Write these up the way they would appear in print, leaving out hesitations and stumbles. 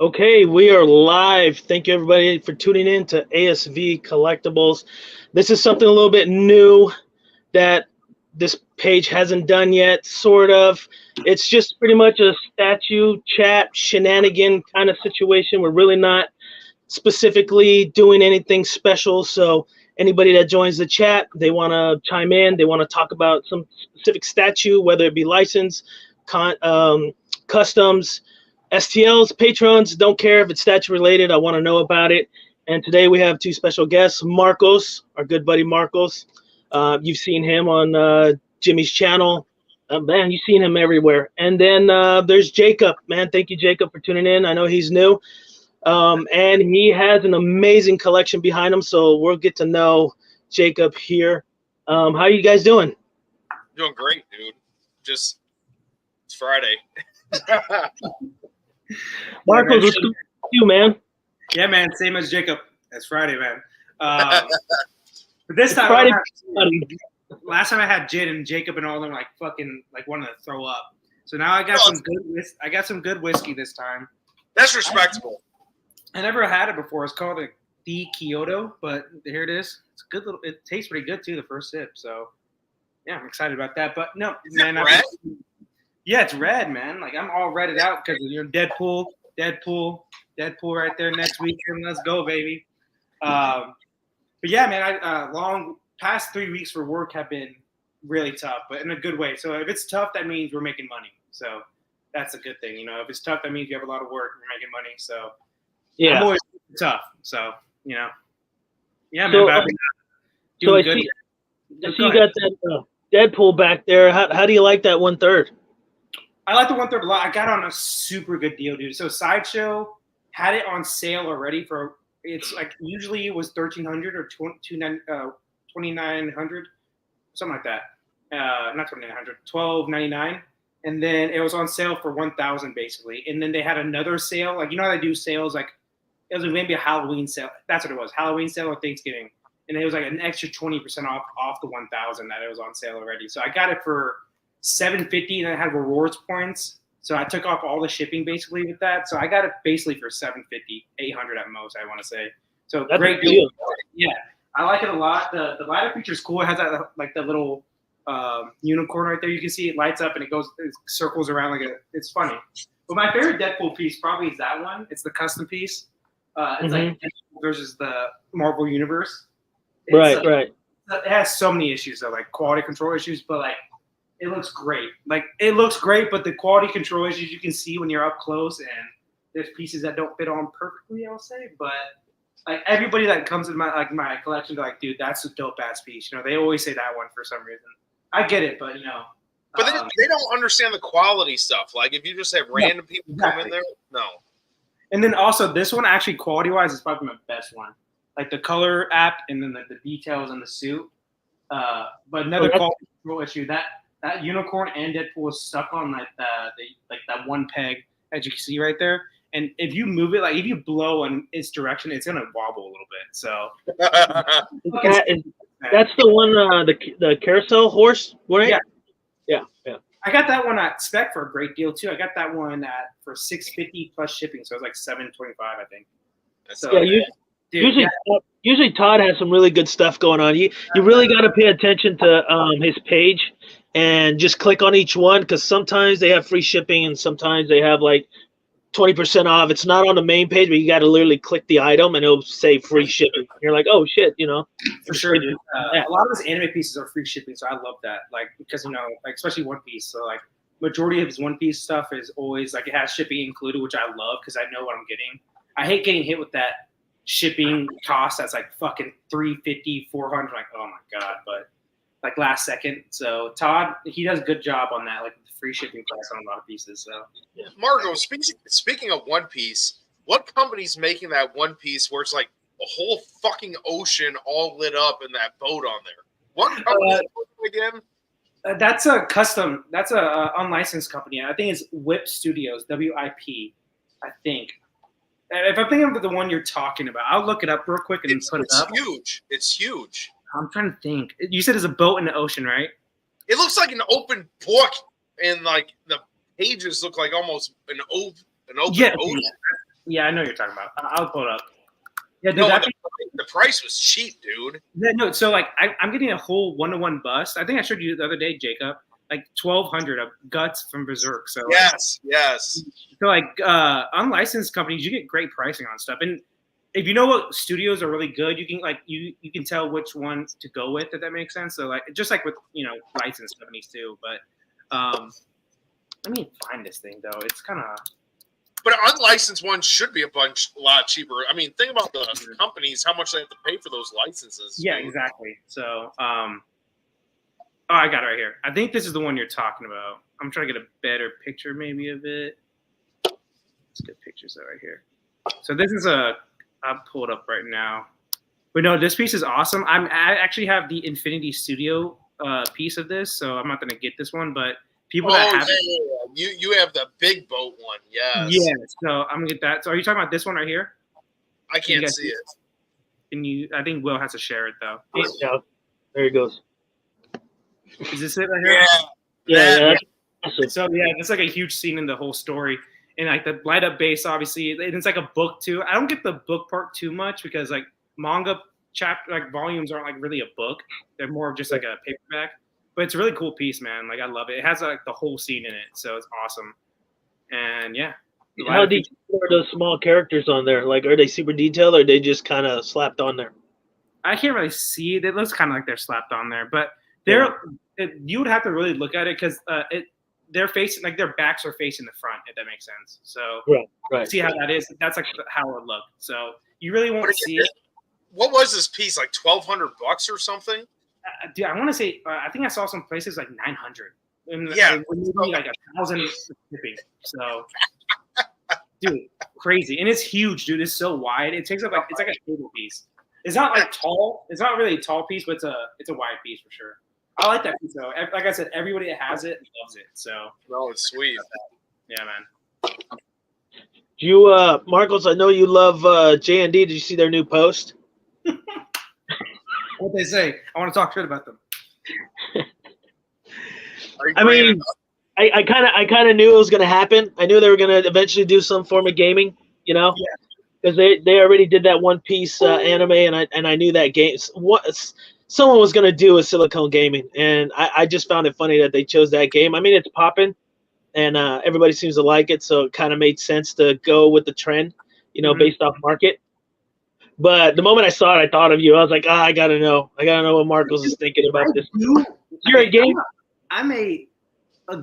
Okay, we are live. Thank you everybody for tuning in to ASV Collectibles. This is something a little bit new that this page hasn't done yet, sort of. It's just pretty much a statue chat shenanigan kind of situation. We're really not specifically doing anything special. So anybody that joins the chat, they want to chime in, they want to talk about some specific statue, whether it be license, customs, STLs, patrons, don't care if it's statue related. I want to know about it. And today we have two special guests, Marcos, our good buddy Marcos. You've seen him on Jimmy's channel. Man, you've seen him everywhere. And then there's Jacob. Man, thank you, Jacob, for tuning in. I know he's new. And he has an amazing collection behind him, so we'll get to know Jacob here. How are you guys doing? Doing great, dude. Just, it's Friday. Marcos, what's good with you, man? Yeah, man, same as Jacob. It's Friday, man. But this time, Friday, last time I had Jid and Jacob and all of them fucking wanted to throw up. So now I got some good whiskey this time. That's respectable. I never had it before. It's called the Kyoto, but here it is. It's a good little. It tastes pretty good too. The first sip, so yeah, I'm excited about that. But no, Is man, it red? Yeah, it's red, man. I'm all redded out because you're Deadpool right there next weekend. Let's go, baby. But yeah, man, past 3 weeks for work have been really tough, but in a good way. So if it's tough, that means we're making money. So that's a good thing, If it's tough, that means you have a lot of work. You're making money. So yeah, I'm always tough. So yeah, man. So I doing see, good. I see you got that Deadpool back there. How do you like that 1/3? I like the 1/3 a lot. I got on a super good deal, dude. So Sideshow had it on sale already for it's usually it was $1,300 or $2,900, something like that. Not $2,900, $1,299, and then it was on sale for $1,000 basically. And then they had another sale, how they do sales, it was maybe a Halloween sale. That's what it was, Halloween sale or Thanksgiving, and it was an extra 20% off the $1,000 that it was on sale already. So I got it for $750, and I had rewards points. So I took off all the shipping basically with that. So I got it basically for $750, $800 at most, I want to say. So That's great deal. deal. Yeah, I like it a lot. The lighter feature is cool. It has that that little unicorn right there. You can see it lights up and it circles around it's funny. But my favorite Deadpool piece probably is that one. It's the custom piece. It's Deadpool versus the Marvel Universe. Right. It has so many issues though, quality control issues, but it looks great. It looks great, but the quality control issues you can see when you're up close, and there's pieces that don't fit on perfectly, I'll say. But everybody that comes into my collection, they're like, dude, that's a dope ass piece. They always say that one for some reason. I get it, but But they don't understand the quality stuff. If you just have random people come in there, no. And then also this one, actually quality wise, is probably my best one. The color app and then the details in the suit. But another quality control issue that unicorn and Deadpool was stuck on that one peg, as you can see right there. And if you move it, if you blow in its direction, it's gonna wobble a little bit. So that's the one, the carousel horse, right? Yeah. I got that one at spec for a great deal too. I got that one for $650 plus shipping, so it was $725, I think. So, yeah, usually Todd has some really good stuff going on. You really got to pay attention to his page and just click on each one, because sometimes they have free shipping and sometimes they have 20% off. It's not on the main page, but you got to literally click the item and it'll say free shipping. You're like, oh shit, For sure, dude. A lot of his anime pieces are free shipping, so I love that. Because especially One Piece. So majority of his One Piece stuff is always it has shipping included, which I love because I know what I'm getting. I hate getting hit with that shipping cost that's fucking $350, $400. Oh my god! But last second. So Todd, he does a good job on that, the free shipping price on a lot of pieces. So yeah. Margo, speaking of One Piece, what company's making that One Piece where it's a whole fucking ocean all lit up in that boat on there? What company is it again? That's a custom. That's a unlicensed company. I think it's WIP Studios, WIP. I think. If I'm thinking of the one you're talking about, I'll look it up real quick and put it up. It's huge. It's huge. I'm trying to think. You said it's a boat in the ocean, right? It looks like an open book, and the pages look like almost an open ocean. Yeah, I know what you're talking about. I'll pull it up. Yeah, dude, No, that the price was cheap, dude. Yeah, no. So like, I'm getting a whole 1-to-1 bust. I think I showed you the other day, Jacob. Like 1,200 of guts from Berserk. So Yes. so like unlicensed companies, you get great pricing on stuff. And if you know what studios are really good, you can like you can tell which ones to go with. If that makes sense. So like just like with licensed companies too. But let me find this thing though. It's kind of. But unlicensed ones should be a lot cheaper. I mean, think about the companies, how much they have to pay for those licenses. Yeah, exactly. So, I got it right here. I think this is the one you're talking about. I'm trying to get a better picture maybe of it. Let's get pictures of it right here. So this is I'll pull it up right now. But no, this piece is awesome. I actually have the Infinity Studio piece of this, so I'm not going to get this one, but people that have you have the big boat one, yes. Yeah, so I'm gonna get that. So are you talking about this one right here? I can't see it. Can you? I think Will has to share it though. Yeah, there he goes. Is this it right here? Yeah. So yeah, it's like a huge scene in the whole story, and like the light up base, obviously, and it's like a book too. I don't get the book part too much because like manga chapter like volumes aren't like really a book; they're more of just like a paperback. But it's a really cool piece, man. Like I love it. It has like the whole scene in it, so it's awesome. And yeah. How detailed are those small characters on there? Like, are they super detailed, or are they just kind of slapped on there? I can't really see it. It looks kind of like they're slapped on there, but you would have to really look at it because they're facing like their backs are facing the front, if that makes sense. So right. See how that is. That's like how it would look. So you really won't see it. What was this piece? Like $1,200 or something? Dude, I want to say I think I saw some places like 900. And yeah, maybe like 1,000 shipping. So, dude, crazy, and it's huge, dude. It's so wide. It takes up like it's like a table piece. It's not like tall. It's not really a tall piece, but it's a wide piece for sure. I like that piece though. Like I said, everybody that has it loves it. So, no, it's sweet. Yeah, man. You, Marcos, I know you love J&D. Did you see their new post? What they say? I want to talk shit about them. I mean, I kind of knew it was going to happen. I knew they were going to eventually do some form of gaming, because they already did that One Piece anime, and I knew that game. Someone was going to do a Silicone Gaming, and I just found it funny that they chose that game. I mean, it's popping, and everybody seems to like it, so it kind of made sense to go with the trend, based off market. But the moment I saw it, I thought of you. I was like, I gotta know what Marcos is thinking about this. You're a game. I'm a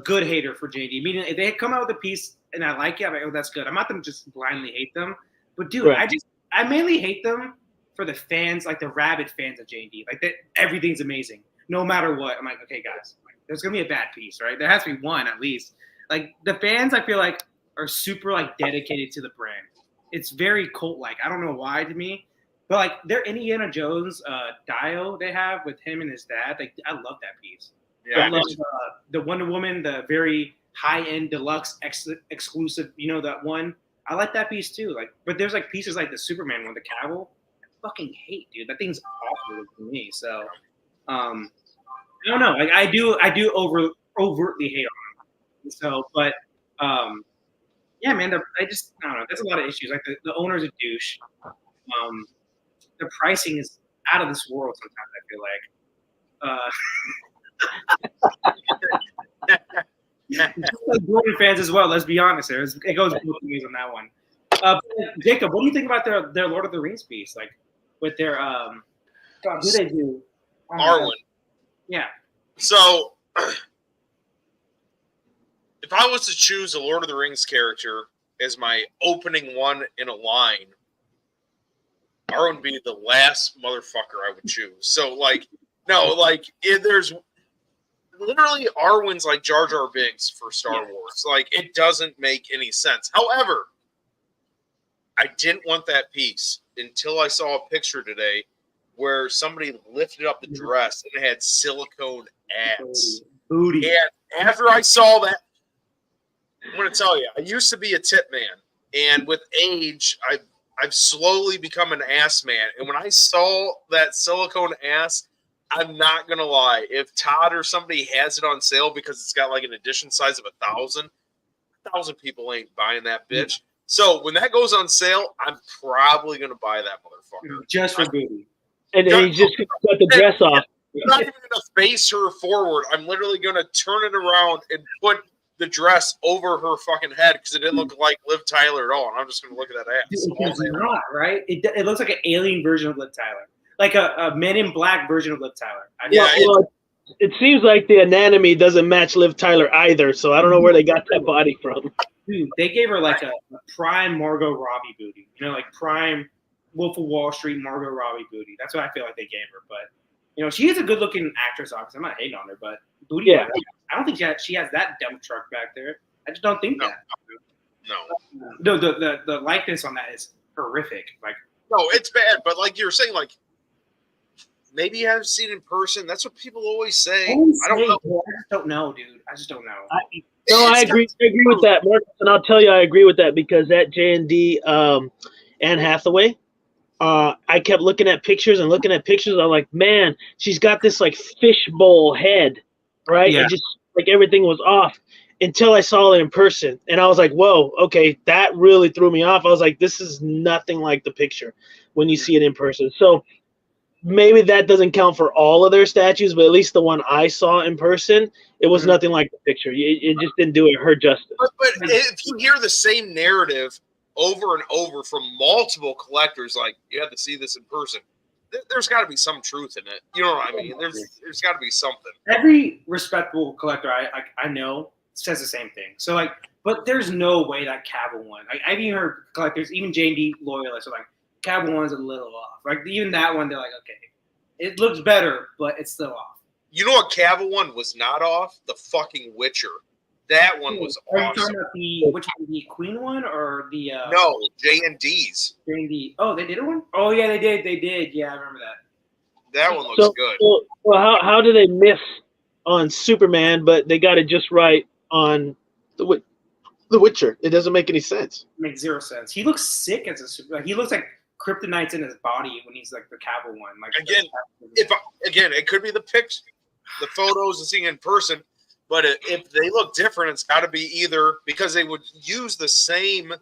good hater for JD. Meaning, if they come out with a piece and I like it, I'm like, oh, that's good. I'm not them just blindly hate them, but dude, right. I mainly hate them for the fans, like the rabid fans of JD. Like that, everything's amazing, no matter what. I'm like, okay, guys, there's gonna be a bad piece, right? There has to be one at least. Like the fans, I feel like are super like dedicated to the brand. It's very cult-like. I don't know why to me, but like their Indiana Jones Dio they have with him and his dad. Like I love that piece. Yeah, I love the Wonder Woman, the very high-end deluxe exclusive. That one. I like that piece too. Like, but there's like pieces like the Superman one, the Cavill. I fucking hate, dude. That thing's awful to me. So, I don't know. Like I do overtly hate on them. So, but yeah, man. I don't know. There's a lot of issues. Like the owner's a douche. The pricing is out of this world. Sometimes I feel like. Like Jordan fans as well. Let's be honest. It goes both ways on that one. Jacob, what do you think about their Lord of the Rings piece? Like with their who they do? Arwen. Yeah. So, if I was to choose a Lord of the Rings character as my opening one in a line, Arwen would be the last motherfucker I would choose. So, there's literally Arwen's like Jar Jar Binks for Star Wars. Like, it doesn't make any sense. However, I didn't want that piece until I saw a picture today where somebody lifted up the dress and it had silicone ass. Booty. And after I saw that, I'm going to tell you, I used to be a tip man. And with age, I've slowly become an ass man. And when I saw that silicone ass, I'm not going to lie. If Todd or somebody has it on sale because it's got like an edition size of 1,000 people ain't buying that bitch. So when that goes on sale, I'm probably gonna buy that motherfucker just for booty. And then he just cut the dress off. I'm not even gonna face her forward. I'm literally gonna turn it around and put the dress over her fucking head because it didn't look like Liv Tyler at all. And I'm just gonna look at that ass. It's not, right? It looks like an alien version of Liv Tyler, like a Men in Black version of Liv Tyler. It seems like the anatomy doesn't match Liv Tyler either, so I don't know where they got that body from. Dude, they gave her like a prime Margot Robbie booty, like prime Wolf of Wall Street Margot Robbie booty. That's what I feel like they gave her. But she is a good-looking actress. Obviously, I'm not hating on her, but booty. Yeah. I don't think she has that dump truck back there. I just don't think that. No. The likeness on that is horrific. Like, no, it's bad. But like you were saying, like maybe you haven't seen in person. That's what people always say. I don't know. I just don't know, dude. I just don't know. I agree. I agree with that, Marcus, and I'll tell you, I agree with that because at J&D, Anne Hathaway, I kept looking at pictures. I'm like, man, she's got this like fishbowl head, right? Yeah. And just like everything was off until I saw it in person, and I was like, whoa, okay, that really threw me off. I was like, this is nothing like the picture when you see it in person. So maybe that doesn't count for all of their statues, but at least the one I saw in person, it was nothing like the picture. It just didn't do it her justice. But if you hear the same narrative over and over from multiple collectors, like you have to see this in person, there's got to be some truth in it. You know what I mean? There's got to be something. Every respectable collector I know says the same thing. So like, but there's no way that Cavill one. I've even heard collectors, even J&D loyalists, are like, Cavill one's a little off. Like even that one, they're like, okay, it looks better, but it's still off. You know what Cavill one was not off? The fucking Witcher. That one was Are awesome. you talking about the Queen one or the no, J&D's. J&D. Oh, they did one? Oh yeah, they did. Yeah, I remember that. That one looks good. Well, how do they miss on Superman, but they got it just right on the Witcher? It doesn't make any sense. It makes zero sense. He looks sick as a Superman. He looks like kryptonite's in his body when he's like the Cavill one. Like again, it could be the pics, the photos, and seeing in person. But if they look different, it's got to be either because they would use the same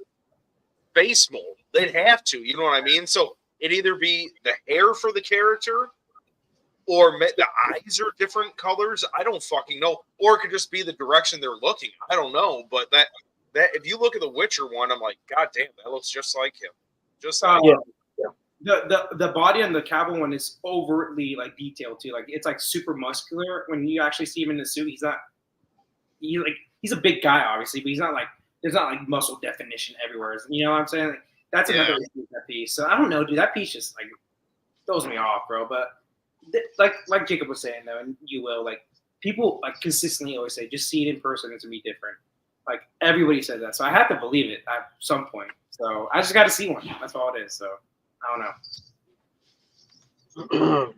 face mold. They'd have to, you know what I mean? So it'd either be the hair for the character or the eyes are different colors. I don't fucking know. Or it could just be the direction they're looking. I don't know. But that if you look at the Witcher one, I'm like, God damn, that looks just like him. Just like him. The body on the Cavill one is overtly like detailed too. Like it's like super muscular. When you actually see him in the suit, he's a big guy, obviously, but he's not like there's not like muscle definition everywhere. You know what I'm saying? Like, that's another issue with that piece. So I don't know, dude. That piece just like throws me off, bro. But like Jacob was saying though, and you will like people like consistently always say, just see it in person, it's gonna be different. Like everybody said that, so I have to believe it at some point. So I just got to see one. That's all it is. So I don't know.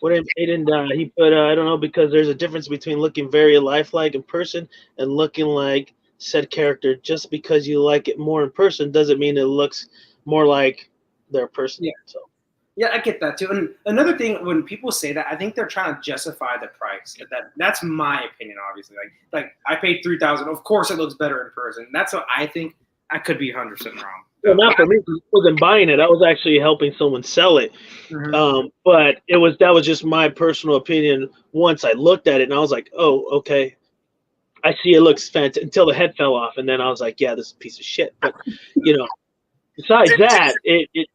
What Aiden he put I don't know, because there's a difference between looking very lifelike in person and looking like said character. Just because you like it more in person doesn't mean it looks more like their person. Yeah. So yeah, I get that too. And another thing, when people say that, I think they're trying to justify the price. That's my opinion, obviously. Like I paid $3,000. Of course, it looks better in person. That's what I think. I could be 100% wrong. Well, not for me. I wasn't buying it. I was actually helping someone sell it. Mm-hmm. But that was just my personal opinion. Once I looked at it, and I was like, "Oh, okay, I see. It looks fantastic." Until the head fell off, and then I was like, "Yeah, this is a piece of shit." But besides that, it.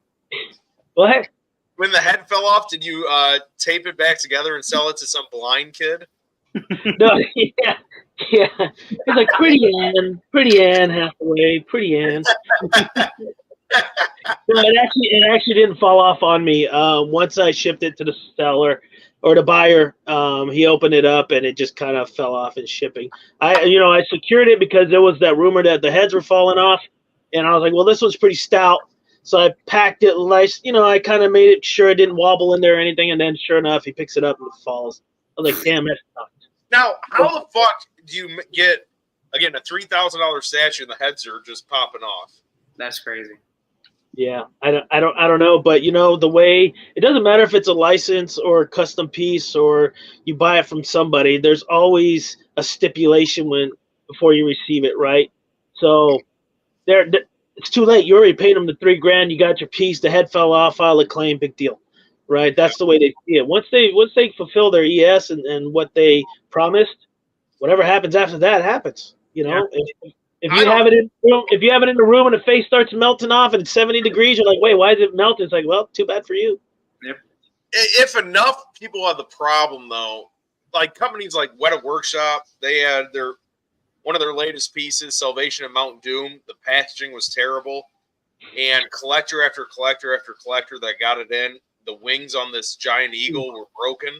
What? When the head fell off, did you tape it back together and sell it to some blind kid? No, yeah. It's like pretty Anne Hathaway, pretty Anne. No, it actually didn't fall off on me. Once I shipped it to the seller or the buyer, he opened it up and it just kind of fell off in shipping. I secured it because there was that rumor that the heads were falling off, and I was like, well, this one's pretty stout. So I packed it nice. I kind of made it sure it didn't wobble in there or anything, and then sure enough, he picks it up and it falls. I was like, damn, that's tough. Now, how the fuck do you get, again, a $3,000 statue and the heads are just popping off? That's crazy. Yeah, I don't know, but the way it doesn't matter if it's a license or a custom piece or you buy it from somebody. There's always a stipulation before you receive it, right? So it's too late. You already paid them the $3,000. You got your piece. The head fell off. File a claim. Big deal, right? That's the way they see it. Once they fulfill their ES and what they promised, whatever happens after that happens. You know, if you have it in the room, if you have it in the room and the face starts melting off and it's 70 degrees, you're like, wait, why is it melting? It's like, well, too bad for you. Yep. If enough people have the problem, though, like companies like Weta Workshop, they had one of their latest pieces, Salvation of Mount Doom. The packaging was terrible, and collector after collector after collector that got it in, the wings on this giant eagle were broken,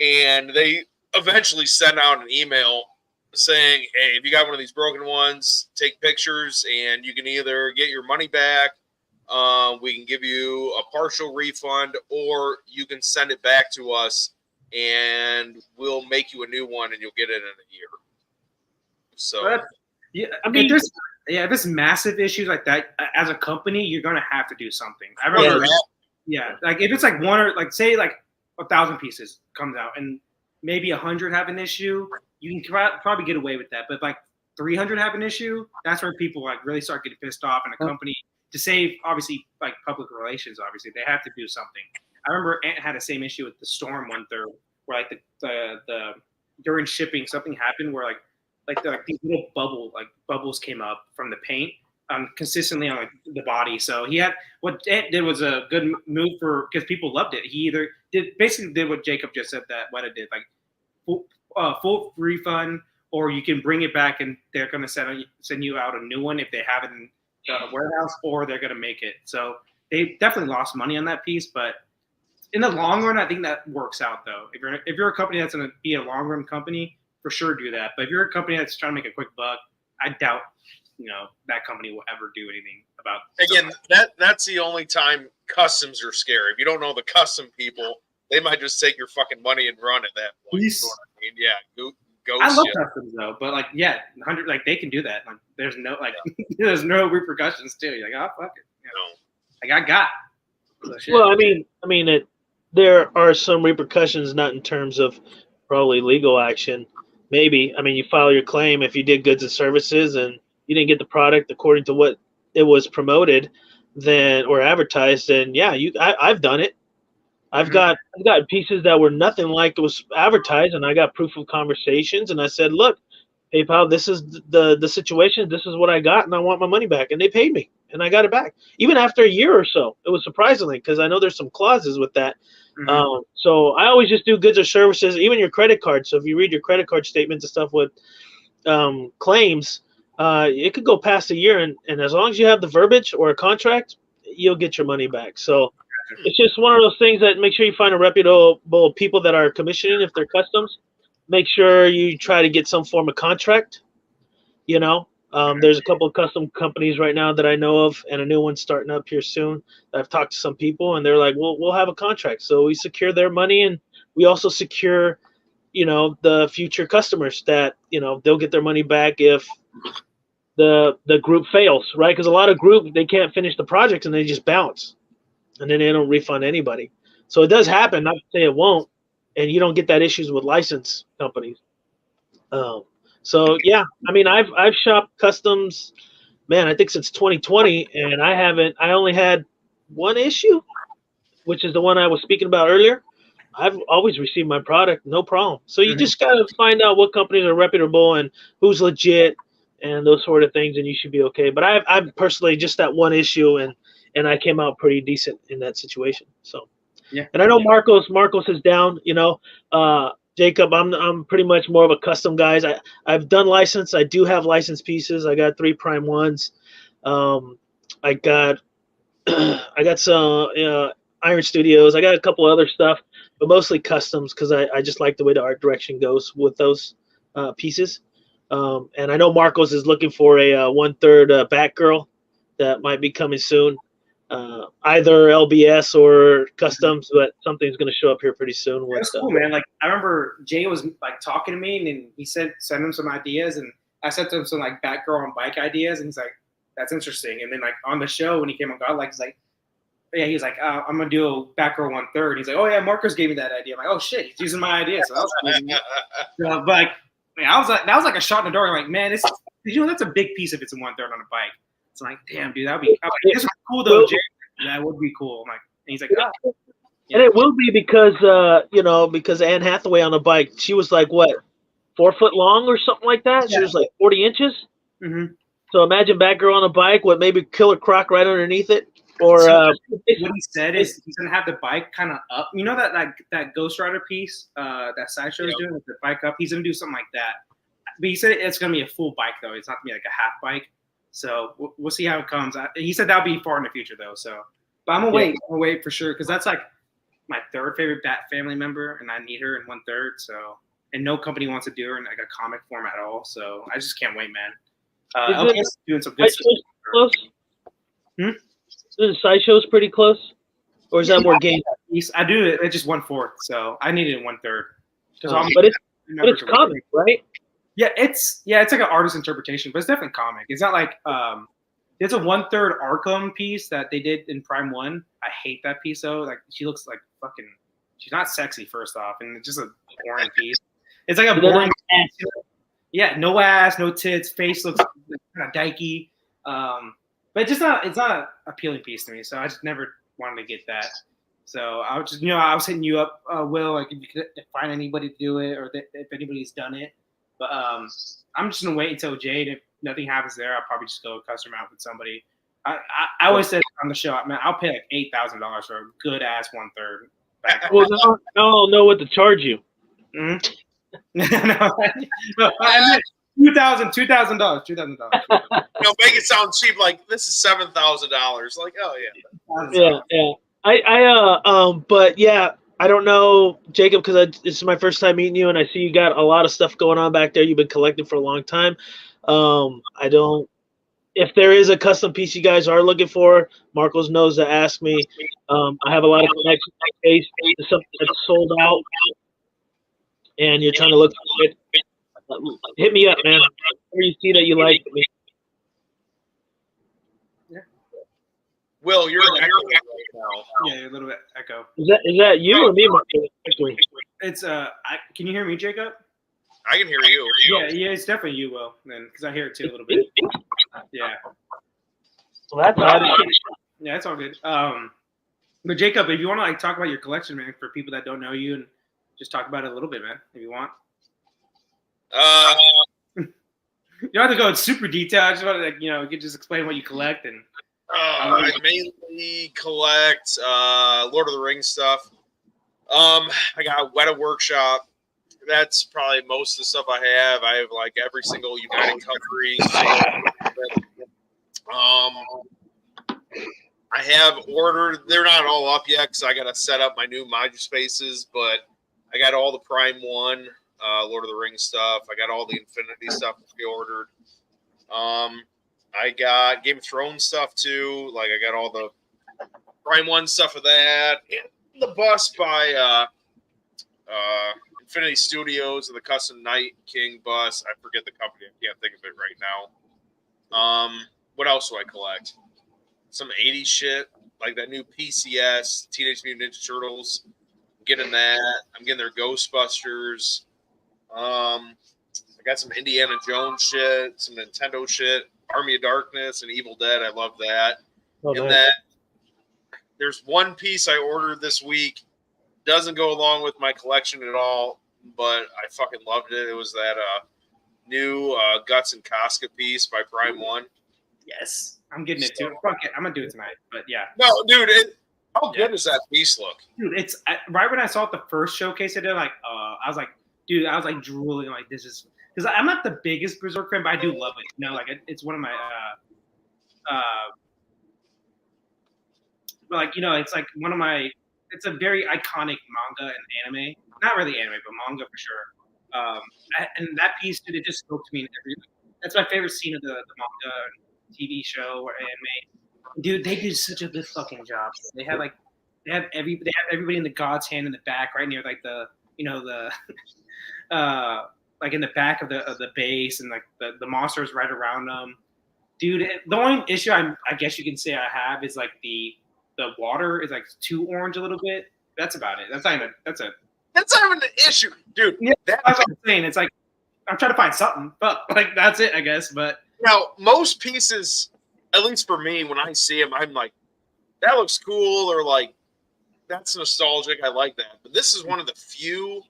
and they eventually sent out an email saying, hey, if you got one of these broken ones, take pictures, and you can either get your money back, we can give you a partial refund, or you can send it back to us, and we'll make you a new one, and you'll get it in a year. So, I mean, if there's massive issues like that, as a company, you're gonna have to do something. I remember, like if it's like one or like say like 1,000 pieces comes out, and maybe 100 have an issue, you can probably get away with that. But like 300 have an issue, that's where people like really start getting pissed off, and a company to save obviously like public relations, obviously they have to do something. I remember Ant had the same issue with the Storm 1/3, where like the during shipping something happened where like these little bubbles came up from the paint consistently on like the body. So he had what Ant did was a good move because people loved it. He either did what Jacob just said that Weta did, like full refund, or you can bring it back and they're going to send you out a new one if they have it in the warehouse, or they're going to make it. So they definitely lost money on that piece, but in the long run, I think that works out though. If you're a company that's going to be a long run company, for sure do that. But if you're a company that's trying to make a quick buck, I doubt that company will ever do anything about. Again, that's the only time customs are scary. If you don't know the custom people, they might just take your fucking money and run at that point. You know what I mean? Yeah, I love customs though, but 100 like they can do that. Like there's no there's no repercussions too. You're like, oh fuck it. Like I got. Well, I mean there are some repercussions, not in terms of probably legal action. Maybe. I mean, you file your claim if you did goods and services and you didn't get the product according to what it was promoted, then or advertised. Then I've done it. I've got pieces that were nothing like it was advertised, and I got proof of conversations, and I said, look, PayPal, this is the situation. This is what I got, and I want my money back. And they paid me, and I got it back. Even after a year or so. It was surprisingly, because I know there's some clauses with that. Mm-hmm. So I always just do goods or services, even your credit card. So if you read your credit card statements and stuff with claims, it could go past a year, and as long as you have the verbiage or a contract, you'll get your money back. So it's just one of those things that make sure you find a reputable people that are commissioning if they're customs. Make sure you try to get some form of contract. There's a couple of custom companies right now that I know of, and a new one starting up here soon. I've talked to some people, and they're like, well, we'll have a contract. So we secure their money, and we also secure, the future customers that, they'll get their money back if the group fails, right? Because a lot of group, they can't finish the project, and they just bounce. And then they don't refund anybody. So it does happen, not to say it won't, and you don't get that issues with license companies. So yeah, I mean, I've shopped customs, man, I think since 2020, and I only had one issue, which is the one I was speaking about earlier. I've always received my product, no problem. So you just got to find out what companies are reputable and who's legit and those sort of things, and you should be okay. But I've personally just that one issue, and I came out pretty decent in that situation. So, yeah. And I know Marcos is down. Jacob, I'm pretty much more of a custom guy. I've done license. I do have license pieces. I got 3 Prime 1s. I got some Iron Studios. I got a couple other stuff, but mostly customs because I just like the way the art direction goes with those pieces. And I know Marcos is looking for a 1/3 Batgirl that might be coming soon. Either LBS or customs, but something's going to show up here pretty soon. That's cool, man. Like I remember Jay was like talking to me, and then he sent him some ideas, and I sent him some like Batgirl on bike ideas, and he's like, "That's interesting." And then like on the show when he came on God, like he's like, I'm gonna do a Batgirl 1/3. He's like, "Oh yeah, Marcus gave me that idea." I'm like, "Oh shit, he's using my idea." So that was cool. But like, I was like, that was like a shot in the door. I'm like, man, that's a big piece if it's a 1/3 on a bike. It's like, damn, dude, that'd be. I'm like, this is cool though, Jay. That would be cool. I'm like, and he's like, oh. And it will be because because Anne Hathaway on the bike, she was like what, 4 foot long or something like that. She was like 40 inches. Mm-hmm. So imagine Batgirl on a bike with maybe Killer Croc right underneath it. Or what he said is he's gonna have the bike kind of up. You know that Ghost Rider piece that Sideshow is doing with the bike up. He's gonna do something like that. But he said it's gonna be a full bike though. It's not gonna be like a half bike. So we'll see how it comes. He said that'll be far in the future though. So, but I'm gonna wait. I'm gonna wait for sure because that's like my third favorite Bat family member, and I need her in 1/3. So, and no company wants to do her in like a comic form at all. So I just can't wait, man. LPS doing some good stuff. Close? The Sideshow's pretty close, or is that more game? I do it at just 1/4, so I need it in 1/3. But it's comic, right? Yeah, it's like an artist interpretation, but it's definitely comic. It's not like it's a 1/3 Arkham piece that they did in Prime 1. I hate that piece though. Like she looks like fucking. She's not sexy first off, and it's just a boring piece. It's like a boring. Yeah, no ass, no tits, face looks kind of dykey. But it's not an appealing piece to me, so I just never wanted to get that. So I was just, I was hitting you up, Will, like if you could find anybody to do it or if anybody's done it. But I'm just gonna wait until Jade. If nothing happens there, I'll probably just go custom out with somebody. I always said on the show, man, I'll pay like $8,000 for a good ass 1/3. Well, now I'll know what to charge you. Mm-hmm. no, I meant $2,000. Make it sound cheap. Like this is $7,000. Like, oh yeah. But yeah, I don't know, Jacob, because this is my first time meeting you, and I see you got a lot of stuff going on back there. You've been collecting for a long time. I don't. If there is a custom piece you guys are looking for, Marcos knows to ask me. I have a lot of connections in case it's something that's sold out, and you're trying to look for it. Hit me up, man. Whenever you see that you like me. Yeah. Will, you're an echo right now. Yeah, a little bit echo. Is that you or me, Marcos? It's can you hear me, Jacob? I can hear you. Yeah, it's definitely you, Will, then, because I hear it too a little bit. Yeah. Well, that's odd. Yeah, it's all good. But Jacob, if you want to like talk about your collection, man, for people that don't know you, and just talk about it a little bit, man, if you want. You don't have to go in super detail. I just want to, you could just explain what you collect and. I mainly collect Lord of the Rings stuff. I got Weta Workshop. That's probably most of the stuff I have. I have like every single United Countries. I have ordered. They're not all up yet because I got to set up my new module spaces. But I got all the Prime 1 Lord of the Rings stuff. I got all the Infinity stuff pre-ordered. I got Game of Thrones stuff too. Like I got all the Prime 1 stuff of that. And the bus by Infinity Studios, the custom Night King bus. I forget the company. I can't think of it right now. What else do I collect? Some 80s shit, like that new PCS, Teenage Mutant Ninja Turtles. I'm getting that. I'm getting their Ghostbusters. I got some Indiana Jones shit, some Nintendo shit, Army of Darkness, and Evil Dead. I love that. And then there's one piece I ordered this week. Doesn't go along with my collection at all, but I fucking loved it. It was that new Guts and Casca piece by Prime 1. Yes. I'm getting it too. Fuck it. I'm going to do it tonight. But yeah. No, dude. How good does that piece look? Dude, it's right when I saw it the first showcase I did, I was like, dude, I was like drooling. Like, this is. Because I'm not the biggest Berserk fan, but I do love it. Like it's one of my. But like, it's like one of my. It's a very iconic manga and anime. Not really anime, but manga for sure. And that piece, dude, it just spoke to me. That's my favorite scene of the manga, TV show, or anime. Dude, they do such a good fucking job. They have everybody in the God's hand in the back, right near like the like in the back of the base, and like the monsters right around them. Dude, the only issue I guess you can say I have is like the water is like too orange a little bit. That's about it. That's not even an issue, dude. Yeah, that's what I'm saying. It's like I'm trying to find something, but like that's it, I guess. But now most pieces at least for me, when I see them, I'm like, that looks cool, or like, that's nostalgic. I like that. But this is one of the few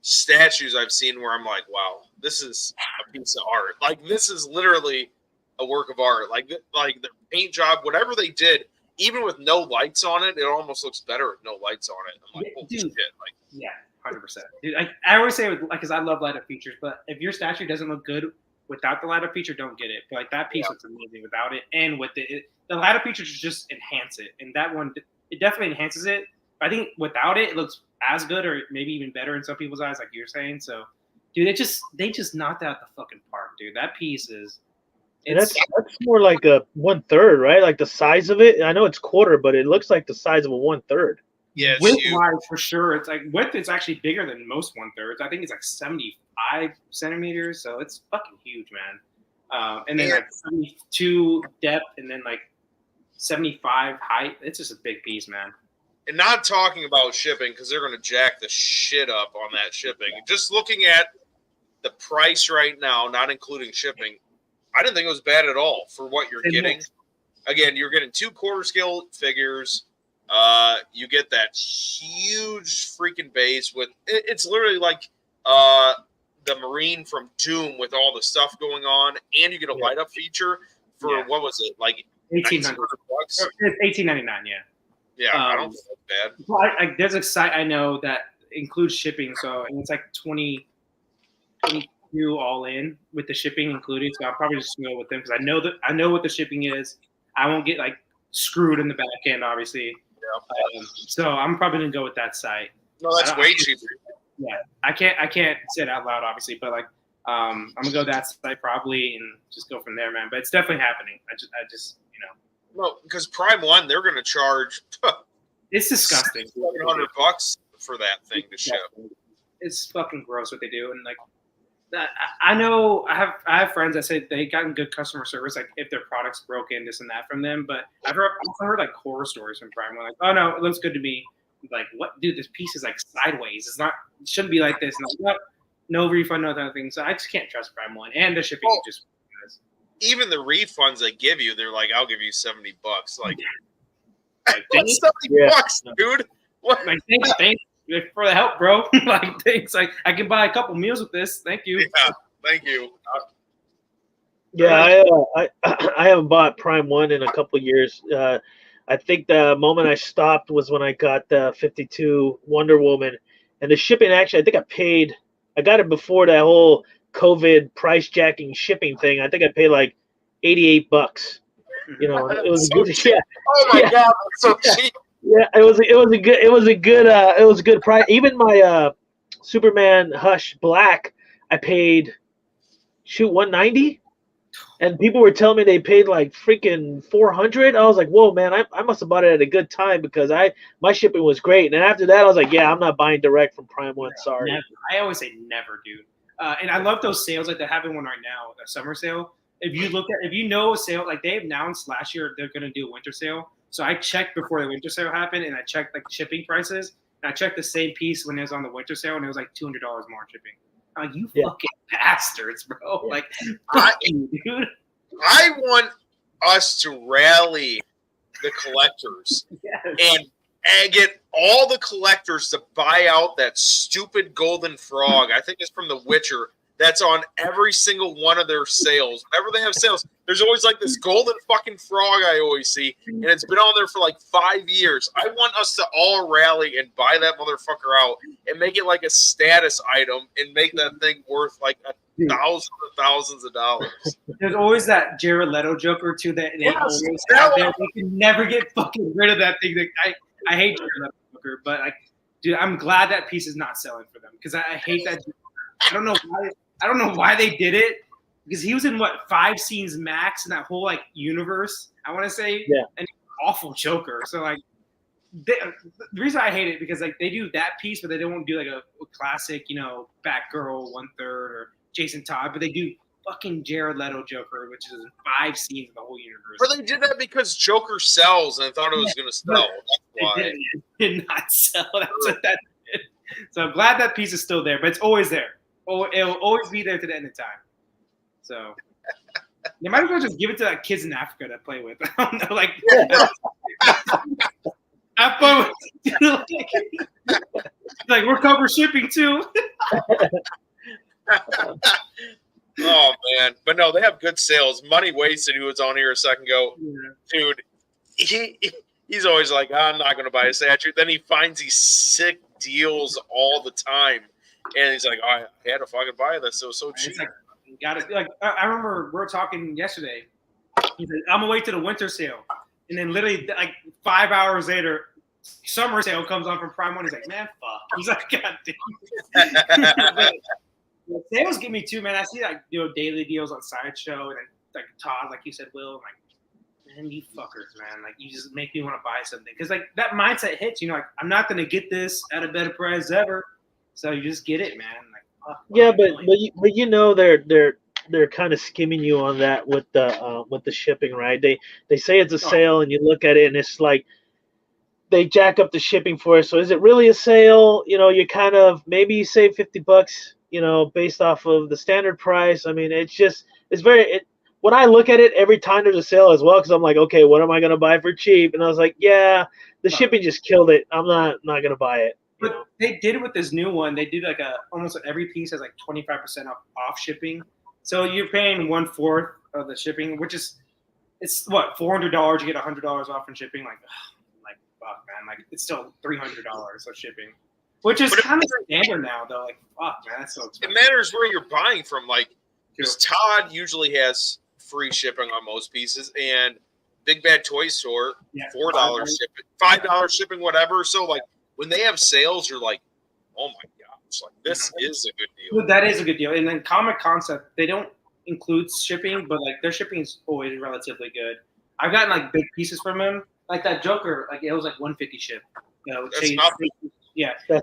statues I've seen where I'm like, wow, this is a piece of art. Like, this is literally a work of art. Like the paint job, whatever they did, even with no lights on it, it almost looks better with no lights on it. I'm like, holy shit! Like, yeah, 100%. Dude, I always say, because I love light up features, but if your statue doesn't look good without the light up feature, don't get it. But like that piece looks amazing without it, and with it, the light up features just enhance it, and that one it definitely enhances it. But I think without it, it looks as good or maybe even better in some people's eyes, like you're saying. So, dude, they just knocked out the fucking park, dude. That piece is. That's more like a 1/3, right? Like the size of it. I know it's quarter, but it looks like the size of a 1/3. Yeah, width-wise for sure. It's like width is actually bigger than most 1/3s. I think it's like 75 centimeters, so it's fucking huge, man. And then like 72 depth, and then like 75 height. It's just a big piece, man. And not talking about shipping, because they're going to jack the shit up on that shipping. Just looking at the price right now, not including shipping, I didn't think it was bad at all for what you're getting. Again, you're getting 2 quarter scale figures. You get that huge freaking base with it's literally like the Marine from Doom with all the stuff going on, and you get a light up feature for what was it, like $1,800? $18.99, yeah. Yeah, I don't think that's bad. Well, there's a site I know that includes shipping, so and it's like 22 all in with the shipping included. So I'll probably just go with them because I know what the shipping is. I won't get like screwed in the back end, obviously. Yeah. So I'm probably gonna go with that site. No, that's way cheaper. Yeah, I can't say it out loud, obviously, but like I'm gonna go that site probably and just go from there, man. But it's definitely happening. I just No, because Prime One, they're gonna charge. It's disgusting. $700 for that thing to ship. It's fucking gross what they do, and like. I know I have friends that say they gotten good customer service, like if their product's broken, this and that from them. But I've also heard like horror stories from Prime. Like, oh no, it looks good to me. Like, what, dude? This piece is like sideways. It shouldn't be like this. And like, what? No refund, no other thing. So I just can't trust Prime One, and the shipping just. Even the refunds they give you, they're like, "I'll give you $70." Like, $70, dude. What? Like, thanks for the help, bro. Like, things like I can buy a couple meals with this. Thank you. Yeah, thank you. Yeah, I haven't bought Prime One in a couple of years. I think the moment I stopped was when I got the 52 Wonder Woman, and the shipping. Actually, I think I got it before that whole COVID price jacking shipping thing. I think I paid like $88. You know, it was so good. Cheap. Yeah. Oh my god, that's so cheap. Yeah, it was a good price. Even my Superman Hush Black, I paid $190, and people were telling me they paid like freaking $400. I was like, whoa, man, I must have bought it at a good time because my shipping was great. And after that, I was like, yeah, I'm not buying direct from Prime One. Sorry. Never. I always say never, dude. And I love those sales like they're having one right now, a summer sale. If you know a sale, like they announced last year they're going to do a winter sale. So I checked before the winter sale happened, and I checked like shipping prices. And I checked the same piece when it was on the winter sale, and it was like $200 more shipping. I'm like, you fucking bastards, bro! Yeah. Like, fuck you, dude. I want us to rally the collectors and get all the collectors to buy out that stupid golden frog. I think it's from The Witcher. That's on every single one of their sales. Whenever they have sales, there's always like this golden fucking frog I always see, and it's been on there for like 5 years. I want us to all rally and buy that motherfucker out and make it like a status item and make that thing worth like thousands of dollars. There's always that Jared Leto Joker too that they always have there. We can never get fucking rid of that thing. I hate Jared Leto Joker, but like, dude, I'm glad that piece is not selling for them because I hate that. I don't know why they did it because he was in 5 scenes max in that whole like universe. I want to say, an awful Joker. So like, the reason I hate it because like they do that piece, but they don't do like a classic, Batgirl 1/3 or Jason Todd, but they do fucking Jared Leto Joker, which is 5 scenes in the whole universe. But they did that because Joker sells, and I thought it was going to sell. That's why it did not sell. That's what that did. So I'm glad that piece is still there, but it's always there. It'll always be there to the end of time. So, They might as well just give it to like kids in Africa to play with. I don't know, like have fun with it. Like we're cover shipping too. Oh man, but no, they have good sales. Money Wasted, who was on here a second ago, dude, he's always like, I'm not going to buy a statue. Then he finds these sick deals all the time, and he's like, I had to fucking buy this. It was so cheap. Like, you got it. Like I remember we were talking yesterday. He said, I'm gonna wait till the winter sale, and then literally like 5 hours later, summer sale comes on from Prime One. He's like, man, fuck. He's like, God damn. But sales get me too, man. I see like daily deals on Sideshow, and then like Todd, like you said, Will, like, man, you fuckers, man. Like you just make me want to buy something because like that mindset hits. Like I'm not gonna get this at a better price ever, so you just get it, man. Like yeah, but you know they're kind of skimming you on that with the shipping, right? They say it's a sale, and you look at it, and it's like they jack up the shipping for it. So is it really a sale? You kind of maybe you save $50. Based off of the standard price. I mean, it's when I look at it every time there's a sale as well, because I'm like, okay, what am I going to buy for cheap? And I was like, yeah, the shipping just killed it. I'm not going to buy it. But they did it with this new one. They do like almost every piece has like 25% off shipping. So you're paying 1/4 of the shipping, which is, it's what, $400, you get $100 off in shipping. Like fuck, man. Like it's still $300 of shipping. Which is kind of standard now, though. Like, fuck, man, that's so expensive. It matters where you're buying from. Like, because Todd usually has free shipping on most pieces, and Big Bad Toy Store, $4 shipping, $5 shipping, whatever. So, like, when they have sales, you're like, oh my god, it's like this is a good deal. Well, that is a good deal. And then Comic Concept, they don't include shipping, but like their shipping is always relatively good. I've gotten like big pieces from them, like that Joker. Like it was like $150 ship. That's not big. Yeah, I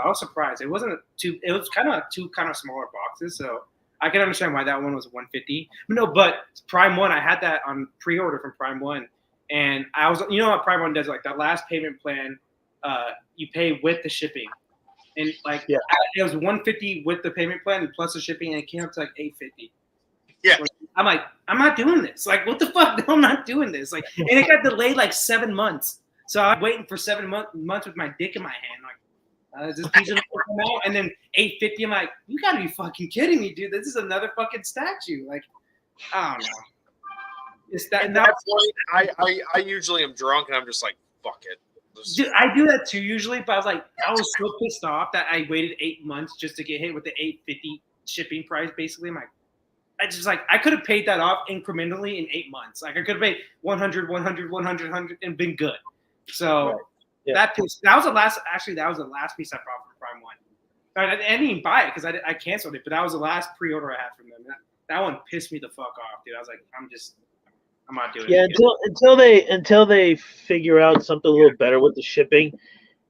was surprised. It wasn't it was kind of two kind of smaller boxes, so I can understand why that one was $150. No, but Prime One, I had that on pre-order from Prime One, and I was, what Prime One does, like that last payment plan, you pay with the shipping, and like it was $150 with the payment plan and plus the shipping, and it came up to like $850. Yeah, I'm like, I'm not doing this. Like, what the fuck? No, I'm not doing this. Like, and it got delayed like 7 months. So I'm waiting for 7 months with my dick in my hand, like, is this piece of come out? And then $850. I'm like, you gotta be fucking kidding me, dude. This is another fucking statue. Like, I don't know. It's that. At that point, I usually am drunk and I'm just like, fuck it. Dude, I do that too usually, but I was so pissed off that I waited 8 months just to get hit with the $850 shipping price. Basically, I'm like, I could have paid that off incrementally in 8 months. Like I could have paid 100, 100, 100, 100, and been good. So that was the last piece I bought from Prime One. I didn't even buy it because I canceled it, but that was the last pre-order I had from them. That one pissed me the fuck off, dude. I was like, I'm not doing it. Yeah, until they figure out something a little better with the shipping,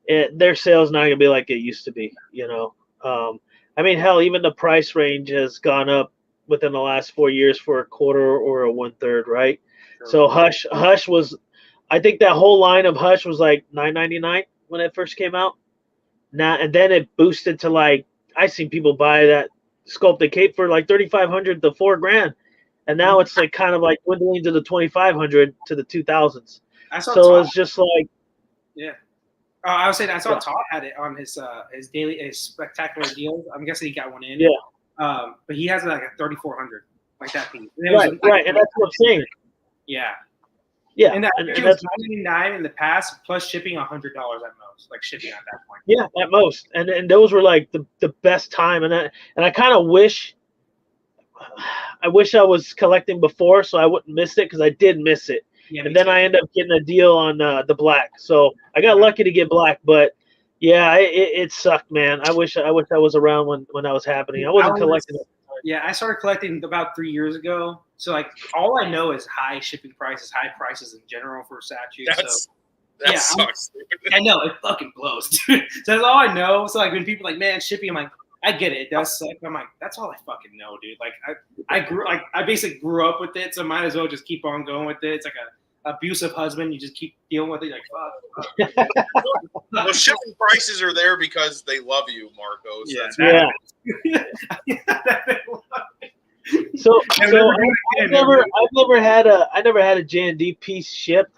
their sales not gonna be like it used to be. I mean, hell, even the price range has gone up within the last 4 years for a quarter or a 1/3, right? Sure. So Hush was. I think that whole line of Hush was like $9.99 when it first came out. Now and then it boosted to like I seen people buy that sculpted cape for like $3,500 to $4,000, and now it's like kind of like dwindling to the $2,500 to the 2000s. So it's just like I was saying I saw Todd had it on his spectacular deals. I'm guessing he got one in. Yeah. But he has like a 3,400 like that piece. Right, and that's what I'm saying. Yeah. Yeah, and that's $9.99 in the past, plus shipping $100 at most, like shipping at that point. Yeah, at most, and those were like the best time, and I kind of wish I was collecting before, so I wouldn't miss it because I did miss it, and then I ended up getting a deal on the black, so I got lucky to get black, but yeah, it sucked, man. I wish I was around when that was happening. I wasn't collecting it. Yeah, I started collecting about 3 years ago. So like all I know is high shipping prices, high prices in general for statues. That sucks. I know it fucking blows, dude. So that's all I know. So like when people are like, man, shipping, I'm like, I get it. It does suck. I'm like, that's all I fucking know, dude. Like I basically grew up with it, so might as well just keep on going with it. It's like a abusive husband. You just keep dealing with it. Like fuck. The shipping prices are there because they love you, Marcos. So Yeah, I've never had a J&D piece shipped.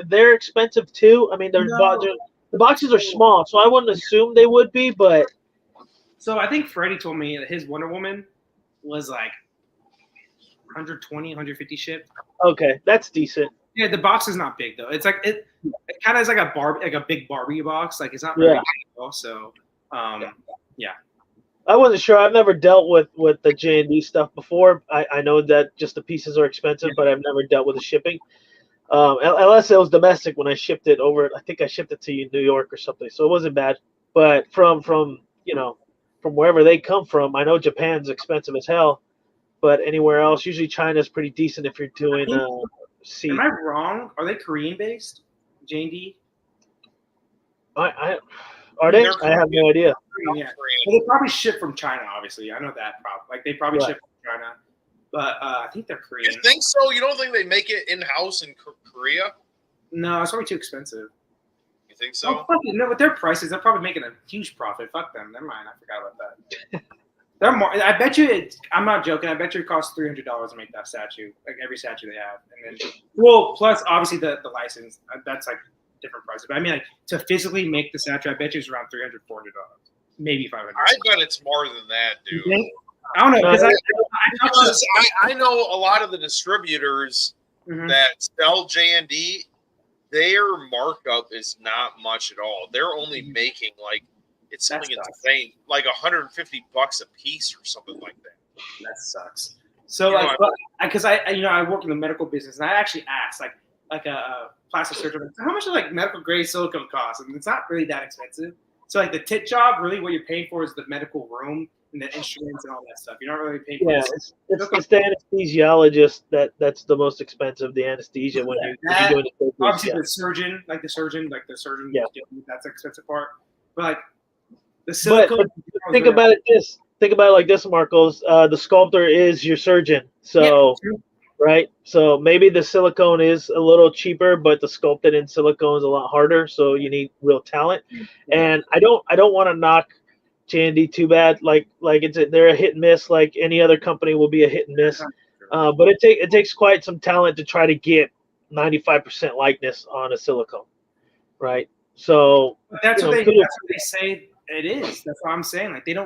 They're expensive too? I mean, the boxes are small, so I wouldn't assume they would be, but So I think Freddie told me that his Wonder Woman was like 120, 150 shipped. okay, that's decent. Yeah, the box is not big though. It's like it kind of is like a big Barbie box. Like it's not really big at all. So yeah. I wasn't sure. I've never dealt with the J&D stuff before. I know that just the pieces are expensive, but I've never dealt with the shipping. Unless it was domestic when I shipped it over. I think I shipped it to New York or something, so it wasn't bad. But from wherever they come from, I know Japan's expensive as hell. But anywhere else, usually China's pretty decent if you're doing C. Am I wrong? Are they Korean based? J&D? Are they? I have no idea. Yeah. Well, they probably ship from China, obviously. I know that problem. Like they probably ship from China. But I think they're Korean. You think so? You don't think they make it in-house in Korea? No, it's probably too expensive. You think so? Oh, no, with their prices, they're probably making a huge profit. Fuck them. Never mind. I forgot about that. They're more. I bet you. I'm not joking. I bet you it costs $300 to make that statue. Like every statue they have, and then plus obviously the license. That's like different prices. But I mean, like to physically make the statue, I bet you it's around $300, $400, maybe $500. I bet it's more than that, dude. I don't know because I know a lot of the distributors that sell J&D. Their markup is not much at all. They're only making like it's something insane, like $150 a piece or something like that. That sucks. So because I work in the medical business, and I actually asked like a plastic surgeon, how much does like medical grade silicone cost? And it's not really that expensive. So like the tit job, really what you're paying for is the medical room and the instruments and all that stuff. You're not really paying for it's the anesthesiologist that's the most expensive. The anesthesia when you're doing it. Obviously the surgeon, that's the expensive part. But like the silicone. But think about it like this, Marcos. The sculptor is your surgeon, so right. So maybe the silicone is a little cheaper, but the sculpted in silicone is a lot harder. So you need real talent. And I don't want to knock J&D too bad. Like they're a hit and miss. Like any other company will be a hit and miss. But it takes quite some talent to try to get 95% likeness on a silicone, right? So that's what they say it is. That's what I'm saying. Like they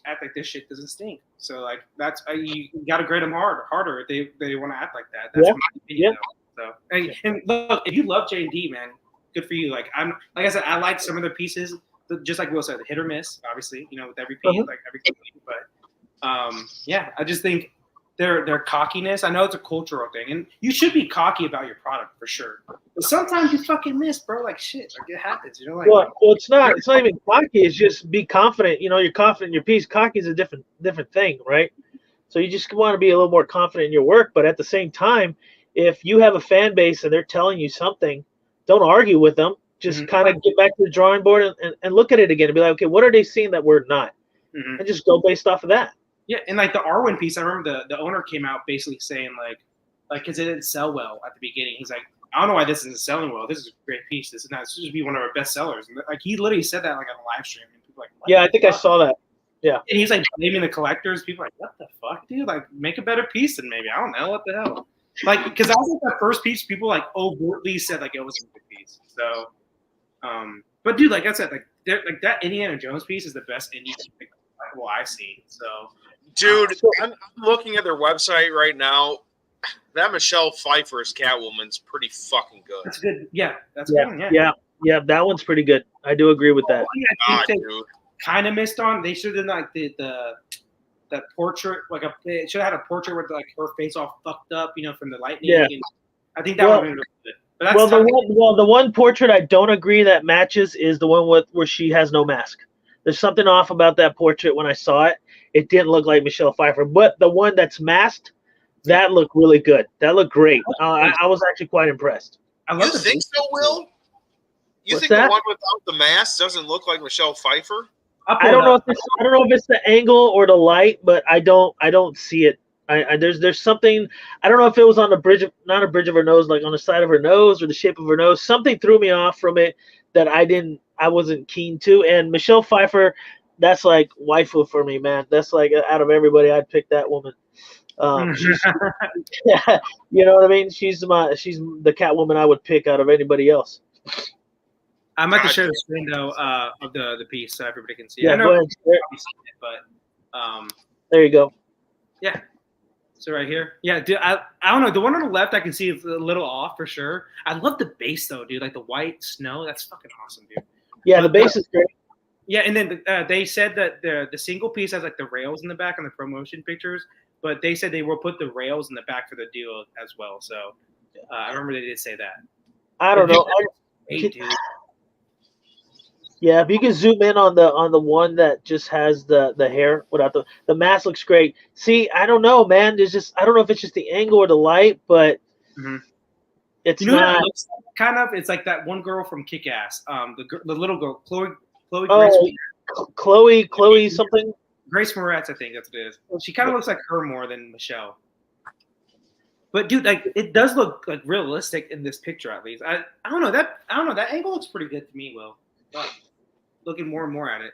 act like this shit doesn't stink. So like that's you got to grade them harder if they want to act like that. That's my opinion. So and look, if you love J&D, man, good for you. Like I said, I like some of their pieces. Just like Will said, hit or miss, obviously, with every piece, like every company. But I just think their cockiness. I know it's a cultural thing, and you should be cocky about your product for sure. But sometimes you fucking miss, bro. Like shit, like it happens. Like well, it's not even cocky. It's just be confident. You're confident in your piece. Cocky is a different thing, right? So you just want to be a little more confident in your work. But at the same time, if you have a fan base and they're telling you something, don't argue with them. Just kind of get back to the drawing board and look at it again and be like, okay, what are they seeing that we're not? And just go based off of that. Yeah, and like the Arwen piece, I remember the owner came out basically saying like because it didn't sell well at the beginning. He's like, I don't know why this isn't selling well. This is a great piece. This should be one of our best sellers. And like he literally said that like on a live stream. And people like, yeah, I think I saw that. Yeah. And he's like blaming the collectors. People are like, what the fuck, dude? Like make a better piece than maybe. I don't know what the hell. Like because that was like the first piece people like overtly said like it was a good piece. So. But dude, like I said, like that Indiana Jones piece is the best indie I've seen. So, dude, I'm looking at their website right now. That Michelle Pfeiffer's Catwoman's pretty fucking good. That's good. Yeah, that's good. Yeah, that one's pretty good. I do agree with that. I think they kind of missed on. They should have like the portrait, they should have had a portrait with like her face all fucked up, from the lightning. Yeah. And I think that would have been really good. The one portrait I don't agree that matches is the one where she has no mask. There's something off about that portrait when I saw it. It didn't look like Michelle Pfeiffer, but the one that's masked, that looked really good. That looked great. I was actually quite impressed. You think so, Will? You think the one without the mask doesn't look like Michelle Pfeiffer? I don't know if it's the angle or the light, but I don't see it. There's something, I don't know if it was on the bridge of, not a bridge of her nose, like on the side of her nose or the shape of her nose. Something threw me off from it that I wasn't keen to. And Michelle Pfeiffer, that's like waifu for me, man. That's like out of everybody, I'd pick that woman. She's, you know what I mean? She's the Catwoman I would pick out of anybody else. I'm about to share the screen though of the piece so everybody can see. Yeah, I know, go ahead. but there you go. Yeah. So right here, yeah, dude. I don't know. The one on the left I can see is a little off for sure. I love the base though, dude. Like the white snow, that's fucking awesome, dude. Yeah, the base is great. Yeah, and then they said that the single piece has like the rails in the back on the promotion pictures, but they said they will put the rails in the back for the deal as well. So I remember they did say that. I don't know. Hey, dude. Yeah, if you can zoom in on the one that just has the hair without the mask looks great. See, I don't know, man. There's just I don't know if it's just the angle or the light, but it's not. Looks like, kind of. It's like that one girl from Kick-Ass. The little girl, Chloe. Chloe something. Grace Moretz, I think that's what it is. She kind of looks like her more than Michelle. But dude, like it does look like realistic in this picture at least. I don't know that angle looks pretty good to me, Will. But looking more and more at it.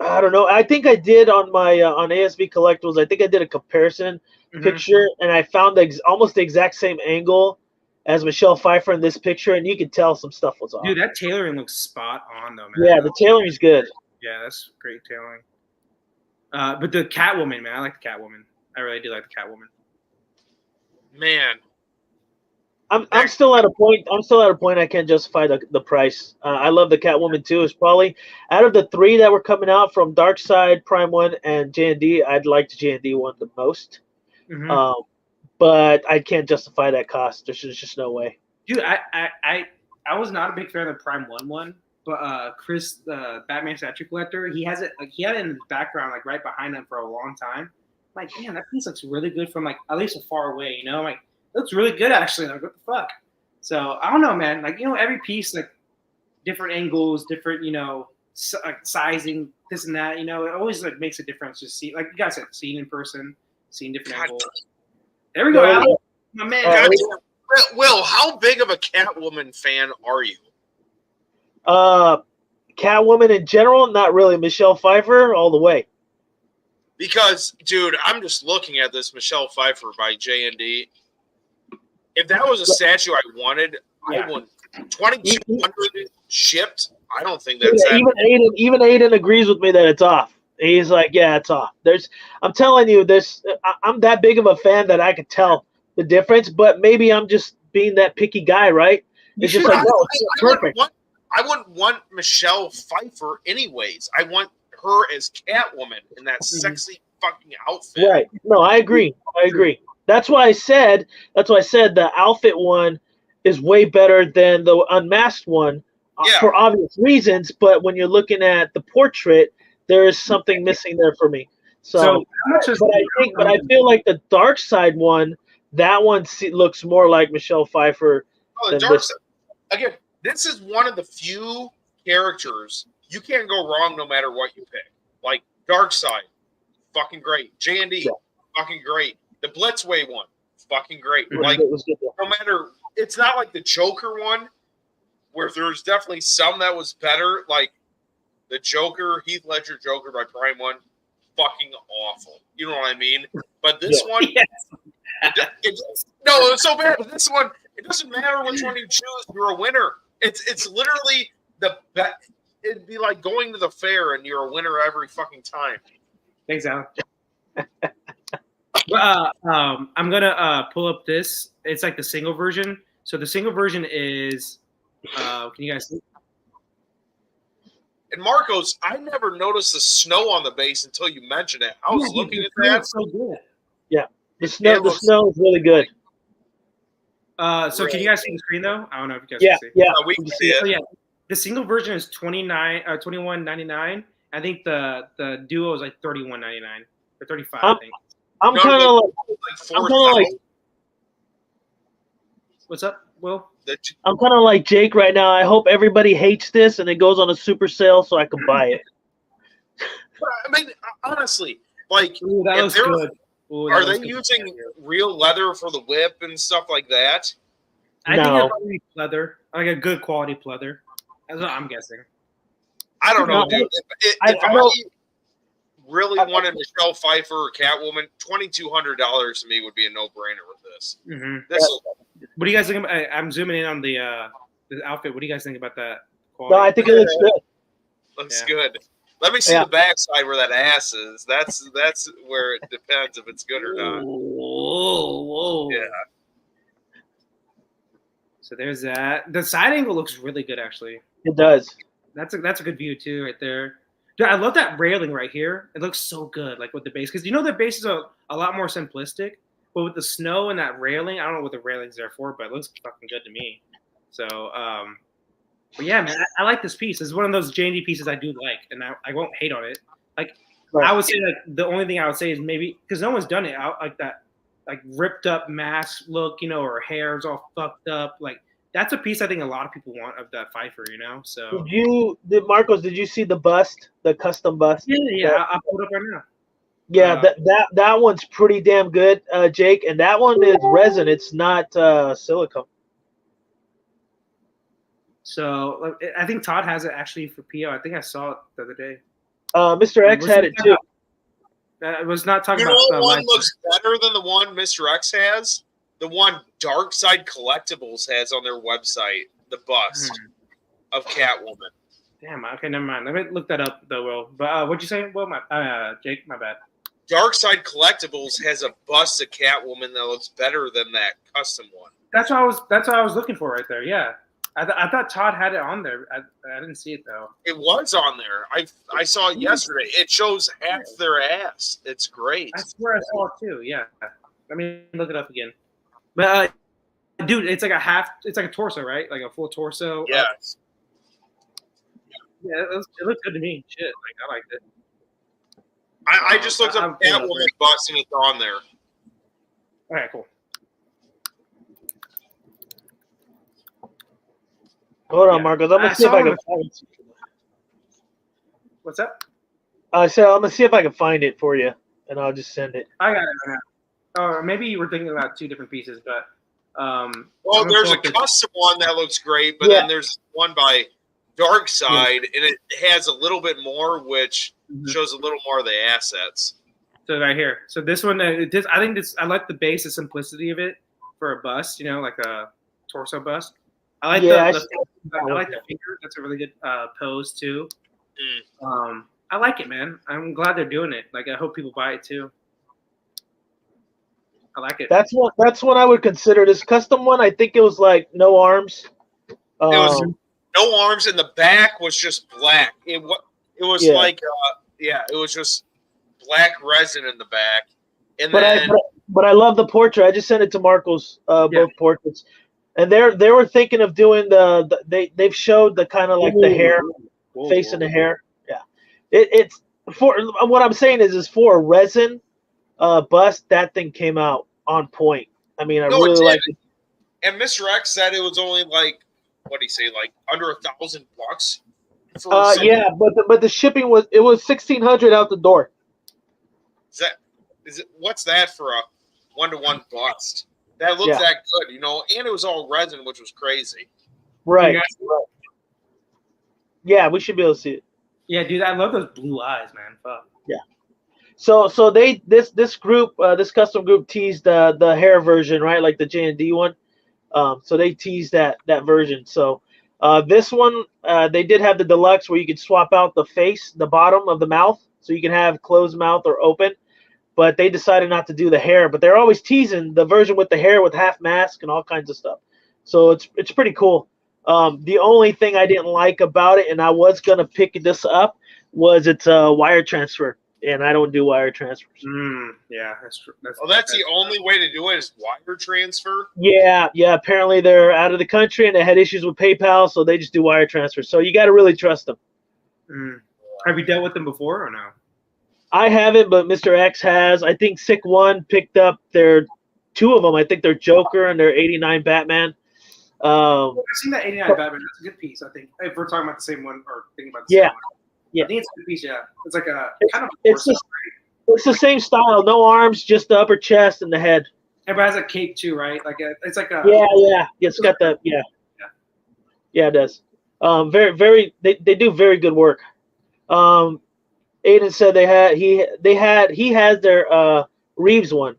I don't know. I think I did on my on ASV Collectibles. I think I did a comparison picture, and I found almost the exact same angle as Michelle Pfeiffer in this picture, and you could tell some stuff was off. Dude, that tailoring looks spot on though, man. Yeah, the tailoring is good. Yeah, that's great tailoring. But the Catwoman, man, I like the Catwoman. I really do like the Catwoman. Man, I'm still at a point. I can't justify the price. I love the Catwoman too. It's probably out of the three that were coming out from Darkseid, Prime One, and J&D. I'd like the J&D one the most. But I can't justify that cost. There's just no way. Dude, I was not a big fan of the Prime one, but Chris, the Batman statue collector, he has it like he had it in the background, like right behind him for a long time. I'm like, man, that piece looks really good from like at least a far away, you know? I'm like, it looks really good actually. Like, what the fuck? So I don't know, man. Like, you know, every piece, like different angles, different, you know, like sizing, this and that, you know, it always like makes a difference. Just see, like you guys said, seeing in person, seeing different angles. There we go, Alan. My man. Will, how big of a Catwoman fan are you? Catwoman in general, not really. Michelle Pfeiffer, all the way. Because, dude, I'm just looking at this Michelle Pfeiffer by J&D. If that was a statue I wanted, I want 2,200 shipped. I don't think that's even Aiden agrees with me that it's off. He's like, yeah, it's off. I'm telling you, I'm that big of a fan that I could tell the difference, but maybe I'm just being that picky guy, right? It's just like, no, it's perfect. I wouldn't want Michelle Pfeiffer anyways. I want her as Catwoman in that sexy fucking outfit. Right. No, I agree. That's why I said the outfit one is way better than the unmasked one for obvious reasons, but when you're looking at the portrait, there is something missing there for me. So but I feel like the Darkseid one, that one looks more like Michelle Pfeiffer. Oh, the Darkseid. Again, this is one of the few characters you can't go wrong no matter what you pick. Like Darkseid, fucking great. J&D, fucking great. The Blitzway one, fucking great. Like no matter, it's not like the Joker one, where there's definitely some that was better. Like the Joker, Heath Ledger Joker by Prime One, fucking awful. You know what I mean? But this one, it's so bad. But this one, it doesn't matter which one you choose. You're a winner. It's literally the best. It'd be like going to the fair and you're a winner every fucking time. Thanks, Alan. I'm gonna pull up this. It's like the single version. So the single version is. Can you guys see? And Marcos, I never noticed the snow on the base until you mentioned it. I was looking at that. So good. Yeah, the snow is really good. So can you guys see the screen though? I don't know if you guys can see. Yeah, we can see it. So yeah, the single version is $21.99. I think the duo is like $31.99 or $35. I think. I'm kind of like. What's up, Will? I'm kind of like Jake right now. I hope everybody hates this and it goes on a super sale so I can buy it. I mean, honestly, like, that looks good. Are they using real leather for the whip and stuff like that? I think it's leather, like a good quality pleather. That's what I'm guessing. I don't know, dude. really wanted Michelle Pfeiffer or Catwoman, $2,200 to me would be a no-brainer with this. Mm-hmm. This What do you guys think about? I'm zooming in on the outfit. What do you guys think about that No, I think it looks good. looks good. Let me see the backside where that ass is. That's where it depends if it's good or not. Whoa. Yeah. So there's that. The side angle looks really good, actually. It does. That's a good view too, right there. Dude, I love that railing right here. It looks so good, like with the base, because the base is a lot more simplistic. But with the snow and that railing, I don't know what the railing's there for, but it looks fucking good to me. So, but yeah, man, I like this piece. It's one of those J&D pieces I do like, and I won't hate on it. Like, I would say, like, the only thing I would say is maybe, because no one's done it, like that, like, ripped up mask look, or her hair's all fucked up. Like, that's a piece I think a lot of people want of that Pfeiffer, So. Marcos, did you see the bust, the custom bust? Yeah, I'll put it up right now. Yeah, that one's pretty damn good, Jake. And that one is resin. It's not silicone. So I think Todd has it actually for PO. I think I saw it the other day. Mr. X had it too. I was not talking about. What one looks better than the one Mr. X has? The one Dark Side Collectibles has on their website, the bust of Catwoman. Damn. Okay, never mind. Let me look that up, though, Will. But what'd you say? Well, Jake, my bad. Dark Side Collectibles has a bust of Catwoman that looks better than that custom one. That's what I was looking for right there. Yeah, I thought Todd had it on there. I didn't see it though. It was on there. I saw it yesterday. It shows half their ass. It's great. I swear I saw it too. Yeah. Let me look it up again. But dude, it's like a torso, right? Like a full torso. Yes. Yeah, it looks good to me. Shit, like I liked it. I just looked up Catwoman bust and it's on there. All right, cool. Hold on, Marcos. I'm gonna see if I can find it. What's up? I said I'm gonna see if I can find it for you, and I'll just send it. I got it right now. Or maybe you were thinking about two different pieces, but well, there's a custom one that looks great, but then there's one by Dark Side, and it has a little bit more, which shows a little more of the assets. So right here. So this one, I like the base, the simplicity of it for a bust, like a torso bust. I like the finger. That's a really good pose too. I like it, man. I'm glad they're doing it. Like I hope people buy it too. I like it. That's what I would consider this custom one. I think it was like no arms. It was no arms, and the back was just black. It was like it was just black resin in the back. And but I love the portrait. I just sent it to Marcos, both portraits. And they were thinking of doing they've showed the kind of like the hair, face and the hair. Yeah, it's for what I'm saying is for a resin bust. That thing came out on point. I mean, I really like it. And Mr. X said it was only like what did he say, like under $1,000? Yeah, but the shipping was $1,600 out the door. Is it what's that for a 1-to-1 bust? That looked that good, and it was all resin, which was crazy. Right. Yeah, we should be able to see it. Yeah, dude, I love those blue eyes, man. Fuck. Yeah. So this group, this custom group teased the hair version, right? Like the J&D one. So they teased that version. So this one, they did have the deluxe where you could swap out the face, the bottom of the mouth, so you can have closed mouth or open. But they decided not to do the hair. But they're always teasing the version with the hair with half mask and all kinds of stuff. So it's pretty cool. The only thing I didn't like about it, and I was gonna pick this up, was it's a wire transfer, and I don't do wire transfers. Yeah, that's true. That's the only way to do it is wire transfer. Yeah. Apparently they're out of the country and they had issues with PayPal, so they just do wire transfers. So you got to really trust them. Have you dealt with them before or no? I haven't, but Mr. X has. I think Sick One picked up two of them. I think they're Joker and their '89 Batman. I've seen that '89 Batman. That's a good piece, I think. If we're talking about the same one or thinking about the same one. Yeah. I think it's a good piece, yeah. It's like a kind of it's the same style. No arms, just the upper chest and the head. Everybody has a cape too, right? It's like a It's got the Yeah, it does. Very, very. They do very good work. Aiden said he has their Reeves one.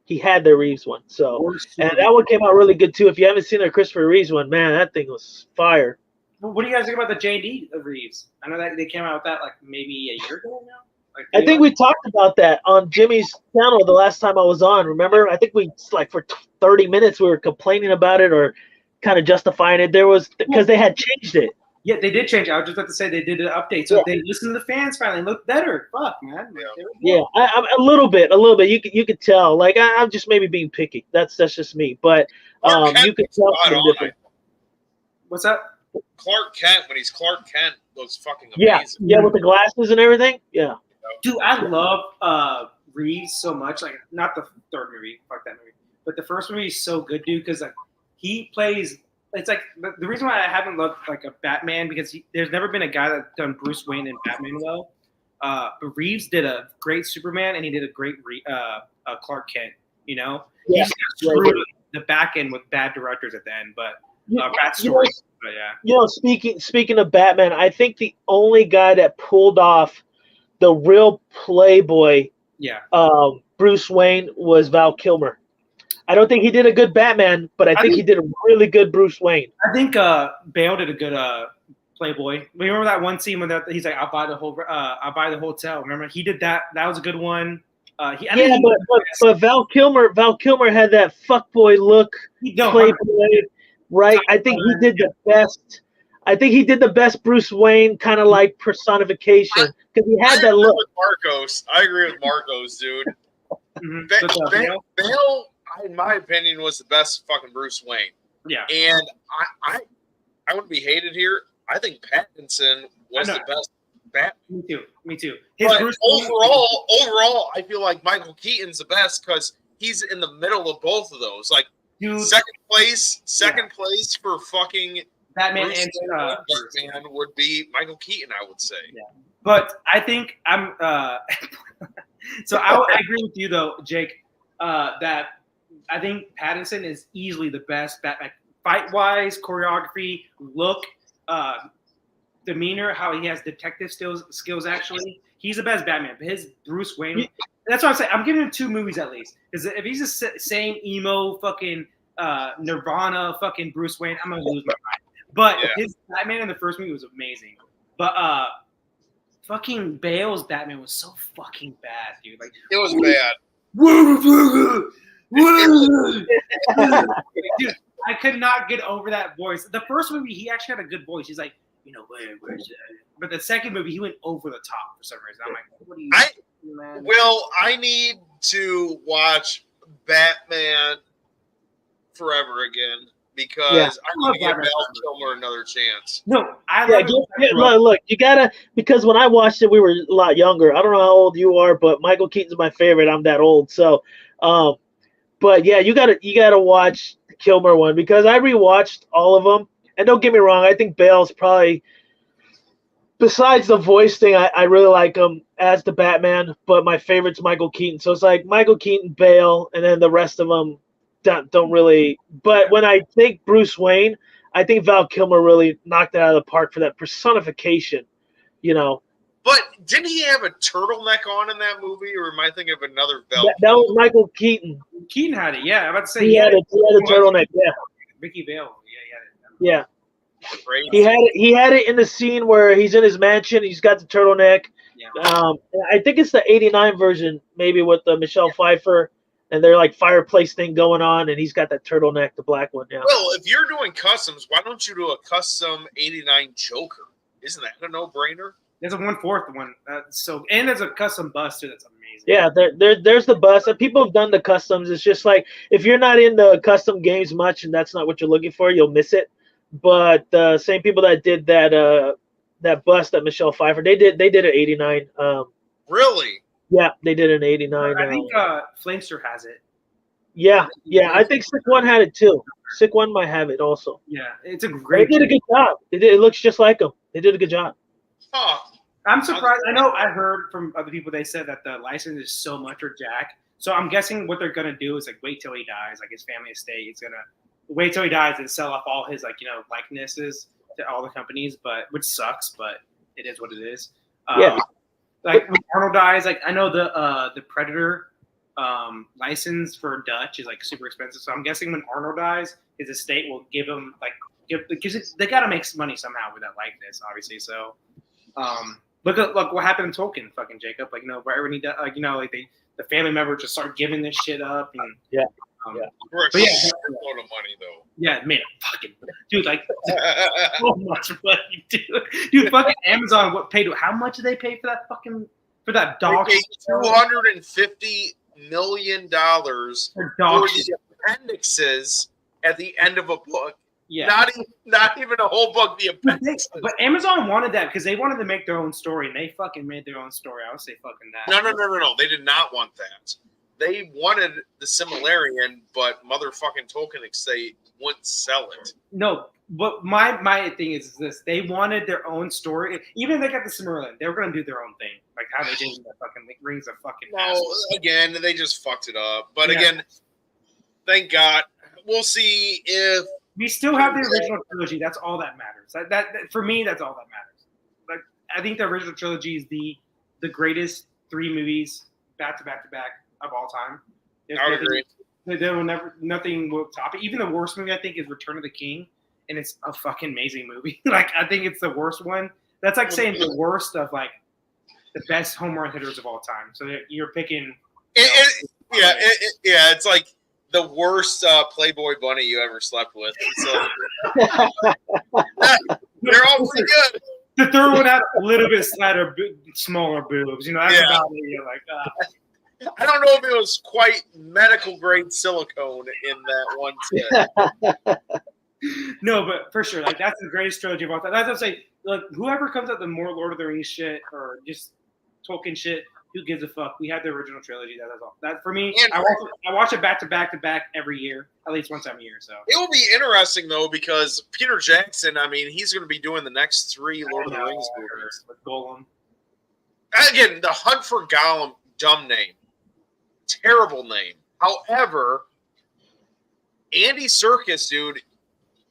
He had their Reeves one. So and that one came out really good too. If you haven't seen their Christopher Reeves one, man, that thing was fire. What do you guys think about the J&D of Reeves? I know that they came out with that like maybe a year ago now. Like, I think we talked about that on Jimmy's channel the last time I was on. Remember? I think we like for 30 minutes we were complaining about it or kind of justifying it. There was because they had changed it. Yeah, they did change it. I was just about to say they did an update, so they listened to the fans finally and looked better. Fuck, man. Yeah, I'm a little bit. You could tell. Like I'm just maybe being picky. That's just me. But you could tell something different. What's up? Clark Kent, when he's Clark Kent, was fucking amazing. Yeah, with the glasses and everything. Yeah. Dude, I love Reeves so much. Like, not the third movie, fuck that movie, but the first movie is so good, dude, because like he plays. It's like the reason why I haven't loved like a Batman because there's never been a guy that's done Bruce Wayne and Batman well. But Reeves did a great Superman and he did a great Clark Kent. You know, he just got screwed the back end with bad directors at the end, but bad stories. But yeah. You know, speaking of Batman, I think the only guy that pulled off the real playboy, Bruce Wayne was Val Kilmer. I don't think he did a good Batman, but I think he did a really good Bruce Wayne. I think Bale did a good Playboy. Remember that one scene when he's like, "I'll buy the hotel." Remember he did that. That was a good one. But Val Kilmer had that fuckboy look, Playboy, right? I think he did the best. I think he did the best Bruce Wayne kind of like personification because he had that look. I agree with Marcos, dude. Bale, in my opinion, was the best fucking Bruce Wayne. Yeah. And I wouldn't be hated here. I think Pattinson was the best Batman. Me too. But overall, I feel like Michael Keaton's the best because he's in the middle of both of those. Like, dude, second place for fucking Batman Bruce and Batman would be Michael Keaton, I would say. Yeah. But I think I'm so I agree with you though, Jake, that I think Pattinson is easily the best Batman. Fight-wise, choreography, look, demeanor, how he has detective skills actually. He's the best Batman. But his Bruce Wayne, that's what I'm saying. I'm giving him 2 movies at least. Because if he's the same emo fucking Nirvana fucking Bruce Wayne, I'm going to lose my mind. But his Batman in the first movie was amazing. But fucking Bale's Batman was so fucking bad, dude. Like, it was bad. Dude, I could not get over that voice. The first movie, he actually had a good voice. He's like, where's that? But the second movie, he went over the top for some reason. I'm like, what are you doing, man? Well, I need to watch Batman Forever again because I want to give Val Kilmer another chance. No, look, you gotta, because when I watched it, we were a lot younger. I don't know how old you are, but Michael Keaton's my favorite. I'm that old, so. But yeah, you gotta watch the Kilmer one because I rewatched all of them. And don't get me wrong, I think Bale's probably, besides the voice thing, I really like him as the Batman. But my favorite's Michael Keaton. So it's like Michael Keaton, Bale, and then the rest of them don't really. But when I think Bruce Wayne, I think Val Kilmer really knocked it out of the park for that personification, you know. But didn't he have a turtleneck on in that movie, or am I thinking of another Val? That was Michael Keaton. Keaton had it, yeah. I'm about to say he had a turtleneck, yeah. Ricky Bale, yeah. He had it in the scene where he's in his mansion. He's got the turtleneck. Yeah. I think it's the '89 version, maybe with Michelle Pfeiffer, and their like fireplace thing going on, and he's got that turtleneck, the black one. Yeah. Well, if you're doing customs, why don't you do a custom '89 Joker? Isn't that a no-brainer? There's a 1/4 one. And there's a custom bust too. That's amazing. Yeah, there's the bust. And people have done the customs. It's just like if you're not in the custom games much, and that's not what you're looking for, you'll miss it. But the same people that did that bust at Michelle Pfeiffer, they did an '89. Really? Yeah, they did an '89. I think Flamester has it. Yeah. I think Sick One had it too. Sick One might have it also. Yeah, it's a great. They did a good job. It looks just like them. They did a good job. Huh. I'm surprised. I know I heard from other people, they said that the license is so much for Jack. So I'm guessing what they're going to do is like wait till he dies, like his family estate. He's going to wait till he dies and sell off all his likenesses to all the companies, which sucks, but it is what it is. Yeah. Like when Arnold dies, like I know the Predator license for Dutch is like super expensive. So I'm guessing when Arnold dies, his estate will give him because they got to make some money somehow with that likeness, obviously. So look what happened in Tolkien, fucking Jacob. Like wherever he died, like the family member just start giving this shit up. And, yeah. For a load of money though. Yeah, it made a fucking dude like so much money, dude. Fucking Amazon how much did they pay for that dog? They paid $250 million for the appendixes at the end of a book. Yeah, not even a whole book. The appendixes. But Amazon wanted that because they wanted to make their own story, and they fucking made their own story. I would say fucking that. No. They did not want that. They wanted the Silmarillion, but motherfucking Tolkien they wouldn't sell it. No, but my thing is this: they wanted their own story. Even if they got the Silmarillion, they were going to do their own thing, like how they did in the fucking Rings of fucking. No, again, they just fucked it up. But again, thank God. We'll see if we still have the original trilogy. That's all that matters. That for me, that's all that matters. Like I think the original trilogy is the greatest 3 movies back to back of all time. I would agree. There will nothing will top it. Even the worst movie I think is Return of the King, and it's a fucking amazing movie. Like I think it's the worst one. That's like saying the worst of like the best home run hitters of all time. So you're picking. It's like the worst Playboy bunny you ever slept with. They're all pretty good. The third one had a little bit smaller boobs. That's about it. You're like, I don't know if it was quite medical grade silicone in that one tip. No, but for sure, like that's the greatest trilogy of all time. That's what I'm saying. Like whoever comes up with more Lord of the Rings shit or just Tolkien shit, who gives a fuck? We had the original trilogy. That's all. That for me, I watch it back to back every year, at least one time a year. So it will be interesting though because Peter Jackson. I mean, he's going to be doing the next 3 Lord of the Rings movies with Gollum. Again, the Hunt for Gollum, dumb name. Terrible name. However, Andy Serkis, dude,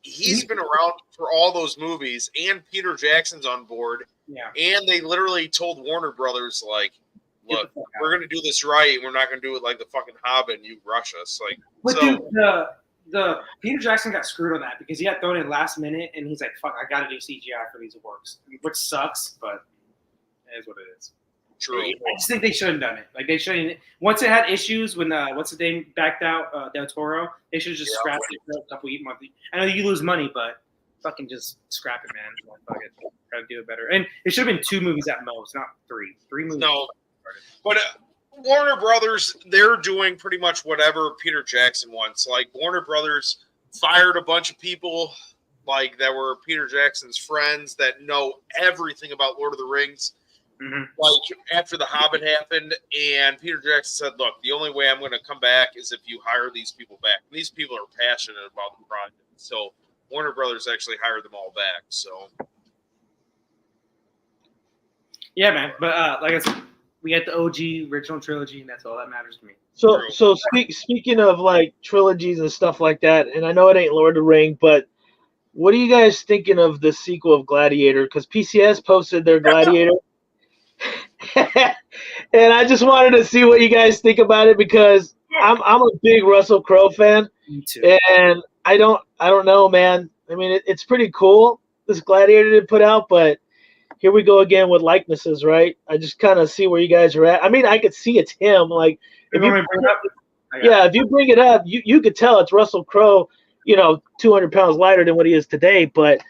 he's been around for all those movies, and Peter Jackson's on board. Yeah. And they literally told Warner Brothers, like, look, we're going to do this right. We're not going to do it like the fucking Hobbit and you rush us. Like, but dude, the Peter Jackson got screwed on that because he got thrown in last minute, and he's like, fuck, I got to do CGI for these works, which sucks, but it is what it is. True. I just think they should have done it. Like they shouldn't. Once it had issues when what's the name backed out, Del Toro, they should have just scrapped it for a couple months. I know you lose money, but fucking just scrap it, man. Like, fuck it. Try to do it better. And it should have been 2 movies at most, not 3. 3 movies. No, but Warner Brothers, they're doing pretty much whatever Peter Jackson wants. Like Warner Brothers fired a bunch of people like that were Peter Jackson's friends that know everything about Lord of the Rings. Mm-hmm. Like after The Hobbit happened, and Peter Jackson said, "Look, the only way I'm going to come back is if you hire these people back. And these people are passionate about the project." So Warner Brothers actually hired them all back. So yeah, man. But like I said, we got the OG original trilogy, and that's all that matters to me. So speaking of like trilogies and stuff like that, and I know it ain't Lord of the Ring, but what are you guys thinking of the sequel of Gladiator? Because PCS posted their Gladiator. And I just wanted to see what you guys think about it because I'm a big Russell Crowe fan. Me too. And I don't know, man. I mean, it's pretty cool, this Gladiator they put out, but here we go again with likenesses, right? I just kind of see where you guys are at. I mean, I could see it's him. Like, if you bring it up, you could tell it's Russell Crowe, 200 pounds lighter than what he is today, but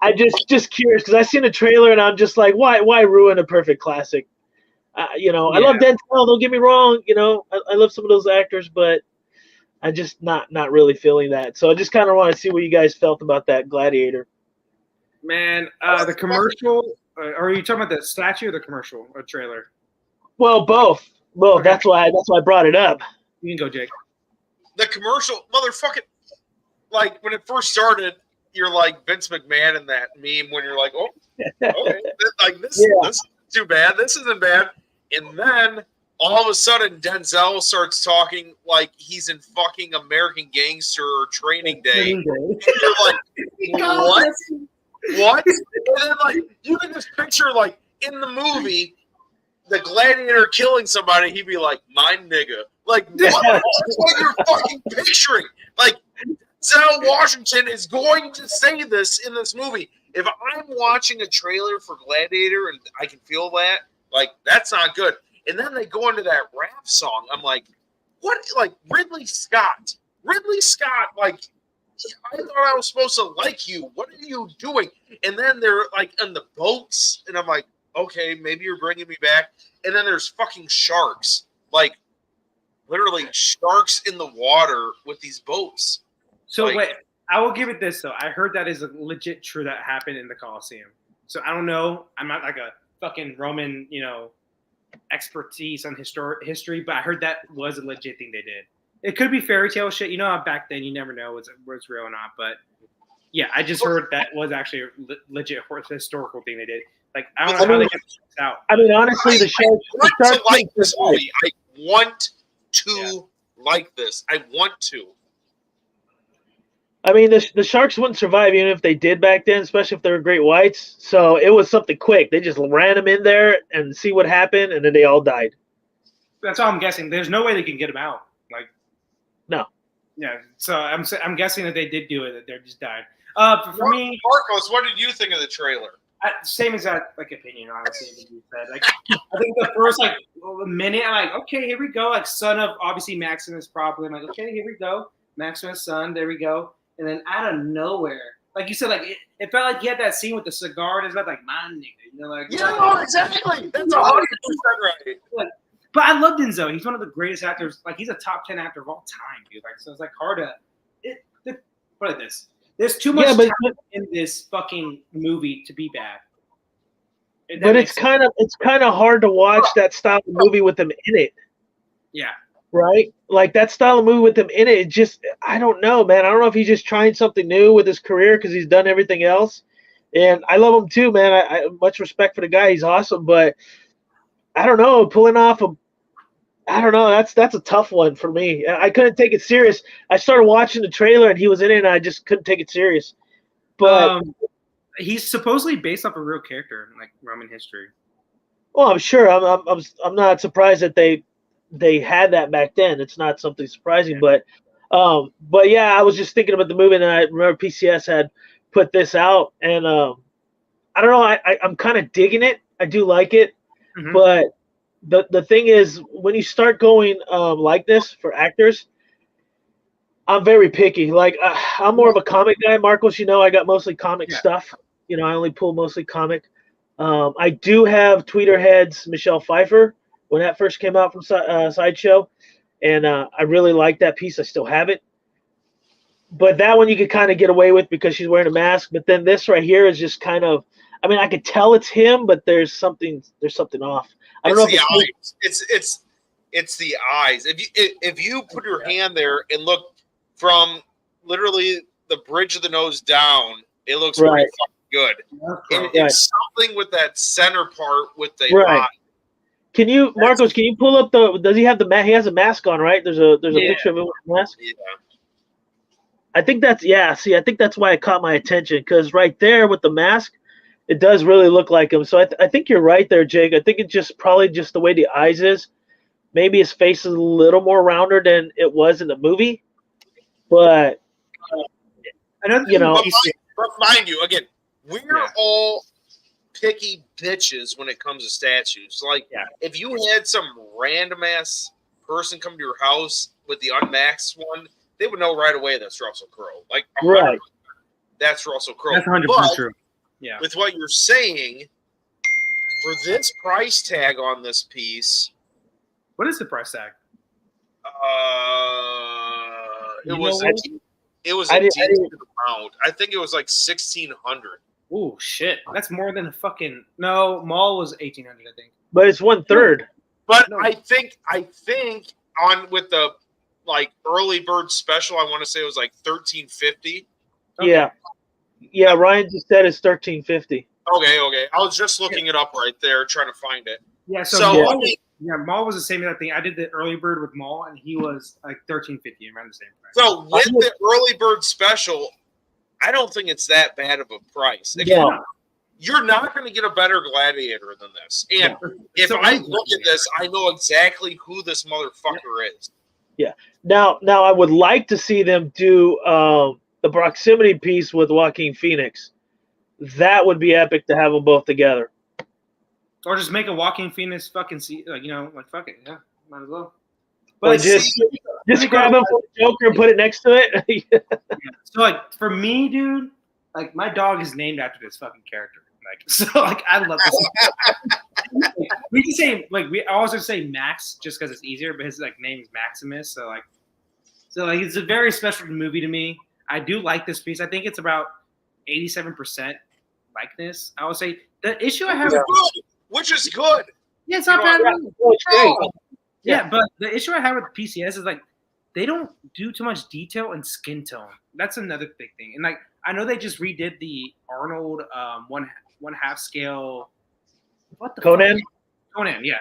I just curious because I seen a trailer and I'm just like, why ruin a perfect classic? I love Denzel. Don't get me wrong. I love some of those actors, but I just not really feeling that. So I just kind of want to see what you guys felt about that Gladiator. Man, the commercial. Are you talking about the statue or the commercial or trailer? Well, both. Well, okay. That's why I brought it up. You can go, Jake. The commercial, motherfucking, like when it first started. You're like Vince McMahon in that meme when you're like, oh, okay, like this is too bad. This isn't bad. And then all of a sudden, Denzel starts talking like he's in fucking American Gangster or Training Day. And you're like, what? And then like you can just picture like in the movie, the gladiator killing somebody, he'd be like, "My nigga." Like, what you're fucking picturing. Like, Denzel Washington is going to say this in this movie. If I'm watching a trailer for Gladiator and I can feel that, like, that's not good. And then they go into that rap song. I'm like, what? Like, Ridley Scott, like, I thought I was supposed to like you. What are you doing? And then they're like on the boats, and I'm like, okay, maybe you're bringing me back. And then there's fucking sharks, like literally sharks in the water with these boats. So like, wait, I will give it this though. I heard that is legit true that happened in the Colosseum. So I don't know. I'm not like a fucking Roman, expertise on history, but I heard that was a legit thing they did. It could be fairy tale shit. Back then you never know what's real or not. But yeah, I just heard that was actually a legit historical thing they did. Like, I don't know how they get this out. I mean, honestly, the I want to like this survive. movie. I want to like this. I want to. I mean, the sharks wouldn't survive even if they did back then, especially if they were great whites. So it was something quick. They just ran them in there and see what happened, and then they all died. That's all I'm guessing. There's no way they can get them out. Like, no. Yeah. So I'm guessing that they did do it. That they just died. For me, Marcos, what did you think of the trailer? Same exact opinion, honestly, that you said. Like, I think the first minute, I'm like, okay, here we go. Like, son of obviously Maximus, probably. I'm like, okay, here we go, Maximus' son. There we go. And then out of nowhere, like you said, like it felt like he had that scene with the cigar, and it's about like, my nigga, like. Yeah, exactly. That's 100% right. But I love Denzel. He's one of the greatest actors. Like, he's a top 10 actor of all time, dude. Like, so it's like hard to. Put it this. There's too much time in this fucking movie to be bad. But it's kind of hard to watch that style of movie with them in it. Yeah. Right? Like, that style of movie with him in it, I don't know, man. I don't know if he's just trying something new with his career because he's done everything else. And I love him too, man. I much respect for the guy. He's awesome. But I don't know, pulling off I don't know. That's a tough one for me. I couldn't take it serious. I started watching the trailer and he was in it and I just couldn't take it serious. But he's supposedly based off a real character in like Roman history. Well, I'm sure. I'm not surprised that they had that back then. It's not something surprising, but yeah, I was just thinking about the movie, and I remember PCS had put this out, and I don't know, I'm kind of digging it. I do like it, but the thing is, when you start going like this for actors, I'm very picky. Like, I'm more of a comic guy, Marcos. I got mostly comic stuff. I only pull mostly comic. I do have Tweeterhead's Michelle Pfeiffer when that first came out from Sideshow, and I really like that piece. I still have it. But that one you could kind of get away with because she's wearing a mask. But then this right here is just kind of, I mean, I could tell it's him, but there's something off. I don't know if it's the eyes. If you put your hand there and look from literally the bridge of the nose down, it looks pretty fucking good. And it's something with that center part with the eye. Can you, Marcos? Can you pull up does he have the mask? He has a mask on, right? There's a picture of him with a mask. Yeah. I think that's I think that's why it caught my attention, because right there with the mask, it does really look like him. So I think you're right there, Jake. I think it's probably just the way the eyes is. Maybe his face is a little more rounder than it was in the movie, but But mind you, again, we're all picky bitches when it comes to statues. Like, if you had some random ass person come to your house with the unmasked one, they would know right away that's Russell Crowe. Like, that's Russell Crowe. That's 100% true. Yeah. With what you're saying, for this price tag on this piece, what is the price tag? It was a decent amount. I think it was like $1,600. Oh shit, that's more than a fucking mall was $1,800, I think. But it's 1/3. But I think on with the like early bird special, I want to say it was like $1,350. Okay. Yeah. Ryan just said it's $1,350. Okay. I was just looking it up right there, trying to find it. Yeah. Mall was the same thing. I did the early bird with Mall, and he was like $1,350, around the same price. So with the early bird special, I don't think it's that bad of a price. you're not going to get a better Gladiator than this. And if I look at this, I know exactly who this motherfucker is. Yeah. Now I would like to see them do the proximity piece with Joaquin Phoenix. That would be epic to have them both together. Or just make a Joaquin Phoenix fucking fuck it, yeah, might as well. But just grab him for the Joker and put it next to it. So like for me, dude, like my dog is named after this fucking character. Like so, like I love this. We can say we also say Max just because it's easier, but his like name is Maximus. So it's a very special movie to me. I do like this piece. I think it's about 87% likeness. I would say the issue I have, which is good. Yeah, it's not bad. Yeah, but the issue I have with PCS is like they don't do too much detail and skin tone. That's another big thing. And like I know they just redid the Arnold one half scale. What the Conan? Fuck? Conan, yeah.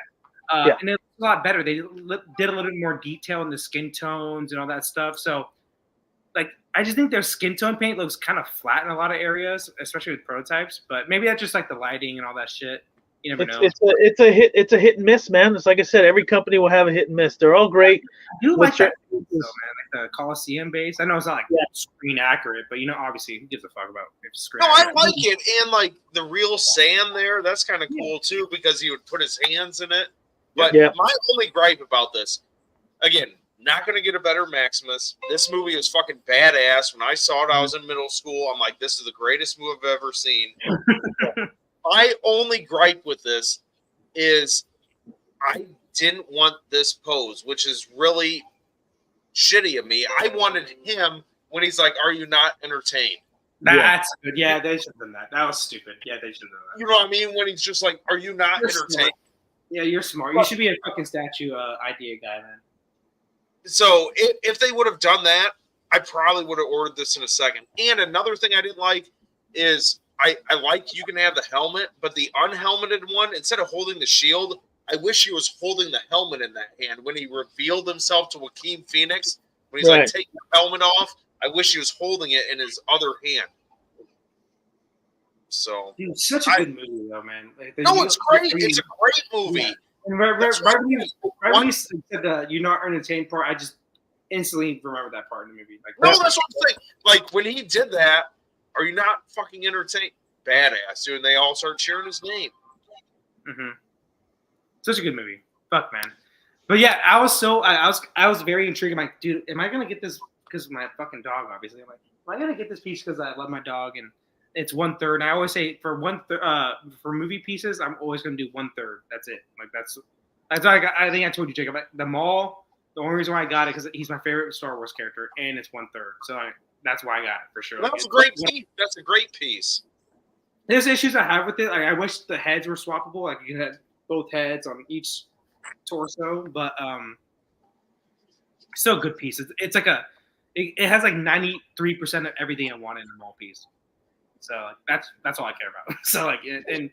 And it's a lot better. They did a little bit more detail in the skin tones and all that stuff. So, like, I just think their skin tone paint looks kind of flat in a lot of areas, especially with prototypes. But maybe that's just like the lighting and all that shit. You never know. It's a hit and miss, man. It's like I said, every company will have a hit and miss. They're all great. I do like that, though, man. Like the Coliseum base. I know it's not like screen accurate, but obviously, who gives a fuck about screen? No, accurate? I like it, and like the real sand there. That's kind of cool too because he would put his hands in it. But my only gripe about this, again, not going to get a better Maximus. This movie is fucking badass. When I saw it, I was in middle school. I'm like, this is the greatest movie I've ever seen. My only gripe with this is I didn't want this pose, which is really shitty of me. I wanted him when he's like, "Are you not entertained?" That's good. Yeah, they should have done that. That was stupid. Yeah, they should have done that. You know what I mean? When he's just like, "Are you not entertained?" Smart. Yeah, you're smart. You should be a fucking statue idea guy, man. So if they would have done that, I probably would have ordered this in a second. And another thing I didn't like is I like you can have the helmet, but the unhelmeted one, instead of holding the shield, I wish he was holding the helmet in that hand. When he revealed himself to Joaquin Phoenix, when he's like taking the helmet off, I wish he was holding it in his other hand. So, dude, such a good movie, though, man. Like, it's great. It's a great movie. Yeah. And right when you said the "you're not entertained" part, I just instantly remember that part in the movie. Like, no, that's what I'm saying. Like when he did that, are you not fucking entertained? Badass, dude. And they all start cheering his name. Mm-hmm. Such a good movie. Fuck, man. But yeah, I was very intrigued. I'm like, dude, am I gonna get this because of my fucking dog? Obviously, I'm like, am I gonna get this piece because I love my dog and it's 1/3? And I always say for for movie pieces, I'm always gonna do 1/3. That's it. Like that's what I got. I think I told you, Jacob. The Maul. The only reason why I got it because he's my favorite Star Wars character, and it's 1/3. So that's why I got it for sure. That's a great piece. That's a great piece. There's issues I have with it. Like I wish the heads were swappable. Like you could have both heads on each torso, but still a good piece. It's like it has like 93% of everything I want in a Maul piece. So like, that's all I care about. So like and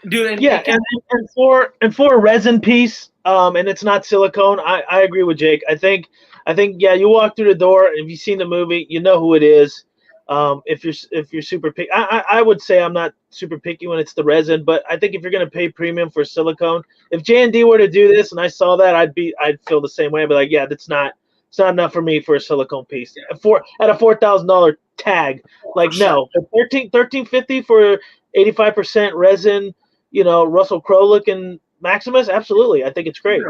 dude, and for a resin piece, and it's not silicone. I agree with Jake. I think you walk through the door. If you've seen the movie, you know who it is. If you're super picky, I would say I'm not super picky when it's the resin, but I think if you're gonna pay premium for silicone, if J&D were to do this and I saw that, I'd feel the same way. I'd be like, yeah, it's not enough for me for a silicone piece. At a $4,000 tag, like no, $1350 for 85% resin. Russell Crowe looking Maximus, absolutely. I think it's great.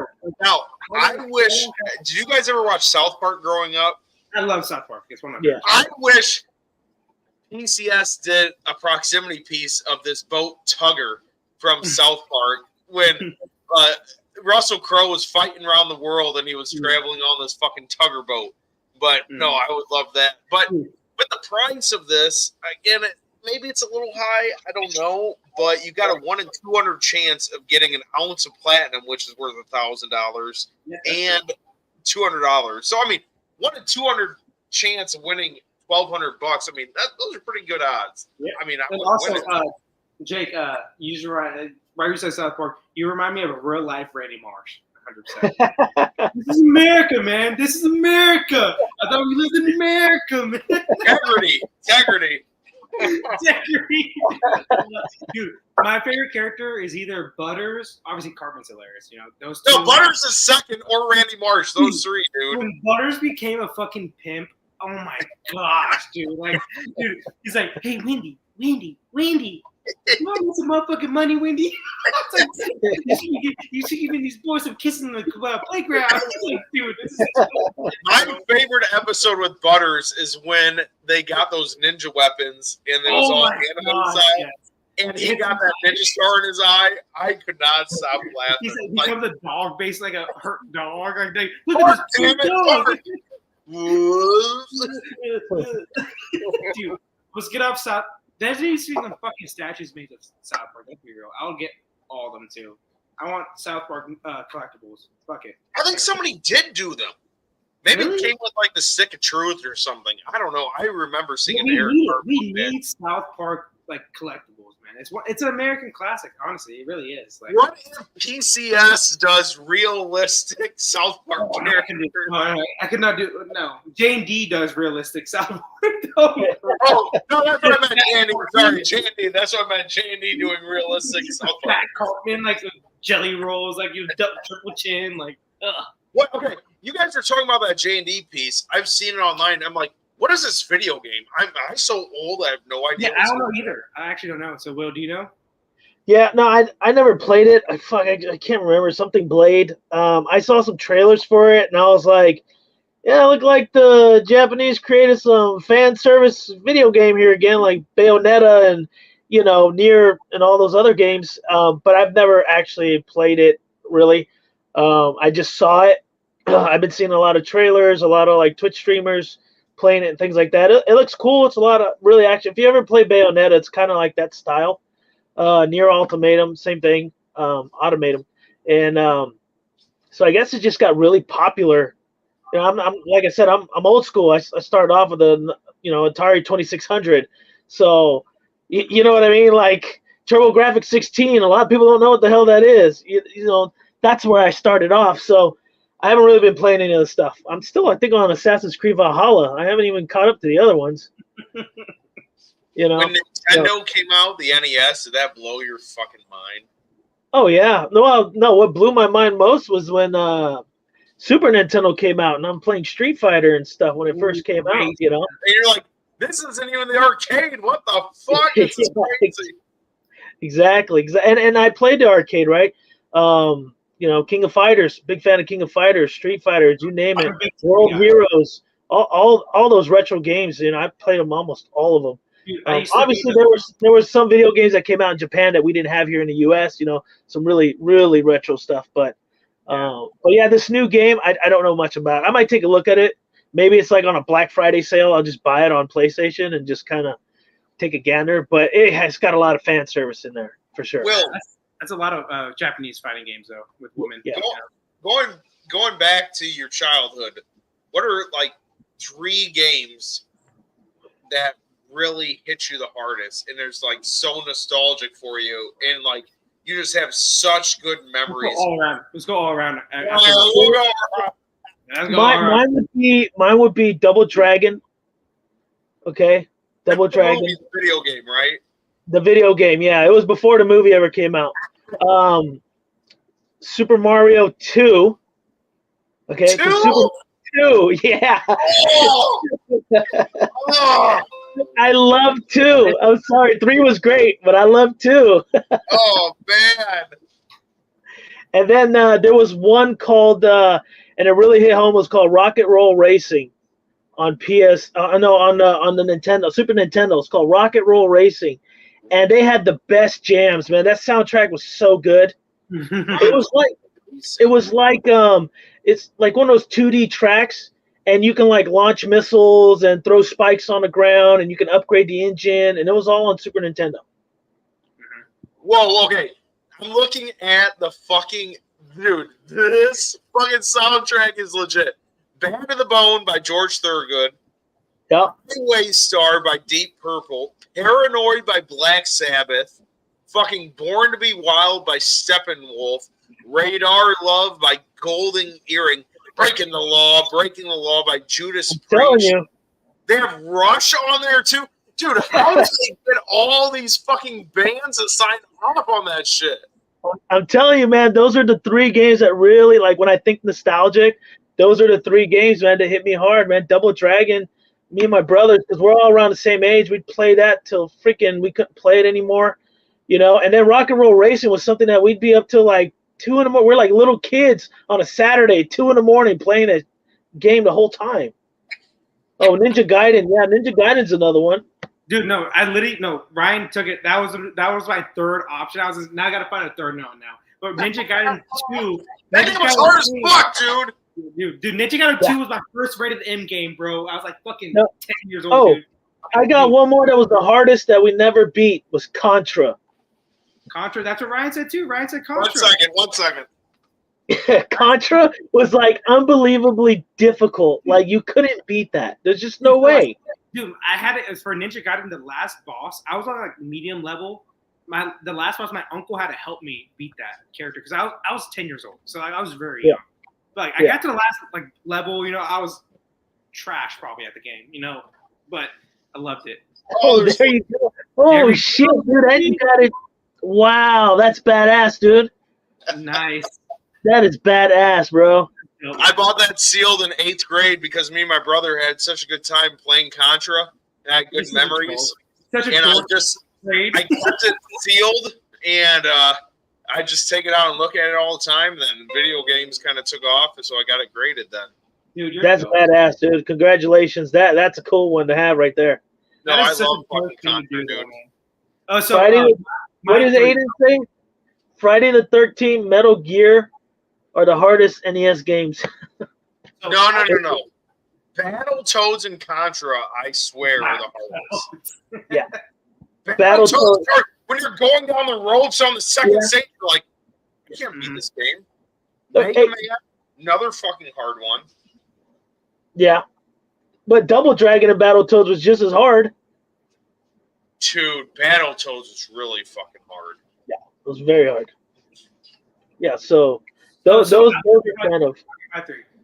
Now, I wish. Did you guys ever watch South Park growing up? I love South Park. It's one of my favorites. I wish PCS did a proximity piece of this boat tugger from South Park when Russell Crowe was fighting around the world and he was traveling on this fucking tugger boat. But no, I would love that. But with the price of this, again, maybe it's a little high. I don't know. But you got a 1 in 200 chance of getting an ounce of platinum, which is worth $1,000 and $200. So I mean, 1 in 200 chance of winning $1,200. I mean, those are pretty good odds. Yeah. I mean, and also, Jake, right you said South Park, you remind me of a real life Randy Marsh. 100%. This is America, man. This is America. I thought we lived in America, man. Integrity. Dude, my favorite character is either Butters. Obviously, Cartman's hilarious. You know those two. No, Butters is second, or Randy Marsh. Those three, dude. When Butters became a fucking pimp, oh my gosh, dude! Like, dude, he's like, "Hey, Wendy, you want some motherfucking money, Wendy?" Like, you should give these boys some kissing in the playground. Like, dude, this is my favorite episode with Butters is when they got those ninja weapons and it was all animal side. Yes. And he got that ninja star in his eye. I could not stop laughing. He becomes a dog, based like a hurt dog. Like, look at this dog. Dude, let's get off South. There's these fucking statues made of South Park. Let's be real. I'll get all of them too. I want South Park collectibles. Fuck it. I think somebody did do them. Maybe it came with like the Stick of Truth or something. I don't know. I remember seeing we need South Park like collectibles, man. It's an American classic. Honestly, it really is. Like, what if PCS does realistic South Park characters? I could not do no. J&D does realistic South Park. Oh no, that's what I meant. J&D. Sorry, J&D. That's what I meant. J&D doing realistic South Park. Cartman, like the jelly rolls, like you triple chin, like. What? Okay, you guys are talking about that J&D piece. I've seen it online. I'm like, what is this video game? I'm so old. I have no idea. Yeah, I don't know either. I actually don't know. So, Will, do you know? Yeah, no, I never played it. I can't remember. Something Blade. I saw some trailers for it, and I was like, yeah, it looked like the Japanese created some fan service video game here again, like Bayonetta and, Nier and all those other games. But I've never actually played it, really. I just saw it. I've been seeing a lot of trailers, a lot of like Twitch streamers playing it and things like that. It looks cool. It's a lot of really action. If you ever play Bayonetta, it's kind of like that style. Nier Ultimatum, same thing. Automatum, and so I guess it just got really popular. I'm like I said, I'm old school. I started off with a Atari 2600, so you know what I mean. Like TurboGrafx 16. A lot of people don't know what the hell that is. That's where I started off. So I haven't really been playing any of the stuff. I'm still, I think, on Assassin's Creed Valhalla. I haven't even caught up to the other ones. When Nintendo came out, the NES, did that blow your fucking mind? Oh, yeah. No, what blew my mind most was when Super Nintendo came out, and I'm playing Street Fighter and stuff when it first came out, And you're like, this isn't even the arcade. What the fuck? This is crazy. Exactly. And I played the arcade, right? King of Fighters, big fan of King of Fighters, Street Fighters, you name it, World Heroes, all those retro games. I played them, almost all of them. Obviously, there was some video games that came out in Japan that we didn't have here in the U.S. Some really, really retro stuff. But yeah, this new game, I don't know much about. I might take a look at it. Maybe it's like on a Black Friday sale. I'll just buy it on PlayStation and just kind of take a gander. But it has got a lot of fan service in there for sure. Well, that's a lot of Japanese fighting games though with women. Yeah. Going back to your childhood, what are like 3 games that really hit you the hardest and there's like so nostalgic for you and like you just have such good memories? Let's go all around. Mine would be Double Dragon. Okay, Double Dragon. The video game, right? The video game, yeah. It was before the movie ever came out. Super Mario 2. Okay. Super 2, yeah. I love 2. I'm sorry, 3 was great, but I love 2. Oh, man. And then there was one called, and it really hit home, was called Rocket Roll Racing on on the Nintendo, Super Nintendo. It's called Rocket Roll Racing. And they had the best jams, man. That soundtrack was so good. It's like one of those 2D tracks, and you can like launch missiles and throw spikes on the ground, and you can upgrade the engine, and it was all on Super Nintendo. Whoa, okay. I'm looking at the fucking dude. This fucking soundtrack is legit. Band of the Bone by George Thorogood. Yeah. Highway Star by Deep Purple. Paranoid by Black Sabbath. Fucking Born to Be Wild by Steppenwolf. Radar Love by Golden Earring. Breaking the Law by Judas I'm telling Priest. you. They have Rush on there too. Dude, how did they get all these fucking bands that signed up on that shit? I'm telling you, man, those are the 3 games that really, like, when I think nostalgic, those are the 3 games, man, that hit me hard, man. Double Dragon, me and my brothers, because we're all around the same age, we'd play that till freaking we couldn't play it anymore, you know. And then Rock and Roll Racing was something that we'd be up till like 2 in the morning. We're like little kids on a Saturday, 2 in the morning, playing a game the whole time. Oh, Ninja Gaiden, yeah, Ninja Gaiden's another one. Dude, no, Ryan took it. That was my third option. Now I gotta find a third now. But Ninja Gaiden 2. That game was hard as fuck, dude. Dude, Ninja Gaiden 2 was my first rated M game, bro. I was like fucking 10 years old, dude. I got one more that was the hardest that we never beat was Contra. Contra, that's what Ryan said too. Ryan said Contra. 1 second. Contra was like unbelievably difficult. Like you couldn't beat that. There's just no way. Dude, I had it as for Ninja Gaiden, the last boss. I was on like medium level. The last boss, my uncle had to help me beat that character because I was 10 years old, so like, I was very young. But like I got to the last like level, you know, I was trash probably at the game, you know, but I loved it. Oh, there you go. Oh shit, dude, you got it. Wow, that's badass, dude. Nice. That is badass, bro. I bought that sealed in 8th grade because me and my brother had such a good time playing Contra and I had good memories. I kept it sealed and I just take it out and look at it all the time. Then video games kind of took off, so I got it graded then. Dude, that's badass, dude. Congratulations. That's a cool one to have right there. No, I love fucking Contra, dude. Oh, so what is Aiden saying? Friday the 13th, Metal Gear are the hardest NES games. No. Battletoads and Contra, I swear, are the hardest. Yeah. Battletoads, when you're going down the road, so on the second stage, you're like, you can't beat this game. Mega Man, another fucking hard one. Yeah. But Double Dragon and Battletoads was just as hard. Dude, Battletoads is really fucking hard. Yeah, it was very hard. Yeah, so those are kind of.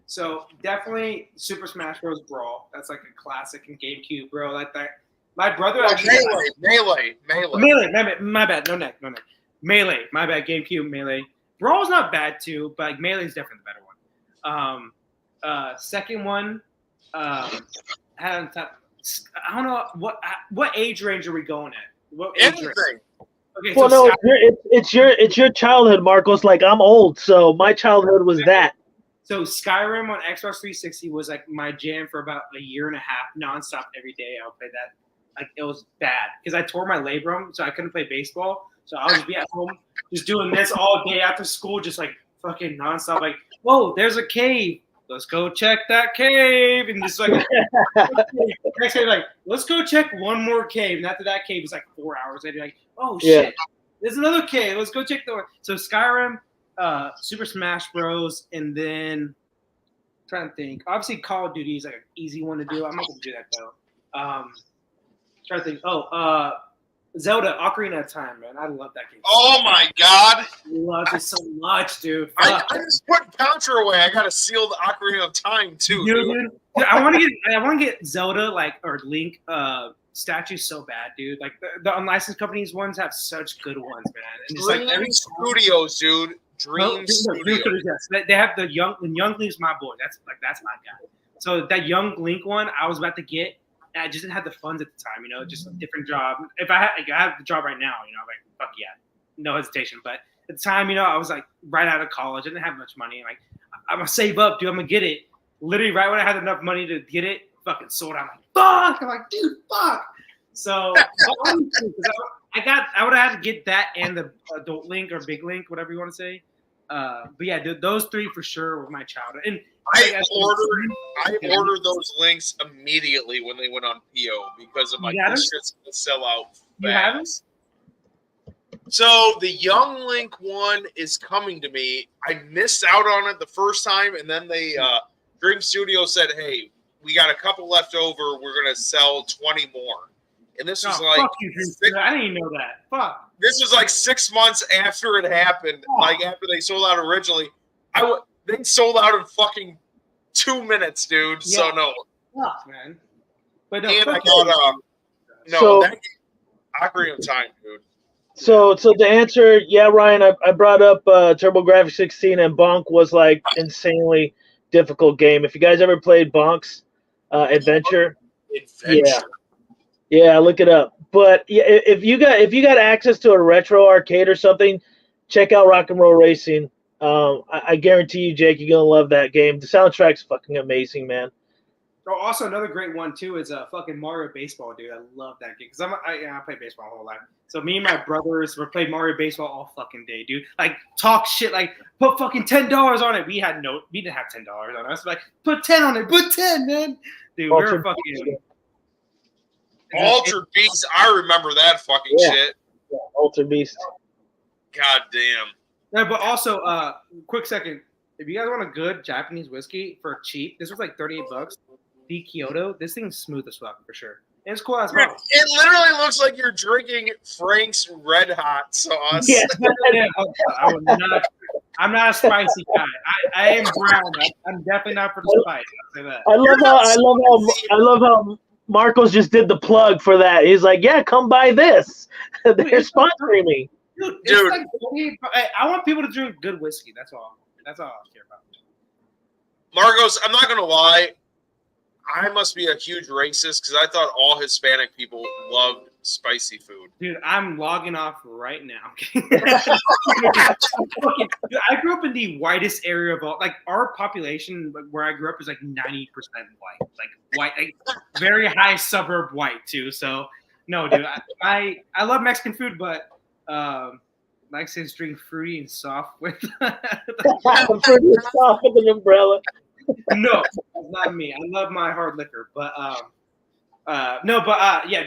So definitely Super Smash Bros. Brawl. That's like a classic in GameCube, bro. Like that. My brother actually. Melee. My bad. No neck. Melee. My bad. GameCube. Melee. Brawl's not bad too, but like Melee's definitely the better one. Second one. I don't know what age range are we going at? What age range? Okay, well, no, it's your childhood, Marcos. Like I'm old, so my childhood was that. So Skyrim on Xbox 360 was like my jam for about a year and a half, nonstop every day. I would play that. Like it was bad because I tore my labrum, so I couldn't play baseball. So I would just be at home, just doing this all day after school, just like fucking nonstop. Like, whoa, there's a cave. Let's go check that cave, and just like next day, like let's go check one more cave. And after that cave is like 4 hours. I'd be like, oh shit, there's another cave. Let's go check the one. So Skyrim, Super Smash Bros, and then I'm trying to think. Obviously, Call of Duty is like an easy one to do. I'm not gonna do that though. Trying to think. Zelda Ocarina of Time, man. I love that game. Oh my god, I love it so much, dude. I just put Contra away. I got a sealed Ocarina of Time too, dude. I want to get Zelda or Link statues so bad, dude. Like the unlicensed companies ones have such good ones, man. And it's Dream like every Studios, dude. Dream Studios. Yes. They have the young Link's my boy. That's my guy. So that young Link one, I was about to get. I just didn't have the funds at the time, you know, just a different job. If I have the job right now, you know, like fuck yeah, no hesitation. But at the time, you know, I was like right out of college, I didn't have much money. Like I'm gonna save up, dude. I'm gonna get it. Literally, right when I had enough money to get it, fucking sold out. I'm like, fuck. I'm like, dude, fuck. So I would have had to get that and the adult Link or Big Link, whatever you want to say. But yeah, dude, those three for sure were my childhood. And I ordered those links immediately when they went on PO because I'm like, this shit's gonna sell out fast. You haven't? So the Young Link one is coming to me. I missed out on it the first time, and then they Dream Studio said, "Hey, we got a couple left over. We're gonna sell 20 more." And this was like, fuck you, Dream. I didn't even know that. Fuck. This was like 6 months after it happened. Like after they sold out originally, they sold out in fucking 2 minutes, dude. Yeah. So no. Fuck, man. But no, and I got No, that Ocarina of Time, dude. So to answer, yeah, Ryan, I brought up TurboGrafx 16, and Bonk was like insanely difficult game. If you guys ever played Bonk's Adventure, yeah, look it up. But yeah, if you got access to a retro arcade or something, check out Rock and Roll Racing. I guarantee you, Jake, you're gonna love that game. The soundtrack's fucking amazing, man. Oh, also another great one too is fucking Mario Baseball, dude. I love that game because I play baseball my whole life. So me and my brothers were playing Mario Baseball all fucking day, dude. Like talk shit, like put fucking $10 on it. We didn't have $10 on us. Like put 10 on it, put 10, man. Dude, we were fucking Altered Beast. I remember that fucking shit. Yeah, Altered Beast. God damn. Yeah, but also, quick second. If you guys want a good Japanese whiskey for cheap, this was like $38. The Kyoto. This thing's smooth as fuck for sure. And it's cool as well. It literally looks like you're drinking Frank's Red Hot sauce. Yeah. I'm not a spicy guy. I am brown. I'm definitely not for the spice. I'll say that. I love how Marcos just did the plug for that. He's like, yeah, come buy this. They're sponsoring me. Dude. Like, I want people to drink good whiskey. That's all I care about. Marcos, I'm not gonna lie. I must be a huge racist because I thought all Hispanic people loved spicy food. Dude, I'm logging off right now. I grew up in the whitest area of all. Like our population, where I grew up, is like 90% white. Like white, like, very high suburb white too. So no, dude, I love Mexican food, but Mexicans drink fruity and soft with. Fruity and soft with an umbrella. No, that's not me. I love my hard liquor, but yeah,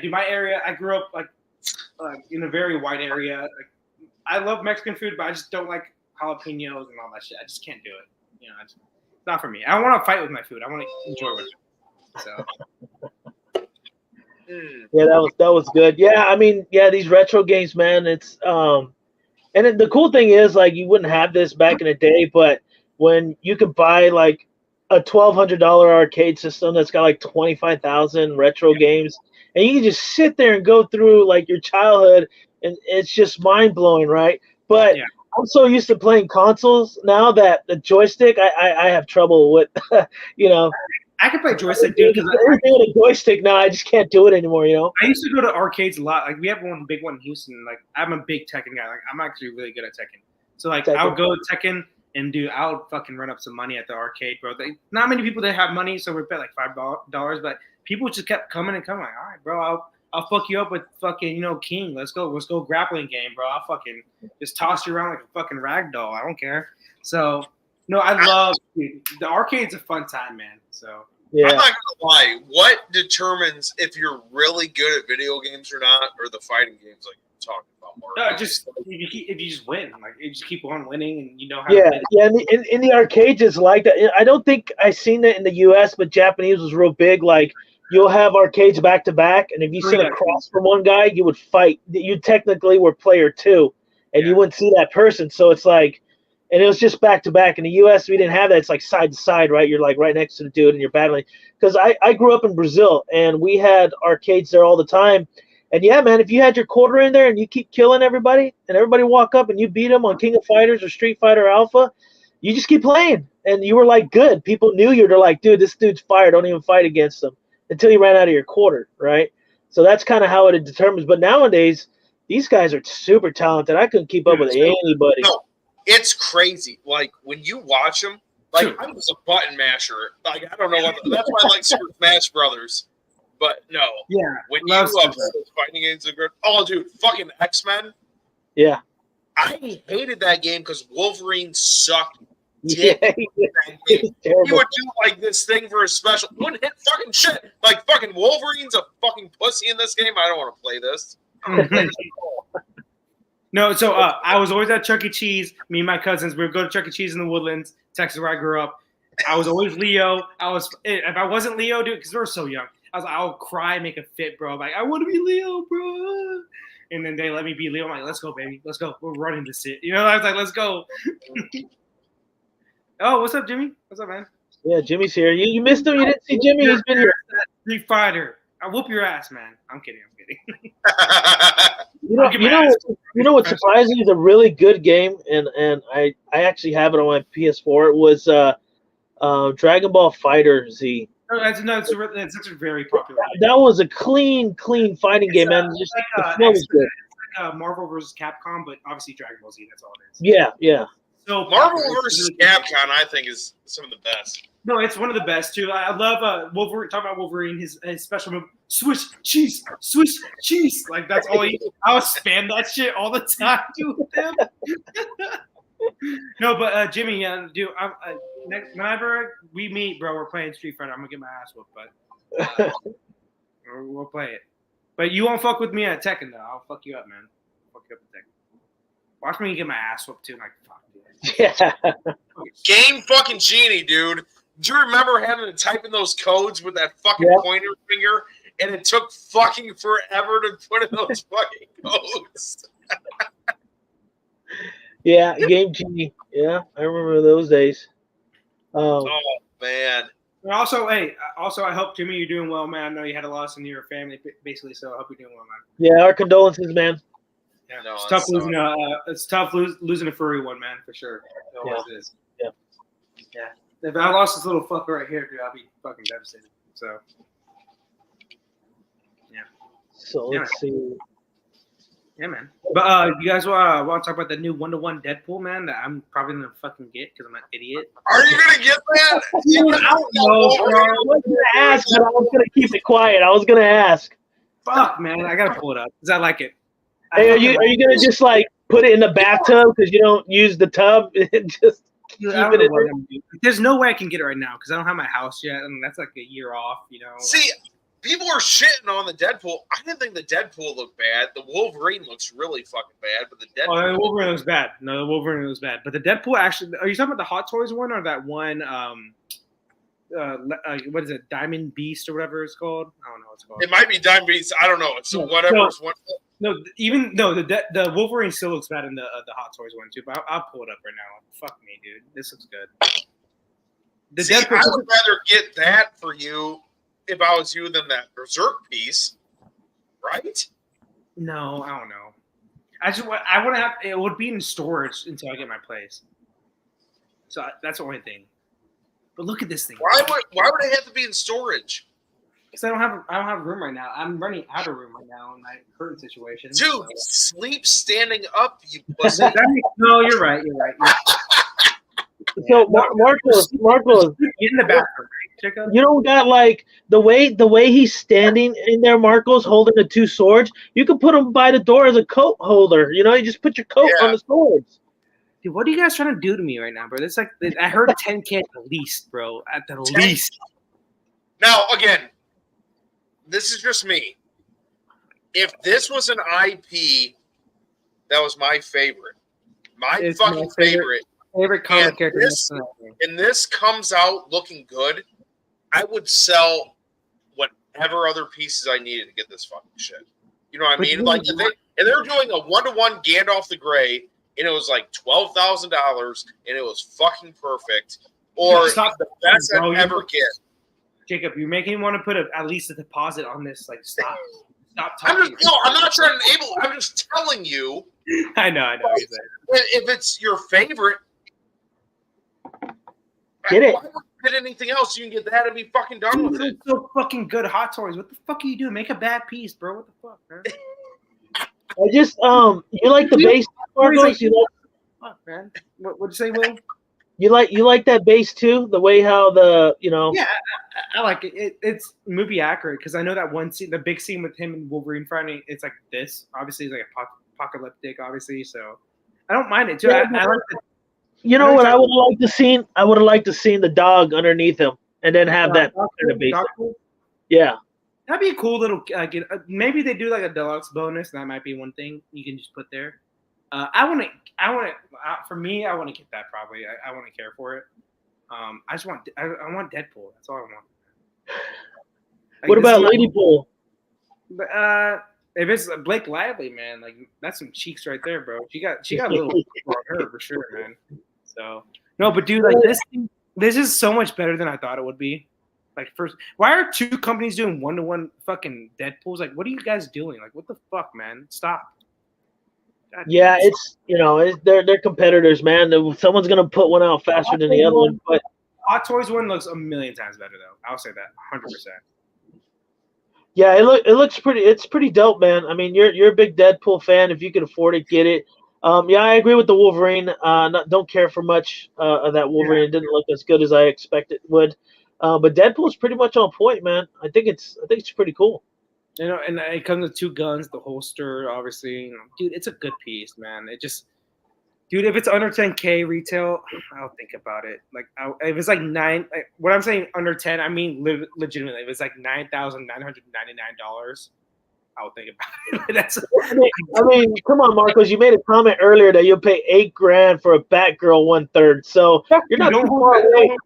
dude, my area. I grew up like in a very white area. Like, I love Mexican food, but I just don't like jalapenos and all that shit. I just can't do it. You know, it's not for me. I don't want to fight with my food. I want to enjoy it. So. Yeah, that was good. Yeah, I mean, yeah, these retro games, man. It's and the cool thing is, like, you wouldn't have this back in the day, but when you could buy like a $1,200 arcade system that's got like 25,000 retro games, and you can just sit there and go through like your childhood, and it's just mind blowing, right? But I'm so used to playing consoles now that the joystick, I have trouble with, you know. I can play joystick, dude. Everything with a joystick now, I just can't do it anymore, you know. I used to go to arcades a lot. Like we have one big one in Houston. Like I'm a big Tekken guy. Like I'm actually really good at Tekken. So like I would go to Tekken. And dude, I would fucking run up some money at the arcade, bro. Not many people that have money, so we pay like $5, but people just kept coming and coming. Like, all right, bro, I'll fuck you up with fucking, King. Let's go grappling game, bro. I'll fucking just toss you around like a fucking rag doll. I don't care. So no, I love the arcade's a fun time, man. So I'm not gonna lie. What determines if you're really good at video games or not, or the fighting games like you're talking about? No, just if you just win, like you just keep on winning, and you know how. Yeah, in the arcades it's like that. I don't think I've seen that in the U.S., but Japanese was real big. Like you'll have arcades back to back, and if you sit across from one guy, you would fight. You technically were player two, and you wouldn't see that person. So it's like, and it was just back to back. In the U.S., we didn't have that. It's like side to side, right? You're like right next to the dude, and you're battling. Because I grew up in Brazil, and we had arcades there all the time. And yeah, man, if you had your quarter in there and you keep killing everybody, and everybody walk up and you beat them on King of Fighters or Street Fighter Alpha, you just keep playing. And you were like good. People knew you. They're like, dude, this dude's fire. Don't even fight against him until you ran out of your quarter, right? So that's kind of how it determines. But nowadays, these guys are super talented. I couldn't keep up with anybody. No, it's crazy. Like when you watch them, like I was a button masher. Like I don't know what. That's why I like Super Smash Brothers. But no, when you fighting games are good. Oh, dude, fucking X-Men. Yeah, I hated that game because Wolverine sucked. Yeah, he would do like this thing for a special. Wouldn't hit fucking shit. Like fucking Wolverine's a fucking pussy in this game. I don't want to play this. No, so I was always at Chuck E. Cheese. Me and my cousins, we would go to Chuck E. Cheese in the Woodlands, Texas, where I grew up. I was always Leo. If I wasn't Leo, dude, because we were so young. I would cry, make a fit, bro. I'm like, I want to be Leo, bro. And then they let me be Leo. I'm like, let's go, baby. Let's go. We're running this shit. You know, I was like, let's go. Oh, what's up, Jimmy? What's up, man? Yeah, Jimmy's here. You missed him? You didn't see Jimmy? He's been here. Street Fighter. I whoop your ass, man. I'm kidding. You know what surprisingly is a really good game, and I actually have it on my PS4. It was Dragon Ball Fighter Z. No, that's such a very popular game. That was a clean fighting game, man. Just the flow was good. It's like Marvel vs. Capcom, but obviously Dragon Ball Z. That's all it is. Yeah. So Marvel vs. Capcom, I think, is some of the best. No, it's one of the best too. I love Wolverine. Talk about Wolverine. His special move: Swiss cheese. Like that's all. I would spam that shit all the time, dude. With them. No, but Jimmy, dude, whenever we meet, bro, we're playing Street Fighter. I'm gonna get my ass whooped, but we'll play it. But you won't fuck with me at Tekken though. I'll fuck you up, man. Fuck you up at Tekken. Watch me get my ass whooped too. Like fuck, dude. Yeah. Game fucking genie, dude. Do you remember having to type in those codes with that fucking pointer finger, and it took fucking forever to put in those fucking codes? Yeah, Game Genie. Yeah, I remember those days. Oh man. Also, I hope Jimmy, you're doing well, man. I know you had a loss in your family, basically, so I hope you're doing well, man. Yeah, our condolences, man. Yeah, no, it's tough losing a furry one, man, for sure. It always is. Yeah. If I lost this little fucker right here, dude, I'll be fucking devastated. So, yeah. So let's see. Yeah, man. But you guys want to talk about the new 1-to-1 Deadpool, man? That I'm probably gonna fucking get because I'm an idiot. Are you gonna get that? Dude, I don't know, bro. I was gonna ask, but I was gonna keep it quiet. I was gonna ask. Fuck, man, I gotta pull it up because I like it. Hey, are you gonna just like put it in the bathtub because you don't use the tub? Just keep it in there? There's no way I can get it right now because I don't have my house yet, and that's like a year off, you know. See, people are shitting on the Deadpool. I didn't think the Deadpool looked bad. The Wolverine looks really fucking bad, but the Deadpool. Oh, the Wolverine looks bad. No, the Wolverine looks bad. But the Deadpool actually. Are you talking about the Hot Toys one or that one? What is it? Diamond Beast or whatever it's called. I don't know what it's called. It might be Diamond Beast. I don't know. It's whatever. The Wolverine still looks bad in the Hot Toys one too. But I'll pull it up right now. Fuck me, dude. This looks good. I would rather get that for you if I was you than that Berserk piece, right? No, I don't know. I want to have it would be in storage until I get my place. So that's the only thing. But look at this thing. Why would it have to be in storage? Because I don't have room right now. I'm running out of room right now in my current situation. Dude, so. Sleep standing up, you pussy. No, you're right. So Marcos, get in the bathroom. You don't got like the way he's standing in there, Marcos, holding the two swords. You can put him by the door as a coat holder. You know, you just put your coat on the swords. Dude, what are you guys trying to do to me right now, bro? It's like I heard 10K at the least, bro. At the least. Now, again, this is just me. If this was an IP that was my favorite, my favorite comic character, and this comes out looking good, I would sell whatever other pieces I needed to get this fucking shit. You know what I mean? Like, if they're doing a 1-to-1 Gandalf the Grey, and it was like $12,000, and it was fucking perfect, or the best I'd ever get. Jacob, you're making me want to put at least a deposit on this. Like, stop talking. I'm not trying to enable. I'm just telling you. I know. If it's your favorite, get it. Why would you get anything else? You can get that and be fucking done with it. It's so fucking good, Hot Toys. What the fuck are you doing? Make a bad piece, bro. What the fuck, man? I just you like the base, Marcos? Fuck, man. What'd you say, Will? You like that base too? The way how Yeah, I like it. It's movie accurate because I know that one scene, the big scene with him and Wolverine fighting. It's like this. Obviously, it's like apocalyptic. Obviously, so I don't mind it too. Yeah, I like it. You know what I would have liked to seen? I would have liked to seen the dog underneath him, and then have that in the base. Yeah, that'd be a cool little. Maybe they do like a deluxe bonus. And that might be one thing you can just put there. I want to. For me, I want to get that probably. I want to care for it. I want Deadpool. That's all I want. Like, what about Ladypool? If it's Blake Lively, man, like that's some cheeks right there, bro. She got a little on her for sure, man. So no, but dude, like this is so much better than I thought it would be. Like first, why are two companies doing 1-to-1 fucking Deadpools? Like, what are you guys doing? Like, what the fuck, man? Stop. God Yeah, damn. it's they're competitors, man. Someone's gonna put one out faster than the other one. But Hot Toys one looks a million times better though. I'll say that 100%. yeah, it looks pretty. It's pretty dope, man. I mean, you're a big Deadpool fan. If you can afford it, get it. Yeah, I agree with the Wolverine. Don't care for much of that Wolverine. Yeah. It didn't look as good as I expected it would. But Deadpool's pretty much on point, man. I think it's pretty cool. You know, and it comes with two guns, the holster, obviously. You know, dude, it's a good piece, man. It just, dude, if it's under 10K retail, I'll think about it. Like, if it's like what I'm saying under 10, I mean legitimately. If it's like $9,999, I'll think about it. That's. I mean, come on, Marcos. You made a comment earlier that you'll pay $8,000 for a Batgirl 1/3. So you're not too far away.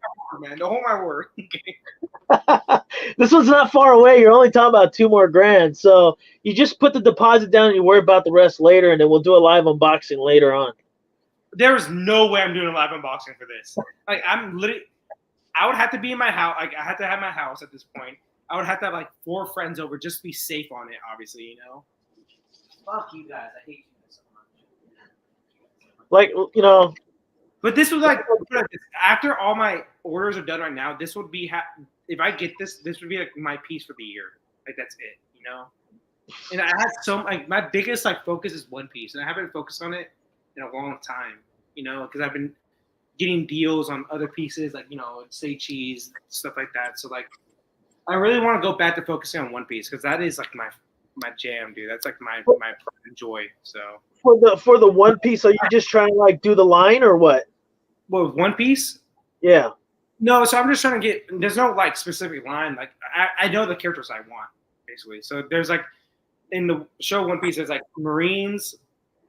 Man, don't hold my word. This one's not far away. You're only talking about $2 more grand. So you just put the deposit down and you worry about the rest later, and then we'll do a live unboxing later on. There is no way I'm doing a live unboxing for this. Like, I would have to be in my house. Like, I had to have my house at this point. I would have to have like 4 friends over just to be safe on it, obviously, you know? Fuck you guys. I hate you guys so much. Like, you know. But this was like, after all my orders are done right now, this would be, if I get this would be like my piece for the year. Like, that's it, you know? And I had my biggest like focus is One Piece, and I haven't focused on it in a long time, you know, because I've been getting deals on other pieces, like, you know, say cheese, stuff like that. So, like, I really want to go back to focusing on One Piece because that is like my jam, dude. That's like my pride and joy. So for the One Piece, are you just trying to like do the line or what? Well, One Piece? Yeah. No, so I'm just trying to get. There's no like specific line. Like I know the characters I want basically. So there's like in the show One Piece, there's like Marines,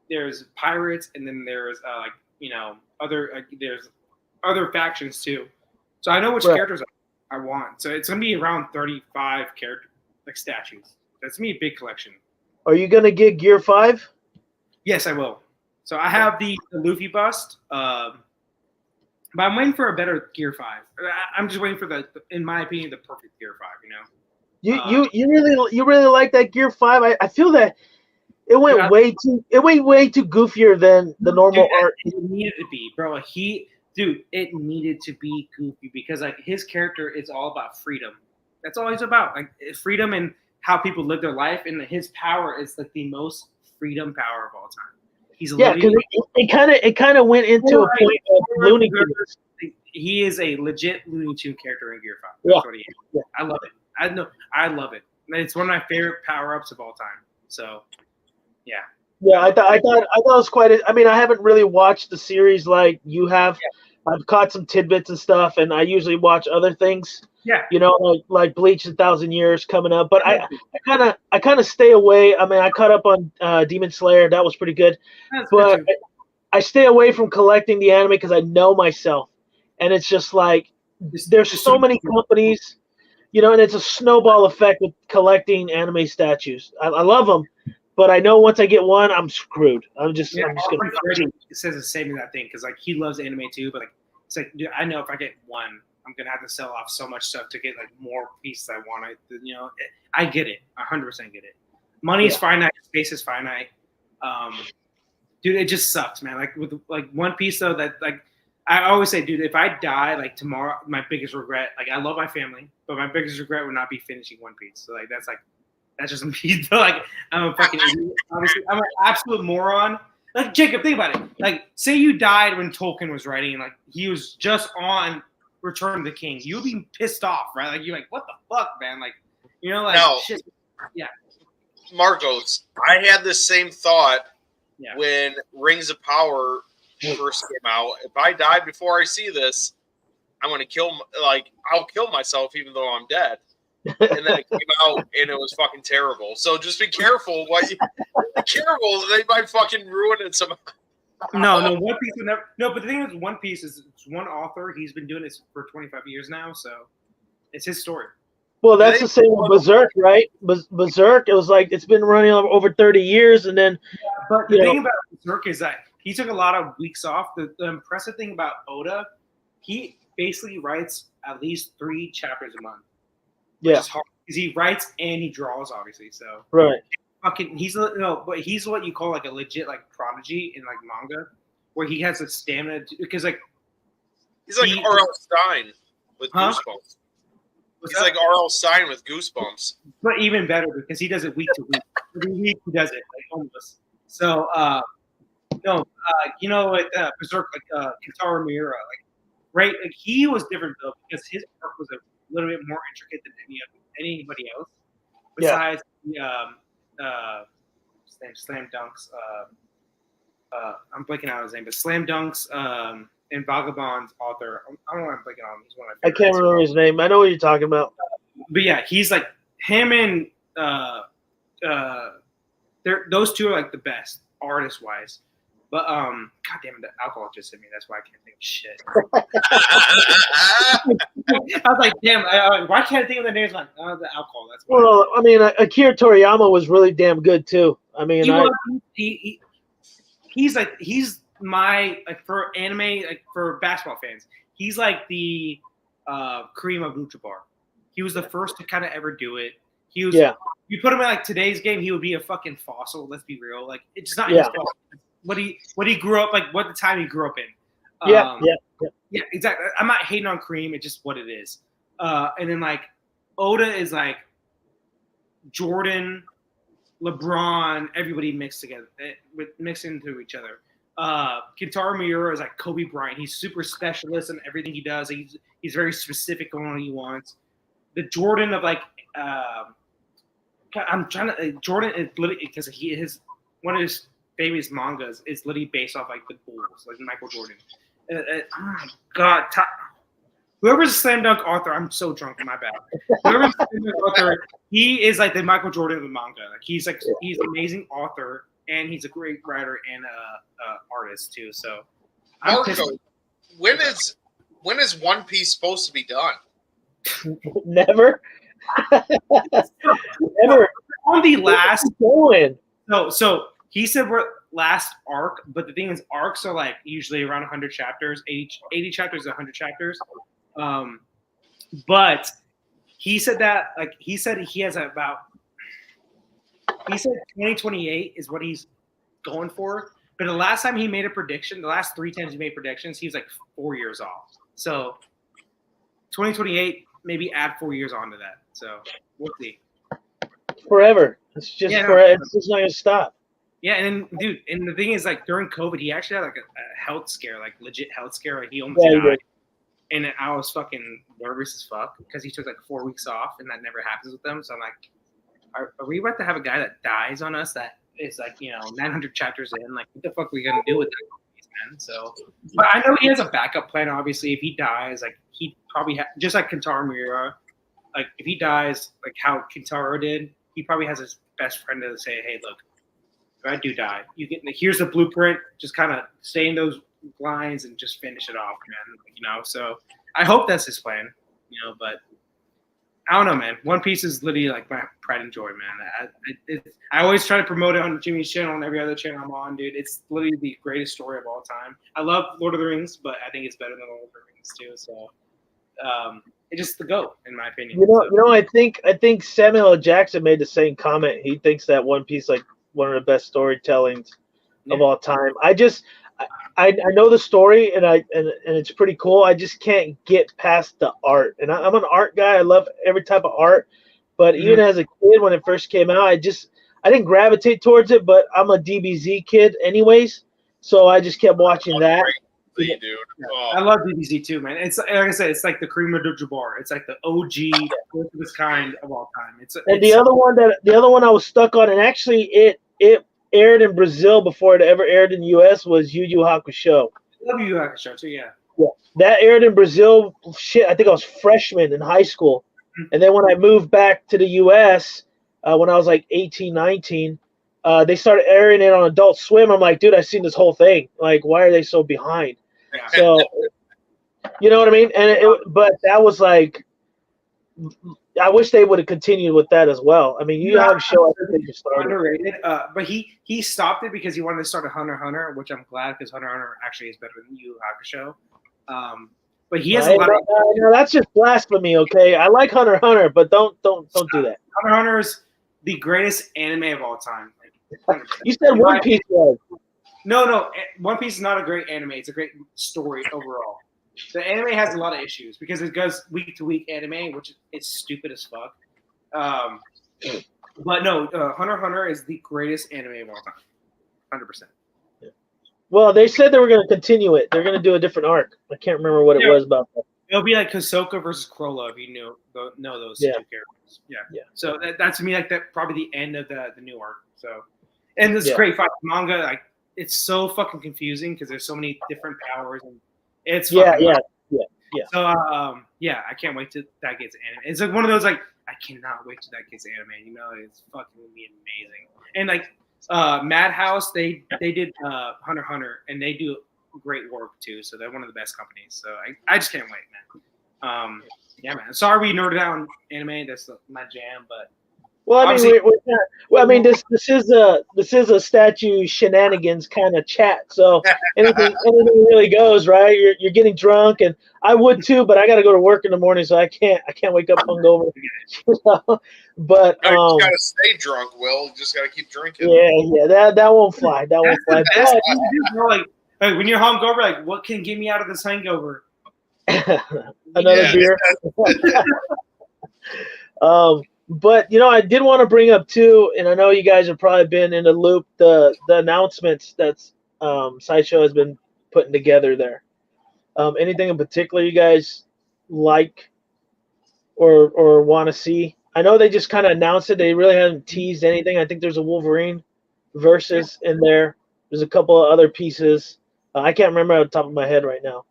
there's pirates, and then there's like, you know, there's other factions too. So I know which characters I want. So it's gonna be around 35 character like statues. That's gonna be a big collection. Are you gonna get Gear 5? Yes, I will. So I have the Luffy bust, but I'm waiting for a better Gear 5. I'm just waiting for in my opinion, the perfect Gear 5. You know. You really like that Gear 5? I feel that it went way too goofier than the normal art. It needed to be, bro. It needed to be goofy because like his character is all about freedom. That's all he's about, like freedom and how people live their life. And his power is like the most freedom power of all time. He's because it kind of went into a point of Looney Tunes. He is a legit Looney Tune character in Gear 5. That's what he is. Yeah. I love it. I love it. It's one of my favorite power ups of all time. So, yeah. Yeah, I thought it was quite. I mean, I haven't really watched the series like you have. Yeah. I've caught some tidbits and stuff, and I usually watch other things. Yeah. You know, like Bleach: 1,000 Years coming up, but I kind of stay away. I mean, I caught up on Demon Slayer. That was pretty good, but I stay away from collecting the anime because I know myself, and it's just like there's so many companies, you know, and it's a snowball effect with collecting anime statues. I love them. But I know once I get one, I'm screwed. I'm just gonna. Freddie says the same exact thing because like he loves anime too, but like it's like, dude, I know if I get one, I'm gonna have to sell off so much stuff to get like more pieces I want. You know, I get it, 100% get it. Money is finite, space is finite. Dude, it just sucks, man. Like with like One Piece though, that like I always say, dude, if I die like tomorrow, my biggest regret, like I love my family, but my biggest regret would not be finishing One Piece. So like that's just me. Like I'm a fucking idiot. Obviously, I'm an absolute moron. Like Jacob, think about it. Like, say you died when Tolkien was writing, and like he was just on Return of the King. You'd be pissed off, right? Like you're like, what the fuck, man? Like, you know, like shit. Yeah. Marcos, I had this same thought when Rings of Power first came out. If I die before I see this, I'm gonna I'll kill myself even though I'm dead. And then it came out and it was fucking terrible. So just be careful. Careful, they might fucking ruin it somehow. No, One Piece would never. No, but the thing with One Piece is it's one author. He's been doing this for 25 years now, so it's his story. Well, that's the same with Berserk, right? Berserk, it was like it's been running over 30 years, and then. But the thing about Berserk is that he took a lot of weeks off. The impressive thing about Oda, he basically writes at least 3 chapters a month. which Yeah. is hard because he writes and he draws, obviously. So Right. fucking, but he's what you call like a legit like prodigy in like manga, where he has a stamina because like He's like R.L. Stein with Huh? Goosebumps. what's He's that? like R.L. Stein with Goosebumps. But even better because he does it week to week. Every week he does it, like almost. So you know what Berserk like Kentaro Miura, like right, like he was different though because his art was a little bit more intricate than anybody else. Besides the Slam Dunks, I'm blanking out his name, but Slam Dunks and Vagabond's author. I don't know what I'm blanking on. He's one of my I favorites. can't remember his name. I know what you're talking about. But yeah, he's like him and those two are like the best artist wise. But god damn it, the alcohol just hit me. That's why I can't think of shit. I was like, damn, why can't I think of the names? Like, the alcohol. That's why. Well, I mean, Akira Toriyama was really damn good too. I mean, he's my like for anime, like for basketball fans. He's like the Kareem Abdul-Jabbar. He was the first to kind of ever do it. He was. Yeah. You put him in like today's game, he would be a fucking fossil. Let's be real. Like it's not his fault. What he grew up like, what the time he grew up in. Yeah, exactly. I'm not hating on Kareem. It's just what it is. And then like Oda is like Jordan, LeBron, everybody mixed together, mixed into each other. Kentaro Miura is like Kobe Bryant. He's super specialist in everything he does. He's very specific on what he wants. The Jordan of like Jordan is literally because one of his famous mangas is literally based off like the Bulls, like Michael Jordan. Oh my god! Whoever's a slam dunk author, I'm so drunk. My bad. Whoever's a slam dunk author, he is like the Michael Jordan of the manga. Like he's an amazing author and he's a great writer and artist too. So, Marco, when is One Piece supposed to be done? Never. Never. On the last going. So he said we're last arc, but the thing is, arcs are like usually around 100 chapters, 80 chapters, 100 chapters. But he said that he said 2028 is what he's going for. But the last time he made a prediction, the last 3 times he made predictions, he was like 4 years off. So 2028, maybe add 4 years onto that. So we'll see. Forever. It's just it's just not gonna stop. Yeah, and then, dude, and the thing is, like, during COVID, he actually had, like, a health scare, like, legit health scare. Like, he almost died. And I was fucking nervous as fuck because he took, like, 4 weeks off, and that never happens with them. So I'm like, are we about to have a guy that dies on us that is, like, 900 chapters in? Like, what the fuck are we going to do with that, man? So, but I know he has a backup plan, obviously. If he dies, like, he probably just like Kentaro Miura, like, if he dies, like, how Kentaro did, he probably has his best friend to say, hey, look, if I do die, here's the blueprint. Just kind of stay in those lines and just finish it off, man. So I hope that's his plan, But I don't know, man. One Piece is literally like my pride and joy, man. I always try to promote it on Jimmy's channel and every other channel I'm on, dude. It's literally the greatest story of all time. I love Lord of the Rings, but I think it's better than Lord of the Rings too. So it's just the GOAT, in my opinion. I think Samuel L. Jackson made the same comment. He thinks that One Piece like one of the best storytellings of all time. I know the story and it's pretty cool. I just can't get past the art. And I'm an art guy. I love every type of art. But even as a kid, when it first came out, I didn't gravitate towards it. But I'm a DBZ kid, anyways. So I just kept watching that. Dude. Oh. I love DBZ too, man. It's like I said, it's like the Kareem Abdul-Jabbar. It's like the OG of this kind of all time. The other one I was stuck on, and actually it aired in Brazil before it ever aired in the U.S. was Yu Yu Hakusho. I love Yu Yu Hakusho too, yeah. Yeah, that aired in Brazil. Shit, I think I was freshman in high school, and then when I moved back to the U.S. When I was like 18, 19, they started airing it on Adult Swim. I'm like, dude, I've seen this whole thing. Like, why are they so behind? Yeah. So, you know what I mean? But that was like, I wish they would have continued with that as well. I mean, you have a show. I think they just started. Underrated, but he stopped it because he wanted to start a Hunter x Hunter, which I'm glad because Hunter x Hunter actually is better than Yu Yu Hakusho. But he has a lot of. No, that's just blasphemy. Okay, I like Hunter x Hunter, but don't do that. Hunter x Hunter is the greatest anime of all time. Like, you said One Piece was. No. One Piece is not a great anime. It's a great story overall. The anime has a lot of issues because it goes week to week anime, which is stupid as fuck. But no, Hunter x Hunter is the greatest anime of all time. 100%. Well, they said they were going to continue it. They're going to do a different arc. I can't remember what it was about that. It'll be like Hisoka versus Corolla if you know those two characters. Yeah. So that's to me like that probably the end of the new arc. So, and this great fight manga, like it's so fucking confusing because there's so many different powers and it's yeah. So I can't wait till that gets anime. It's like one of those like I cannot wait till that gets anime. You know, it's fucking gonna be amazing. And like Madhouse, they did Hunter x Hunter, and they do great work too. So they're one of the best companies. So I just can't wait, man. Yeah, man. Sorry we nerded out on anime. That's my jam, but well, I mean, we're not, well, I mean, this is a statue shenanigans kind of chat. So anything really goes, right? You're getting drunk, and I would too, but I got to go to work in the morning, so I can't wake up hungover. But you just gotta stay drunk, Will. You just gotta keep drinking. Yeah, that won't fly. That won't fly. Like when you're hungover, like what can get me out of this hangover? Another beer. But I did want to bring up too, and I know you guys have probably been in the loop, the announcements that's Sideshow has been putting together there. Anything in particular you guys like or want to see? I know they just kind of announced it. They really haven't teased anything. I think there's a Wolverine versus in there. There's a couple of other pieces. I can't remember off the top of my head right now.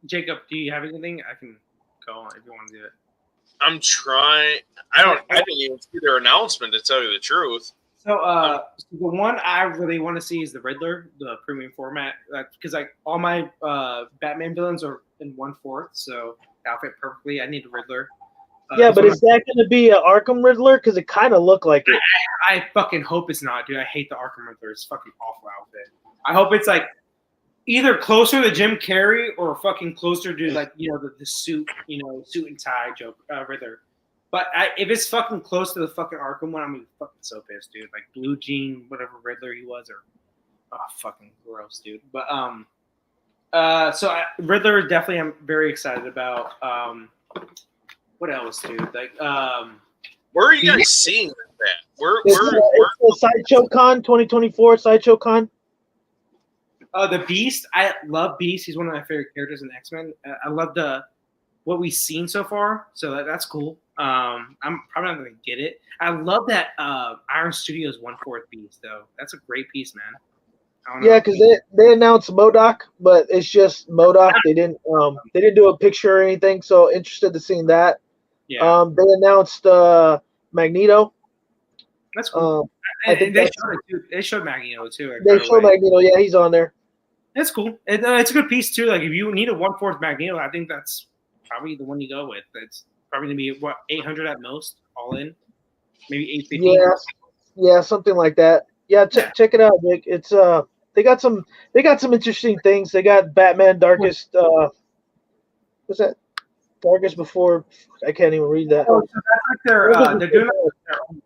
Jacob, do you have anything? I can go on if you want to do it. I'm trying. I didn't even see their announcement, to tell you the truth. So the one I really want to see is the Riddler, the premium format, because like all my Batman villains are in 1/4, so outfit perfectly. I need the Riddler. Yeah, but is that going to be an Arkham Riddler? Because it kind of looked like it. I fucking hope it's not, dude. I hate the Arkham Riddler. It's fucking awful outfit. I hope it's like either closer to Jim Carrey or fucking closer to like the suit, suit and tie Riddler. But if it's fucking close to the fucking Arkham one, I'm gonna be fucking so pissed, dude. Like blue jean, whatever Riddler he was, or fucking gross, dude. But Riddler definitely I'm very excited about. What else, dude? Like where are you guys seeing that? Where it's Sideshow Con 2024 Sideshow Con. The Beast. I love Beast. He's one of my favorite characters in X-Men. I love what we've seen so far. So that's cool. I'm probably not going to get it. I love that Iron Studios 1/4 Beast, though. That's a great piece, man. Yeah, because they announced MODOK, but it's just MODOK. They didn't do a picture or anything. So interested to seeing that. Yeah. They announced Magneto. That's cool. I think they showed Magneto too. They showed Magneto. Yeah, he's on there. That's cool. It's a good piece too. Like if you need a 1/4 Magneto, I think that's probably the one you go with. It's probably gonna be 800 at most, all in, maybe 850. Yeah, something like that. Yeah, check it out, Nick. It's they got some interesting things. They got Batman Darkest. What's that? Darkest Before. I can't even read that. Oh, so that's like they're doing their own.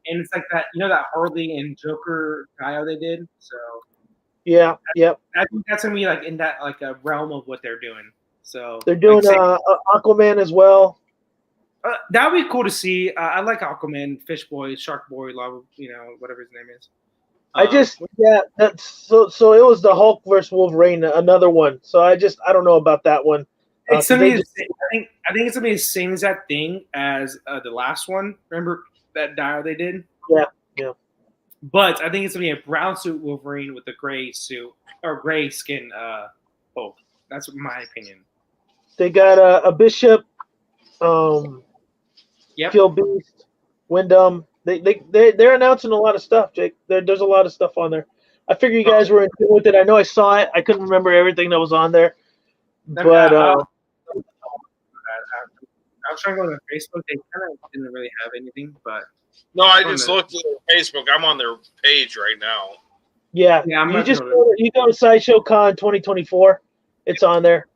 And it's like that, that Harley and Joker Dio they did. So yeah, yep. I think that's gonna be like in that like a realm of what they're doing. So they're doing Aquaman as well. That would be cool to see. I like Aquaman, Fish Boy, Shark Boy, whatever his name is. That's so it was the Hulk versus Wolverine, another one. So I don't know about that one. It's I think it's gonna be the same exact thing as the last one. Remember that Dio they did? Yeah. But I think it's gonna be a brown suit Wolverine with a gray suit or gray skin. That's my opinion. They got a Bishop, Kill Beast, Wyndham. They're announcing a lot of stuff, Jake. There's a lot of stuff on there. I figure you guys were in tune with it. I know I saw it. I couldn't remember everything that was on there, but. I was trying to go to Facebook. They kind of didn't really have anything, but no, I just looked at Facebook. I'm on their page right now. Yeah. You go to Sideshow Con 2024. It's on there.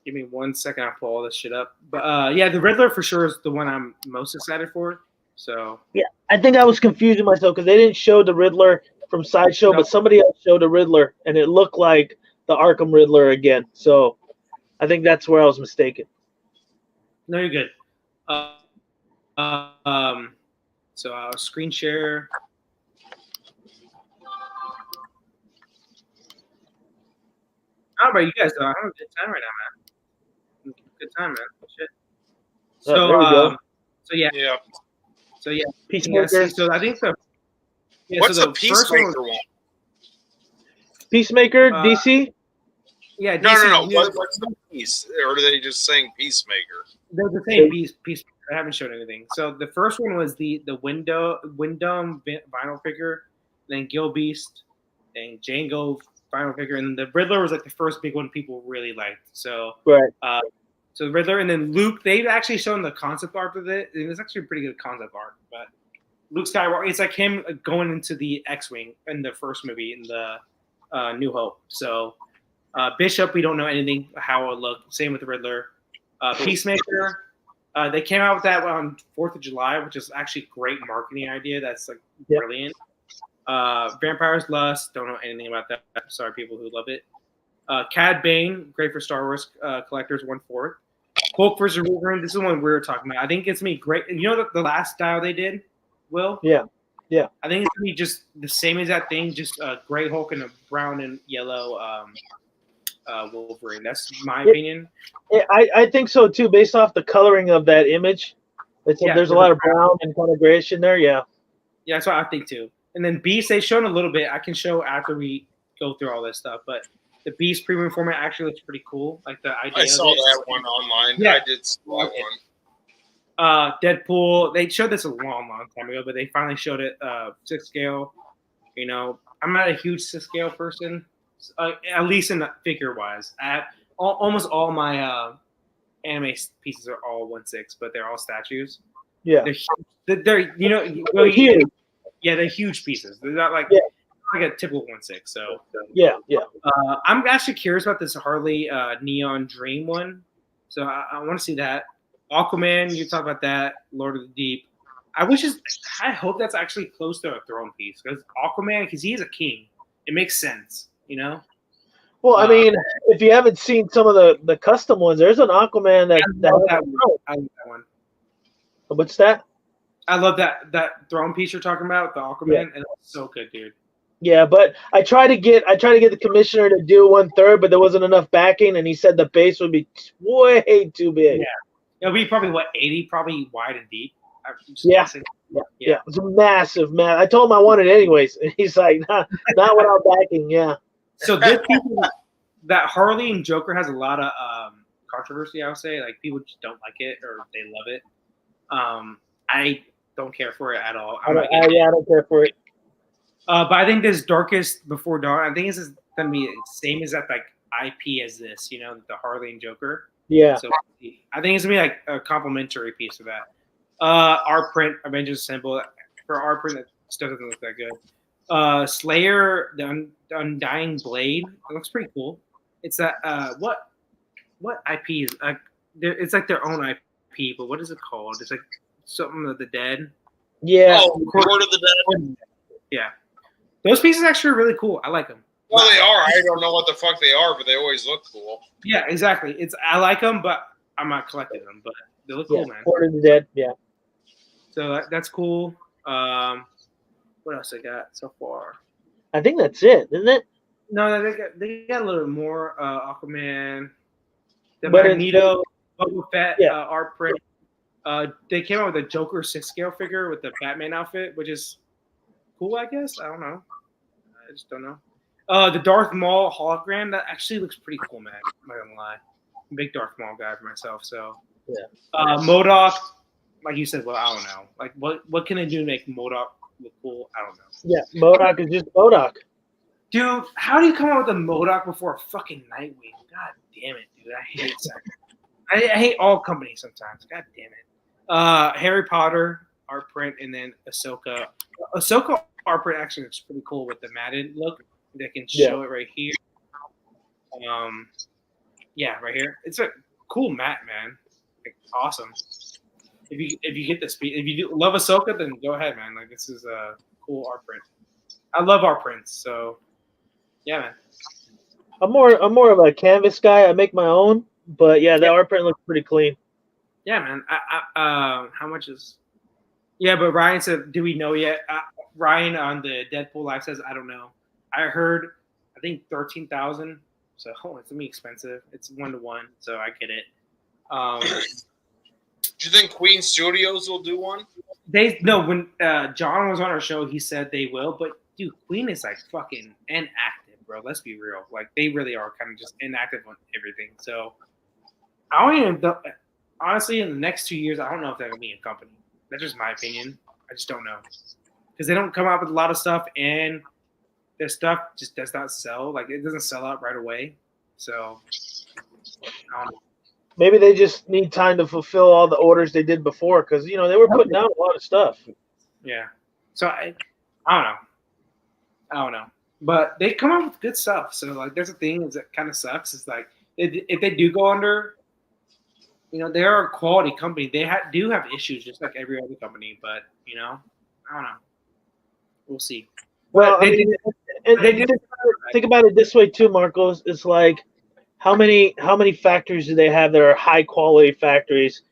Give me 1 second. I'll pull all this shit up. But yeah, the Riddler for sure is the one I'm most excited for. So Yeah, I think I was confusing myself because they didn't show the Riddler from Sideshow, No. but somebody else showed the Riddler, and it looked like the Arkham Riddler again. So I think that's where I was mistaken. no, you're good. So I'll screen share. How about you guys though? I'm having a good time right now, man. Good time, man. Shit. So there we go. So yeah. Yeah. So yeah. Peacemaker. So I think the What's so the first one Peacemaker one? Peacemaker, Uh, DC. Yeah, No. DC, What's the piece? Or are they just saying Peacemaker? They're the same piece. I haven't shown anything. So the first one was the Wyndham vinyl figure, then Gil Beast, and Django vinyl figure, and the Riddler was like the first big one people really liked. So Right. So the Riddler, and then Luke. They've actually shown the concept art of it, and it's actually a pretty good concept art. But Luke Skywalker, it's like him going into the X-wing in the first movie in the New Hope. So Bishop, we don't know anything how it'll look. Same with the Riddler. Peacemaker. They came out with that on 4th of July, which is actually a great marketing idea. That's like brilliant. Vampire's Lust. Don't know anything about that. Sorry, people who love it. Cad Bane, great for Star Wars collectors, 1/4. Hulk vs. Wolverine. This is one we were talking about. I think it's gonna be great. You know the last style they did, Will? Yeah. I think it's gonna be just the same as that thing, just a gray Hulk and a brown and yellow Wolverine. That's my opinion. Yeah, I think so too, based off the coloring of that image. There's a lot of brown and kind of grayish in there. Yeah. Yeah, that's what I think too. And then Beast, they've shown a little bit. I can show after we go through all this stuff, but the Beast premium format actually looks pretty cool. Like the idea. I saw that one online. Yeah. I did see that one. Deadpool. They showed this a long time ago, but they finally showed it 6 scale. You know, I'm not a huge 6 scale person, at least in the figure wise. Almost all my anime pieces are all 1/6, but they're all statues. Yeah. They're you know They're huge. Yeah, they're huge pieces. They're not like like a typical 1/6. So Yeah. I'm actually curious about this Harley Neon Dream one. So I want to see that. Aquaman, you talk about that. Lord of the Deep. I hope that's actually close to a throne piece because Aquaman, because he is a king, it makes sense, you know. Well, I mean, if you haven't seen some of the custom ones, there's an Aquaman that one. I love that one. What's that? I love that throne piece you're talking about, the Aquaman, and it's so good, dude. Yeah, but I try to get the commissioner to do 1/3, but there wasn't enough backing, and he said the base would be way too big. Yeah, it'll be probably 80, probably wide and deep. Yeah. It's a massive, man. I told him I wanted it anyways, and he's like, not without backing. Yeah. So this that Harley and Joker has a lot of controversy. I would say, like people just don't like it or they love it. I don't care for it at all. I don't care for it. But I think this Darkest Before Dawn, I think this is gonna be the same as that like IP as this, you know, the Harley and Joker. Yeah. So I think it's gonna be like a complementary piece of that. Art print, Avengers Assemble. For art print, that stuff doesn't look that good. Slayer, the Undying Blade. It looks pretty cool. It's that what IP is it's like their own IP, but what is it called? It's like something of the dead. Yeah. Court of the Dead. Yeah. Those pieces actually are really cool. I like them. Well, they are. I don't know what the fuck they are, but they always look cool. Yeah, exactly. I like them, but I'm not collecting them. But they look cool, man. Court of the Dead. Yeah. So that's cool. What else I got so far? I think that's it, isn't it? No, they got a little more. Aquaman, the Magneto, Boba Fett art print. They came out with a Joker 6 scale figure with the Batman outfit, which is cool, I guess. I don't know. I just don't know. The Darth Maul hologram, that actually looks pretty cool, man. I'm not gonna lie. I'm a big Darth Maul guy for myself, so. Yeah. MODOK, like you said, well, I don't know. Like, what can I do to make MODOK look cool? I don't know. Yeah, MODOK is just MODOK. Dude, how do you come out with a MODOK before a fucking Nightwing? God damn it, dude. I hate that. I hate all companies sometimes. God damn it. Harry Potter art print, and then Ahsoka. Ahsoka art print actually looks pretty cool with the matted look. They can show it right here. Yeah, right here. It's a cool mat, man. Like, awesome. If you get this, if you do love Ahsoka, then go ahead, man. Like this is a cool art print. I love art prints, so yeah, man. I'm more of a canvas guy. I make my own, but yeah, the art print looks pretty clean. Yeah, man. How much is? Yeah, but Ryan said, "Do we know yet?" Ryan on the Deadpool live says, "I don't know." I heard, I think 13,000. So it's gonna be expensive. It's 1-to-1, so I get it. Do you think Queen Studios will do one? When John was on our show, he said they will. But dude, Queen is like fucking inactive, bro. Let's be real. Like they really are kind of just inactive on everything. So I don't even. Honestly, in the next 2 years, I don't know if they're gonna be a company. That's just my opinion. I just don't know because they don't come out with a lot of stuff, and their stuff just does not sell. Like it doesn't sell out right away. So I don't know. Maybe they just need time to fulfill all the orders they did before because they were putting out a lot of stuff. Yeah. So I don't know. But they come up with good stuff. So like, there's a thing that kind of sucks. It's like if they do go under, they're a quality company. They do have issues just like every other company. But I don't know. We'll see. Well, think about it this way too, Marcos. It's like how many factories do they have that are high quality factories,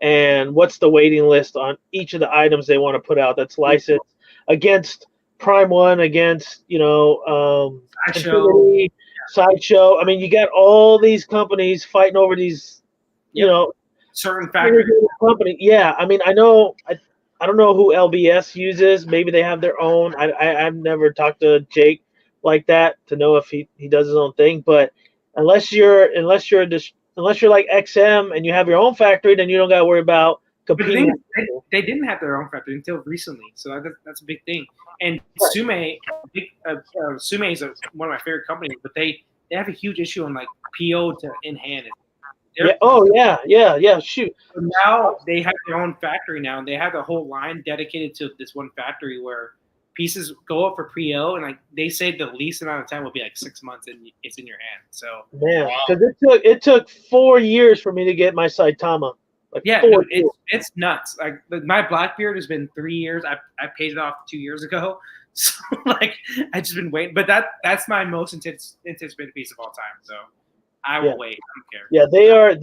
and what's the waiting list on each of the items they want to put out that's licensed against Prime One, against Sideshow. I mean, you got all these companies fighting over these, certain factories. Company. Yeah, I mean, I know. I don't know who LBS uses. Maybe they have their own. I've never talked to Jake like that to know if he does his own thing. But unless you're like XM and you have your own factory, then you don't got to worry about competing. They didn't have their own factory until recently, so that's a big thing. And Sume, Sume is one of my favorite companies, but they have a huge issue on like PO to in hand. Shoot. So now they have their own factory now, and they have a whole line dedicated to this one factory where pieces go up for pre-O, and like they say the least amount of time will be like 6 months, and it's in your hand. So because it took 4 years for me to get my Saitama. It's nuts. Like my Blackbeard has been 3 years. I paid it off 2 years ago, so like I just been waiting. But that's my most anticipated piece of all time. So. I will wait. I don't care. Yeah, they are.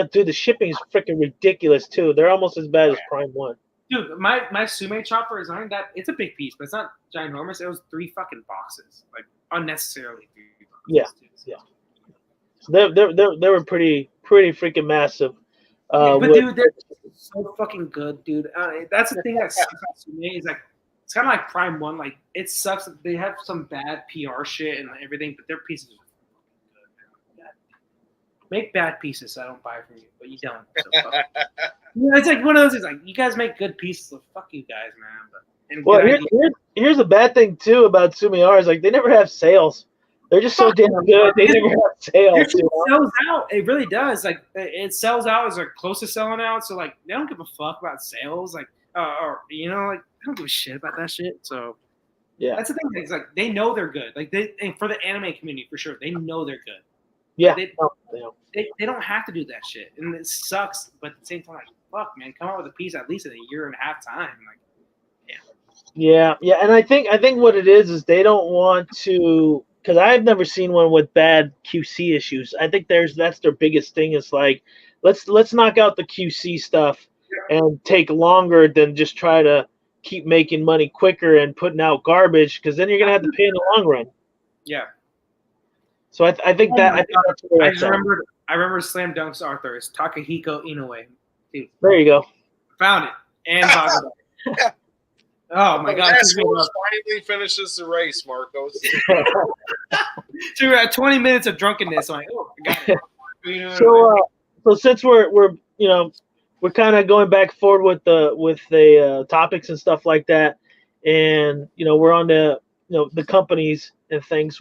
Dude, the shipping is freaking ridiculous too. They're almost as bad as Prime One. Dude, my Sume chopper is not that. It's a big piece, but it's not ginormous. It was 3 fucking boxes, like unnecessarily 3 boxes. Yeah. So they were pretty freaking massive. Dude, they're so fucking good, dude. That's the thing that sucks about Sume is like it's kind of like Prime One. Like it sucks that they have some bad PR shit and everything, but their pieces are make bad pieces, so I don't buy from you, but you don't. So it's like one of those things. Like you guys make good pieces, so fuck you guys, man. But here's a bad thing too about Sumiar is like they never have sales. They're just so damn good. They never have sales. It sells out. It really does. Like it sells out as they're close to selling out. So like they don't give a fuck about sales. Like like I don't give a shit about that shit. So yeah, that's the thing. It's like they know they're good. Like and for the anime community for sure, they know they're good. Yeah, they don't have to do that shit, and it sucks. But at the same time, like, fuck, man, come out with a piece at least in a year and a half time. Like, yeah, and I think what it is they don't want to, because I've never seen one with bad QC issues. I think that's their biggest thing. Is like, let's knock out the QC stuff and take longer than just try to keep making money quicker and putting out garbage, because then you're gonna have to pay in the long run. Yeah. So I think that's where I remember Slam Dunk's author is Takahiko Inoue. Dude. There you go. Found it and talked about it. Oh my god! Finally finishes the race, Marcos. So we're at 20 minutes of drunkenness. I'm like, I got it. So since we're kind of going back forward with the topics and stuff like that, and we're on the companies and things.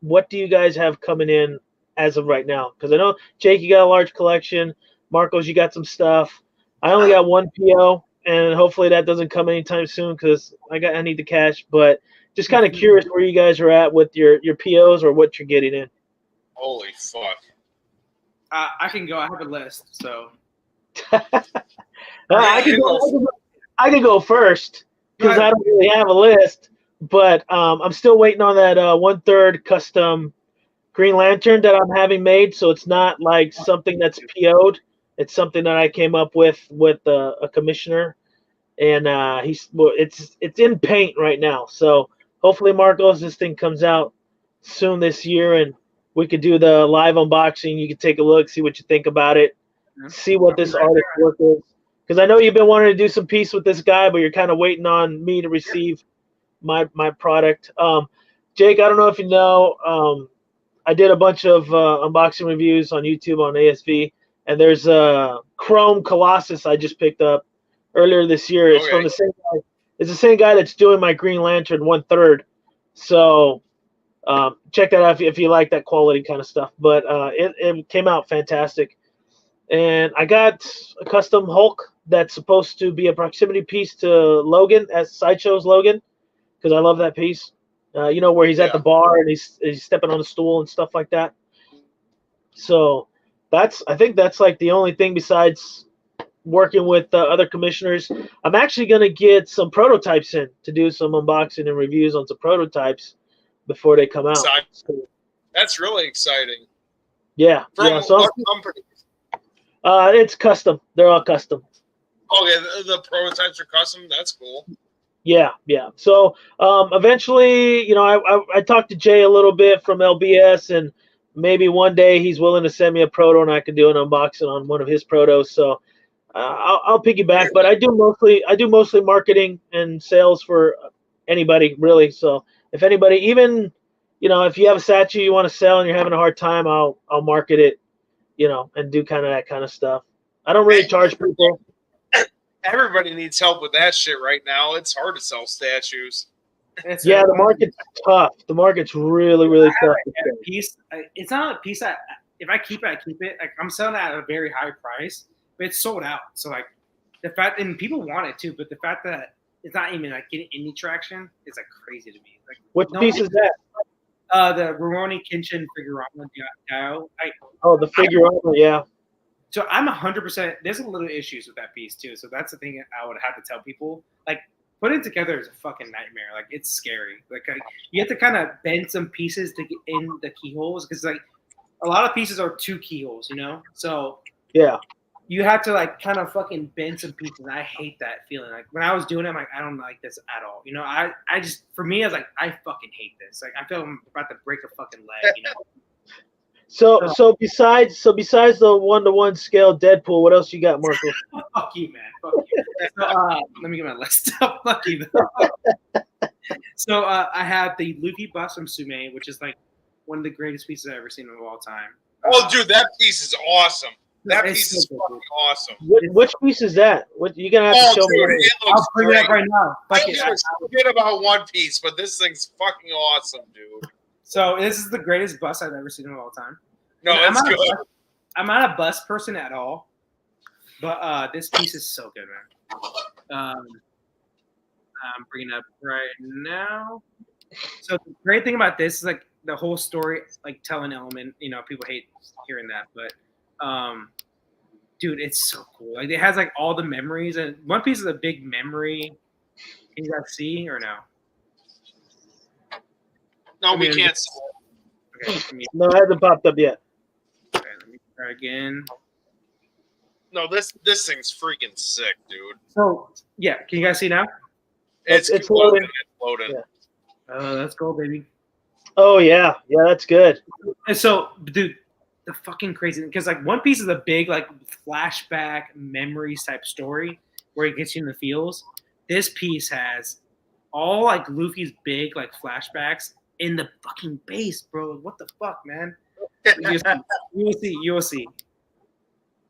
What do you guys have coming in as of right now? Because I know, Jake, you got a large collection. Marcos, you got some stuff. I only got one PO, and hopefully that doesn't come anytime soon because I need the cash. But just kind of curious where you guys are at with your POs or what you're getting in. Holy fuck. I can go. I have a list. So I can go first because I don't really have a list, but I'm still waiting on that 1/3 custom Green Lantern that I'm having made. So it's not like something that's PO'd. It's something that I came up with a commissioner, and it's in paint right now. So hopefully, Marcos, this thing comes out soon this year, and we could do the live unboxing. You could take a look, see what you think about it, see what this artist work is. Because I know you've been wanting to do some piece with this guy, but you're kind of waiting on me to receive my product. Jake, I don't know if you know, I did a bunch of unboxing reviews on YouTube on ASV, and there's a Chrome Colossus I just picked up earlier this year. It's from the same guy. It's the same guy that's doing my Green Lantern 1/3. So check that out if you like that quality kind of stuff. But it came out fantastic. And I got a custom Hulk that's supposed to be a proximity piece to Logan, as Sideshow's Logan, because I love that piece. You know, where he's at the bar and he's stepping on the stool and stuff like that. So I think that's like the only thing besides working with other commissioners. I'm actually going to get some prototypes in to do some unboxing and reviews on some prototypes before they come out. That's really exciting. Yeah. From So what company? It's custom. They're all custom. Okay, the prototypes are custom. That's cool. Yeah. So eventually, you know, I talked to Jay a little bit from LBS, and maybe one day he's willing to send me a proto, and I can do an unboxing on one of his protos. So I'll piggyback, but I do mostly marketing and sales for anybody really. So if anybody, even, you know, if you have a statue you want to sell and you're having a hard time, I'll market it, you know, and do kind of that kind of stuff. I don't really charge people. Everybody needs help with that shit right now. It's hard to sell statues. Yeah, the market's tough. The market's really tough. It's not a piece that if I keep it, I keep it. Like, I'm selling it at a very high price, but it's sold out. So like the fact, and people want it too, but the fact that it's not even like getting any traction is like crazy to me. Like, what piece is that? The Rurouni Kenshin Figurama Dio. The Figurama, yeah. So I'm 100%. There's a little issues with that piece too. So that's the thing I would have to tell people. Like, putting it together is a fucking nightmare. Like, it's scary. Like, you have to kind of bend some pieces to get in the keyholes, because like a lot of pieces are 2 keyholes, you know. So yeah, you have to like kind of fucking bend some pieces. And I hate that feeling. Like, when I was doing it, I'm like, I don't like this at all. You know, I just, for me, I was like, I fucking hate this. Like, I feel I'm about to break a fucking leg. You know. So besides the 1-to-1 scale Deadpool, what else you got, Marco? Fuck you, man. Fuck you. So, let me get my list up. Fuck you. So I have the Luffy bust from Sume, which is like one of the greatest pieces I've ever seen of all time. Oh, dude, that piece is awesome. That piece is fucking awesome. Which piece is that? What you gonna have to show me? I'll bring it up right now. I forget about One Piece, but this thing's fucking awesome, dude. So this is the greatest bust I've ever seen of all time. No, it's good. I'm not a bust person at all, but this piece is so good, man. I'm bringing it up right now. So the great thing about this is like the whole story, like telling element. You know, people hate hearing that, but dude, it's so cool. Like, it has like all the memories, and One Piece is a big memory. Can you guys see or no? No, we can't see. Okay, no, it hasn't popped up yet. Okay, let me try again. No, this thing's freaking sick, dude. So yeah, can you guys see now? It's loading. It's loading. Yeah. Let's go, baby. Oh yeah, that's good. And so, dude, the fucking crazy thing, because like One Piece is a big like flashback memories type story where it gets you in the feels. This piece has all like Luffy's big like flashbacks in the fucking base, bro. What the fuck, man? You will see.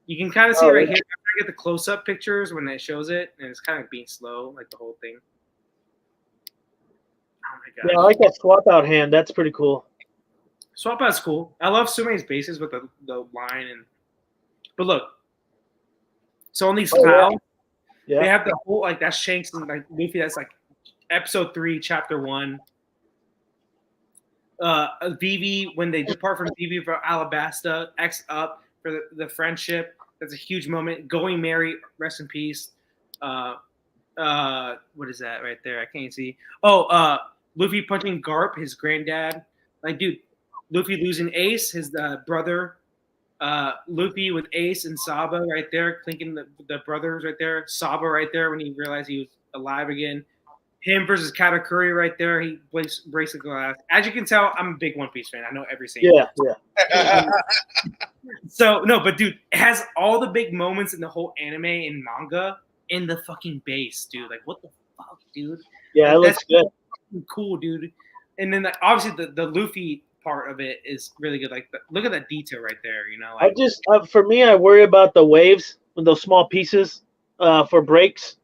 You can kind of see right here. I get the close-up pictures when it shows it, and it's kind of being slow, like the whole thing. Oh my god. Yeah, I like that swap out hand. That's pretty cool. Swap out's cool. I love Sume's bases with the line but look. So on these clouds, they have the whole like that's Shanks and like Luffy. That's like episode 3, chapter 1. Vivi, when they depart from Vivi for Alabasta, X up for the friendship. That's a huge moment. Going Mary, rest in peace. What is that right there? I can't see. Oh, Luffy punching Garp, his granddad. Like, dude, Luffy losing Ace, his brother. Luffy with Ace and Saba right there, clinking the brothers right there. Saba right there when he realized he was alive again. Him versus Katakuri right there. He breaks the glass. As you can tell, I'm a big One Piece fan. I know every scene. Yeah. So no, but dude, it has all the big moments in the whole anime and manga in the fucking base, dude. Like, what the fuck, dude? Yeah, it looks good. Cool, dude. And then obviously the Luffy part of it is really good. Like, look at that detail right there. You know, like, I just for me, I worry about the waves with those small pieces for breaks.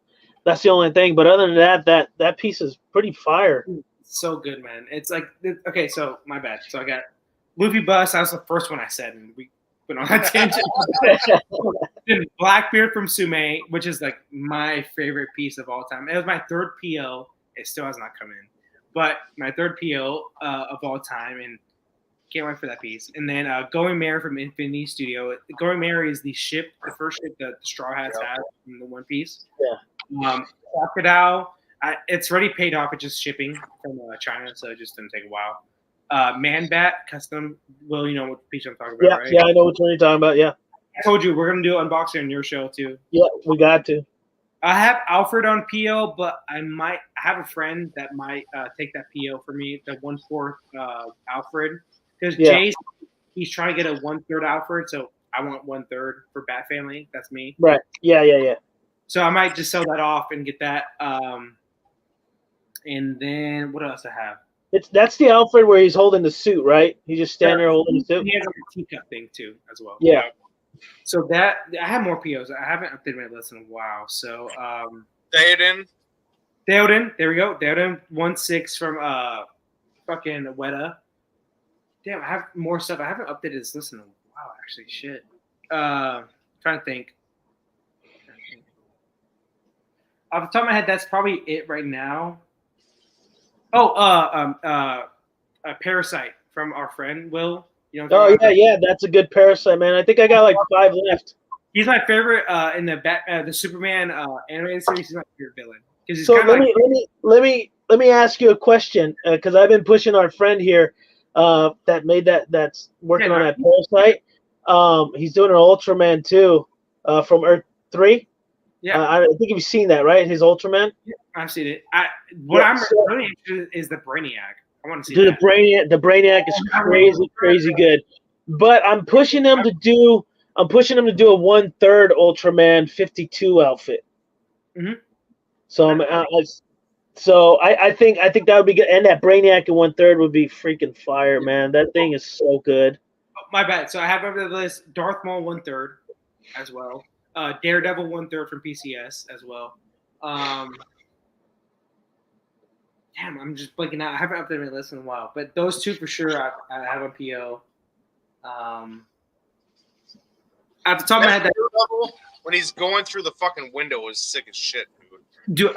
That's the only thing. But other than that piece is pretty fire. So good, man. It's like, okay, so my bad. So I got Luffy bus. That was the first one I said, and we went on that tangent. Then Blackbeard from Sume, which is like my favorite piece of all time. It was my third PO. It still has not come in, but my third PO of all time, and can't wait for that piece. And then Going Mary from Infinity Studio. Going Mary is the first ship that the Straw Hats have in the One Piece. Yeah. Crocodile. It's already paid off. It's just shipping from China, so it just didn't take a while. Man Bat custom. Well, you know what piece I'm talking about, right? Yeah, I know what you're talking about. Yeah. I told you we're gonna do an unboxing on your show too. Yeah, we got to. I have Alfred on PO, but I have a friend that might take that PO for me. The 1/4 Alfred, because Jay's he's trying to get a 1/3 Alfred, so I want 1/3 for Bat Family. That's me. Right. Yeah. So I might just sell that off and get that. And then what else I have? That's the Alfred where he's holding the suit, right? He's just standing there holding the suit. He has a teacup thing too, as well. Yeah. So that I have more POs. I haven't updated my list in a while. So Theoden. There we go. Theoden 1/6 from fucking Weta. Damn, I have more stuff. I haven't updated this list in a while. Actually, shit. Trying to think. Off the top of my head, that's probably it right now. Oh, Parasite from our friend Will. You know. Yeah. That's a good Parasite, man. I think I got like 5 left. He's my favorite in the Superman animated series. He's my favorite villain. He's So let me ask you a question because I've been pushing our friend here that's working on that Parasite. He's doing an Ultraman too from Earth 3. Yeah, I think you've seen that, right? His Ultraman. Yeah, I've seen it. I'm really interested is the Brainiac. I want to see that. The Brainiac is crazy good. But I'm pushing them to do a 1/3 Ultraman 52 outfit. Mm-hmm. So I think that would be good, and that Brainiac in 1/3 would be freaking fire, man. That thing is so good. Oh, my bad. So I have over the list Darth Maul 1/3 as well. Daredevil 1/3 from PCS as well. Damn, I'm just blanking out. I haven't updated my list in a while, but those two for sure I have a PO. At the top of my head, Daredevil, when he's going through the fucking window is sick as shit, dude. Dude,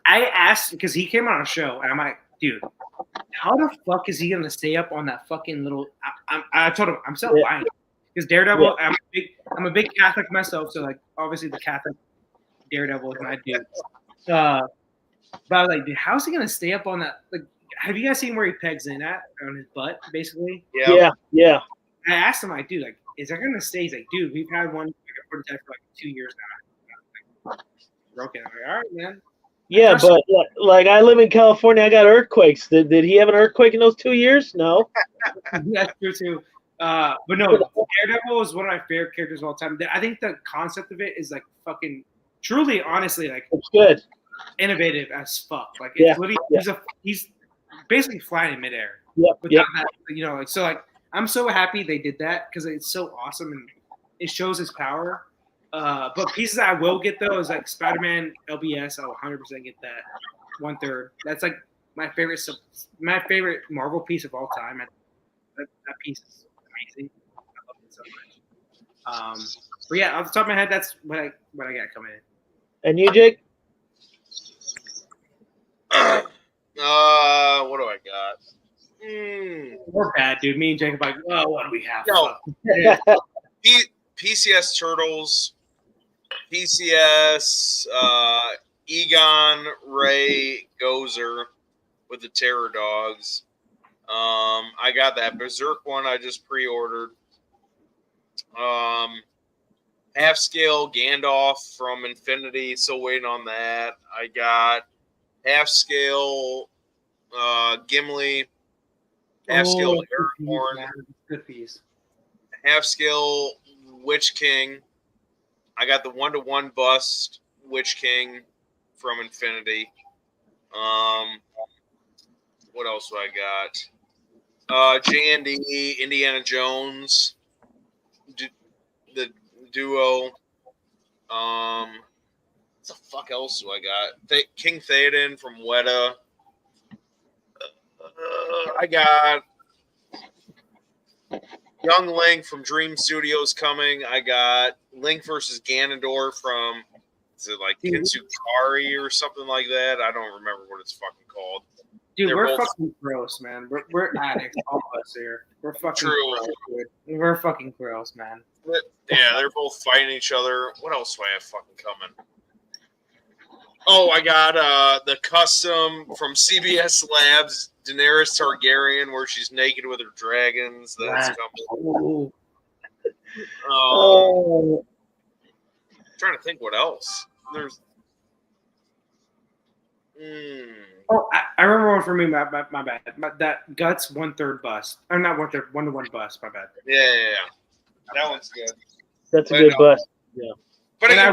I asked because he came on a show, and I'm like, dude, how the fuck is he gonna stay up on that fucking little? I told him I'm still buying it because Daredevil. Yeah. I'm a big Catholic myself, so like obviously the Catholic Daredevil is my dude. But I was like, dude, how's he gonna stay up on that? Like, have you guys seen where he pegs in at on his butt, basically? Yeah. I asked him, like, dude, like, is that gonna stay? He's like, dude, we've had one like a prototype for like 2 years now. Like, broken. I'm like, all right, man. Yeah, but like I live in California, I got earthquakes. Did he have an earthquake in those 2 years? No. That's true too. But no, Daredevil is one of my favorite characters of all time. I think the concept of it is like fucking, truly, honestly, like it's good, innovative as fuck. Like it's literally he's basically flying in midair. Yep. That, you know, like so, like I'm so happy they did that because it's so awesome and it shows his power. But pieces I will get though is like Spider-Man LBS. I'll 100% get that 1/3. That's like my favorite Marvel piece of all time. That piece is amazing. I love it so much. But yeah, off the top of my head, that's what I got coming in. And you, Jake? What do I got? We're bad, dude. Me and Jacob like, well, what do we have? No. Yeah. PCS Turtles, PCS Egon, Ray, Gozer with the Terror Dogs. I got that Berserk one I just pre-ordered. Half scale Gandalf from Infinity, still waiting on that. I got half scale Gimli, half scale Aragorn, Good piece. half scale Witch King. I got the 1-to-1 bust Witch King from Infinity. What else do I got? J&D, Indiana Jones, the duo. What the fuck else do I got? King Theoden from Weta. I got Young Link from Dream Studios coming. I got Link versus Ganondorf from, is it like Kitsukari or something like that? I don't remember what it's fucking called. Dude, we're fucking gross, man. We're addicts, all of us here. We're fucking gross, dude. We're fucking gross, man. Yeah, they're both fighting each other. What else do I have fucking coming? Oh, I got the custom from CBS Labs, Daenerys Targaryen, where she's naked with her dragons. That's coming. Trying to think what else. There's. Oh, I remember one for me. My bad. That Guts 1/3 bust. I'm not 1/3. 1-to-1 bust. My bad. Yeah. That one's good. That's a good bust. Yeah. But and I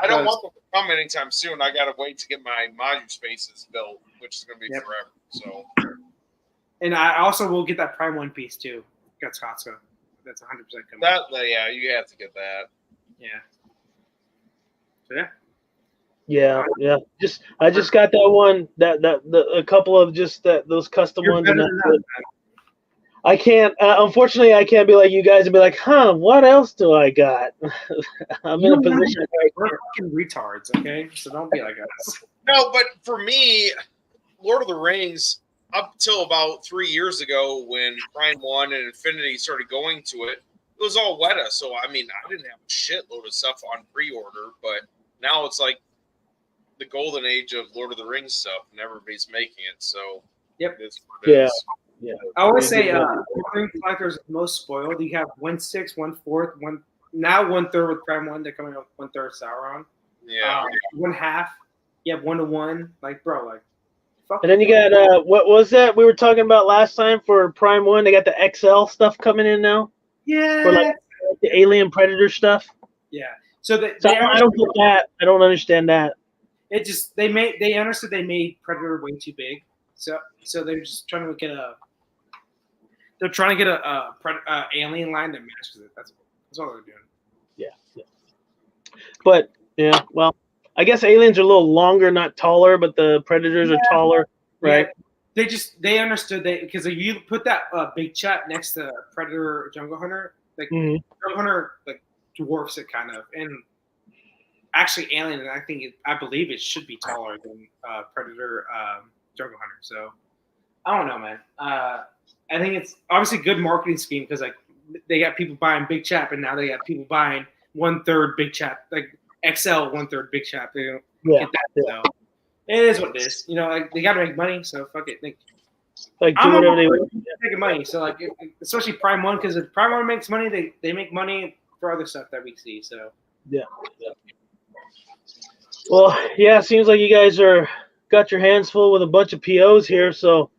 don't want them to come anytime soon. I gotta wait to get my module spaces built, which is gonna be forever. So. And I also will get that Prime One piece too. Guts Costco. That's 100% coming. Yeah, you have to get that. Yeah. So yeah. Yeah. I just got that one. A couple of just those custom ones. And I can't. Unfortunately, I can't be like you guys and be like, "Huh? What else do I got?" I'm in a position. We're fucking retards, okay? So don't be like us. No, but for me, Lord of the Rings, up till about 3 years ago, when Prime 1 and Infinity started going to it, it was all Weta. So I mean, I didn't have a shitload of stuff on pre-order, but now it's like the golden age of Lord of the Rings stuff, and everybody's making it. So it's what it is. Yeah. I always say Ring Collectors are most spoiled. You have 1/6, 1/4, 1/3 with Prime 1. They're coming out 1/3 Sauron. Yeah. 1/2. You have 1-to-1. Like, bro, like. Fuck. And then you got what was that we were talking about last time for Prime 1? They got the XL stuff coming in now. Yeah. For like the Alien Predator stuff. Yeah. So I don't get that. I don't understand that. It just they understood they made Predator way too big. So they're just trying to get a alien line that matches it. That's all they're doing. Yeah. But yeah, well, I guess aliens are a little longer, not taller, but the predators are taller, right? Yeah. They understood that because if you put that big chat next to Predator Jungle Hunter, like Jungle Hunter like dwarfs it kind of, and actually Alien, I believe it should be taller than Predator Jungle Hunter. So I don't know, man. I think it's obviously a good marketing scheme because like they got people buying Big Chap, and now they got people buying 1/3 Big Chap, like XL 1/3 Big Chap. They don't get that. So it is what it is. You know, like they got to make money, so fuck it. Like do whatever they want. Making money, so like especially Prime 1, because if Prime 1 makes money, they make money for other stuff that we see. So yeah. Well, yeah, it seems like you guys got your hands full with a bunch of POs here. So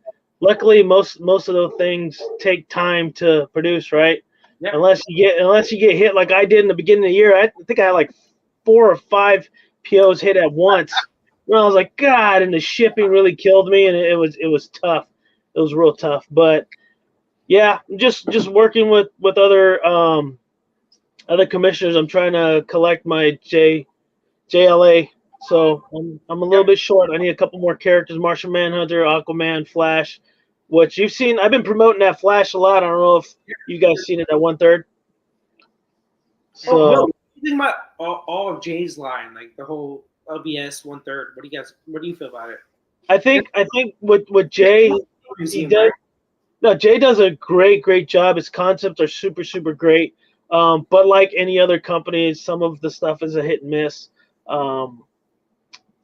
luckily, most of those things take time to produce, right? Yep. Unless you get hit like I did in the beginning of the year. I think I had like 4 or 5 POs hit at once. Well, I was like, God, and the shipping really killed me, and it was tough. It was real tough. But yeah, just working with other commissioners. I'm trying to collect my JLA. So I'm a little bit short. I need a couple more characters: Martian Manhunter, Aquaman, Flash. What you've seen, I've been promoting that Flash a lot. I don't know if you guys seen it at 1/3. So what do you think about all of Jay's line, like the whole LBS 1/3? What do you feel about it? I think with Jay, No, Jay does a great job. His concepts are super great. But like any other company, some of the stuff is a hit and miss. Um,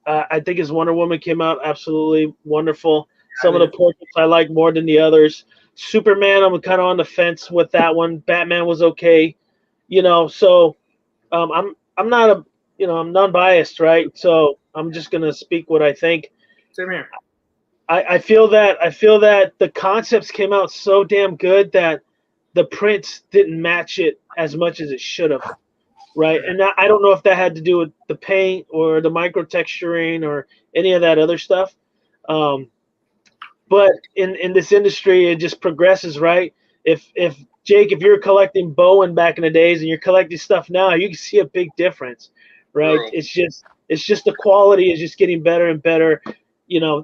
I think his Wonder Woman came out absolutely wonderful. Some of the portraits I like more than the others. Superman, I'm kind of on the fence with that one. Batman was okay, So I'm not I'm non-biased, right? So I'm just gonna speak what I think. Same here. I feel that the concepts came out so damn good that the prints didn't match it as much as it should have, right? And I don't know if that had to do with the paint or the micro texturing or any of that other stuff. But in this industry, it just progresses, right? If Jake, if you're collecting Bowen back in the days and you're collecting stuff now, you can see a big difference, right? True. It's just the quality is just getting better and better,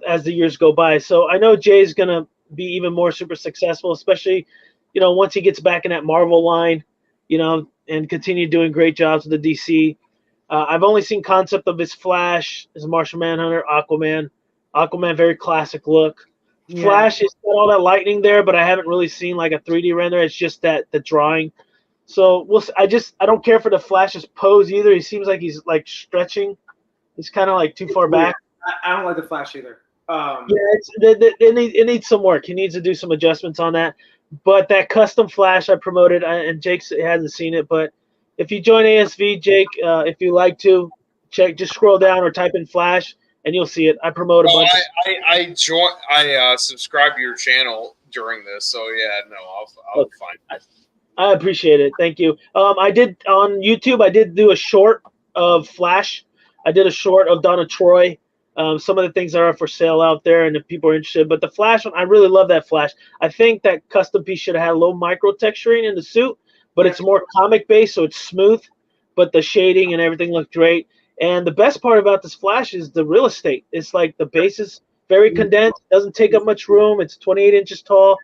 as the years go by. So I know Jay's gonna be even more super successful, especially, once he gets back in that Marvel line, and continue doing great jobs with the DC. I've only seen concept of his Flash, his Martian Manhunter, Aquaman. Aquaman, very classic look. Yeah. Flash is got all that lightning there, but I haven't really seen like a 3D render. It's just that the drawing. So I don't care for the Flash's pose either. He seems like he's like stretching. He's kind of like too far back. I don't like the Flash either. It needs some work. He needs to do some adjustments on that. But that custom Flash I promoted, and Jake hasn't seen it, but if you join ASV, Jake, if you like to, just scroll down or type in Flash, and you'll see it. I promote a bunch. I subscribe to your channel during this, so yeah, no, I'll find it. I appreciate it. Thank you. I did on YouTube. I did do a short of Flash. I did a short of Donna Troy. Some of the things that are for sale out there, and if people are interested. But the Flash one, I really love that Flash. I think that custom piece should have had a little micro texturing in the suit, but it's more comic based, so it's smooth. But the shading and everything looked great. And the best part about this Flash is the real estate. It's like the base is very condensed, doesn't take up much room. It's 28 inches tall.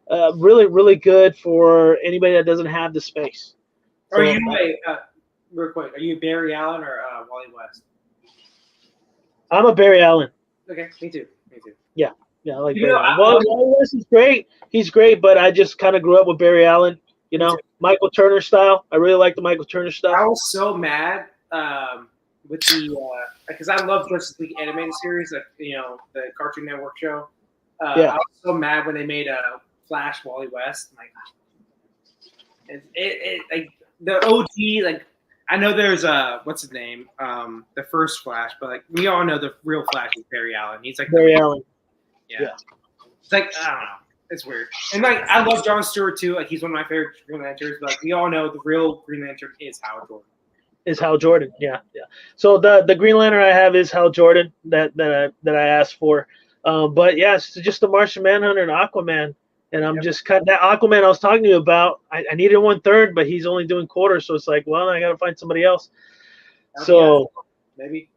Really good for anybody that doesn't have the space. Are you real quick? Are you Barry Allen or Wally West? I'm a Barry Allen. Okay, me too. Yeah, I like Barry Allen. Wally West is great. He's great, but I just kind of grew up with Barry Allen. Michael Turner style. I really like the Michael Turner style. I was so mad with the because I love Justice League animated series, like the Cartoon Network show. I was so mad when they made a Flash Wally West. Like, it like the OG, like I know there's what's his name, the first Flash, but like we all know the real Flash is Barry Allen. He's like Barry Allen. Yeah. It's like I don't know. It's weird. And like I love Jon Stewart too. Like he's one of my favorite Green Lanterns. But like we all know the real Green Lantern is Hal Jordan. Yeah. So the Green Lantern I have is Hal Jordan that I asked for. But yeah, it's just the Martian Manhunter and Aquaman. And I'm just cutting that Aquaman I was talking to you about. I needed 1/3, but he's only doing quarters, so it's like, well, I got to find somebody else. So maybe.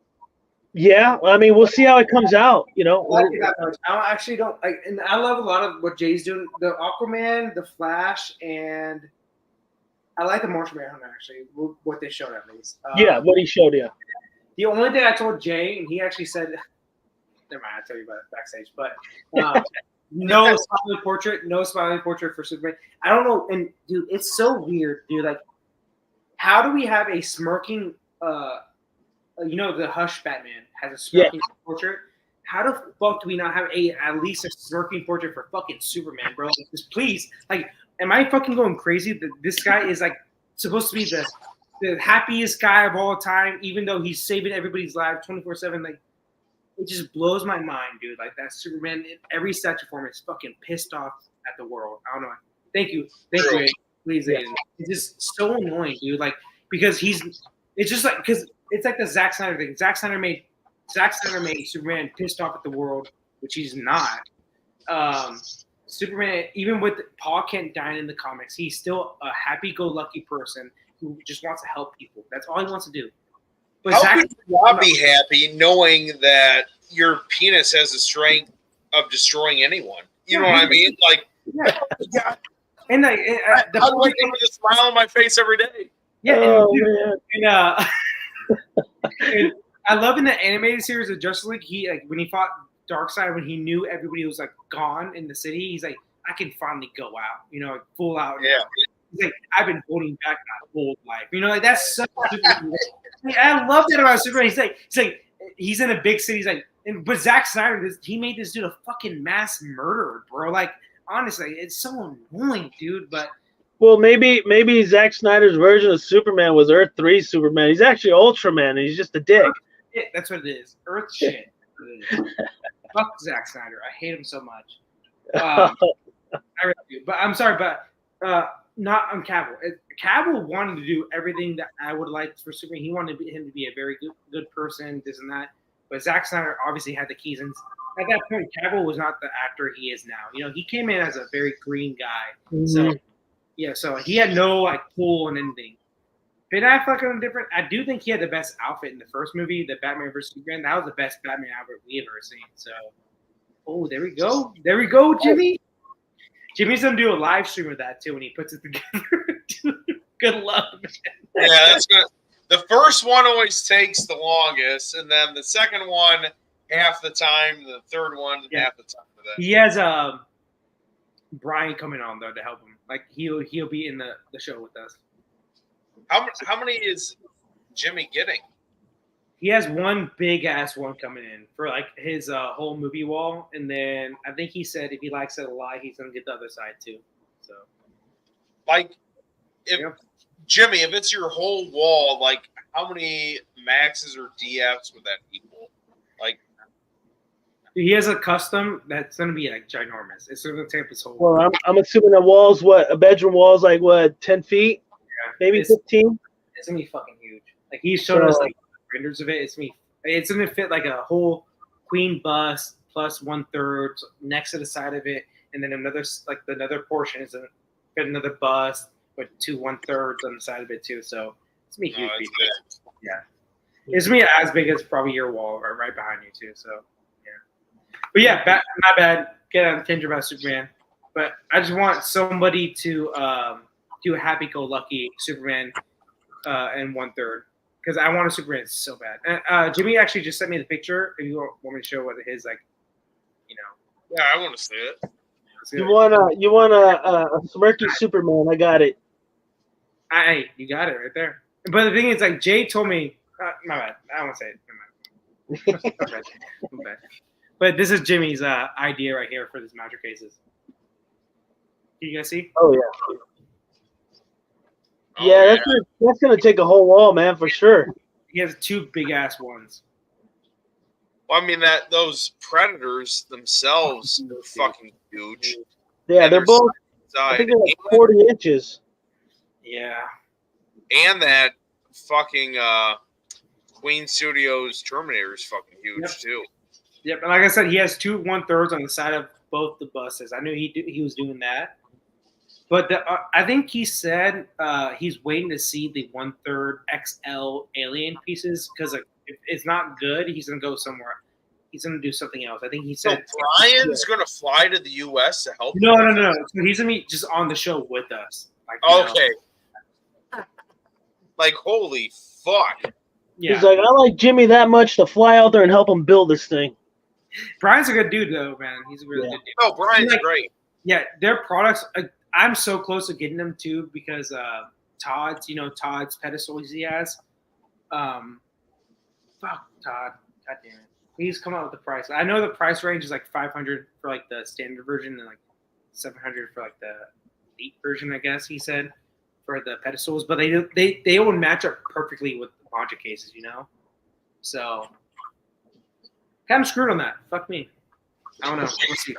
Yeah, I mean, we'll see how it comes out. I actually don't. And I love a lot of what Jay's doing. The Aquaman, the Flash, and I like the Martian Manhunter actually. What they showed at least. What he showed you. The only thing I told Jay, and he actually said, never mind, I'll tell you about it backstage. But no smiling portrait for Superman. I don't know, and dude, it's so weird, dude. Like, how do we have a smirking? The Hush Batman has a smirking portrait. How the fuck do we not have at least a smirking portrait for fucking Superman, bro? Like, just please, like, am I fucking going crazy that this guy is like supposed to be the happiest guy of all time, even though he's saving everybody's life 24/7? Like, it just blows my mind, dude. Like that Superman in every statue form is fucking pissed off at the world. I don't know. Thank you, Aiden. Please, Aiden. It's just so annoying, dude. Like because it's just like because it's like the Zack Snyder thing. Zack Snyder made Superman pissed off at the world, which he's not. Superman, even with Paul Kent dying in the comics, he's still a happy-go-lucky person who just wants to help people. That's all he wants to do. But how could you not be happy knowing that your penis has the strength of destroying anyone? You know what I mean? Like, and like, how do I get with a smile on my face every day? Yeah, and I love in the animated series of Justice League, he when he fought Darkseid, when he knew everybody was like gone in the city, he's like, I can finally go out, you know, full out. Yeah. He's like, I've been holding back my whole life. You know, like that's so Superman. I love that about Superman. He's like, he's in a big city. He's like, but Zack Snyder, he made this dude a fucking mass murderer, bro. Like, honestly, it's so annoying, dude. But well, maybe Zack Snyder's version of Superman was Earth 3 Superman. He's actually Ultraman, and he's just a dick. shit, that's what it is. Earth shit. Fuck Zack Snyder. I hate him so much. I really do. But I'm sorry, but not on Cavill. Cavill wanted to do everything that I would like for Superman. He wanted him to be a very good person, this and that. But Zack Snyder obviously had the keys. And at that point, Cavill was not the actor he is now. You know, he came in as a very green guy. Mm-hmm. So, yeah, so he had no, like, pull and anything. Ben Affleck on different. I do think he had the best outfit in the first movie, the Batman vs. Superman. That was the best Batman outfit we've ever seen. So, oh, there we go. There we go, Jimmy. Jimmy's going to do a live stream of that, too, when he puts it together. Good luck, man. Yeah, that's good. The first one always takes the longest, and then the second one half the time, the third one half the time. He has Brian coming on, though, to help him. Like, he'll be in the show with us. How many is Jimmy getting? He has one big-ass one coming in for, like, his whole movie wall, and then I think he said if he likes it a lot, he's going to get the other side, too. So, like, Jimmy, if it's your whole wall, like, how many maxes or DFs would that equal? Like, he has a custom that's going to be, like, ginormous. It's going to take up his whole wall. Well, I'm assuming the wall's a bedroom wall's like, 10 feet? Yeah. Maybe 15? It's going to be fucking huge. Like, he showed us, like, renders of it. It's going to fit, like, a whole queen bust plus 1/3 next to the side of it, and then another portion is going to fit another bust with 2 1/3 on the side of it, too. So, it's going to be huge. Yeah. It's going to be as big as probably your wall right behind you, too. So, yeah. But, yeah, not bad. Get on tangent about Superman. But I just want somebody to do a happy-go-lucky Superman in 1/3. Because I want a Superman so bad. And Jimmy actually just sent me the picture. If you want me to show what his, like, you know. Yeah, I want to see it. You want a smirky Superman? I got it. You got it right there. But the thing is, like, Jay told me, my bad. I don't want to say it. My bad. But this is Jimmy's idea right here for this Magic Cases. Can you guys see? Oh, yeah. Yeah, that's gonna take a whole wall, man, for sure. He has 2 big ass ones. Well, I mean those Predators themselves are fucking huge. Yeah, they're both. I think they're like 40 inches. Yeah. And that fucking Queen Studios Terminator is fucking huge too. Yep, and like I said, he has 2 1/3 on the side of both the buses. I knew he was doing that. But I think he said he's waiting to see the 1/3 XL alien pieces because if it's not good, he's going to go somewhere. He's going to do something else. I think he said. So Brian's going to fly to the U.S. to help? No. So he's going to be just on the show with us. Like, okay. Like, holy fuck. Yeah. He's like, I like Jimmy that much to fly out there and help him build this thing. Brian's a good dude, though, man. He's a really good dude. Oh, Brian's great. Yeah, their products. I'm so close to getting them too because Todd's pedestals he has. Fuck Todd. God damn it. He's come out with the price. I know the price range is like $500 for like the standard version and like $700 for like the elite version, I guess he said, for the pedestals. But they would match up perfectly with the Magic Cases, you know? So kind of screwed on that. Fuck me. I don't know. We'll see.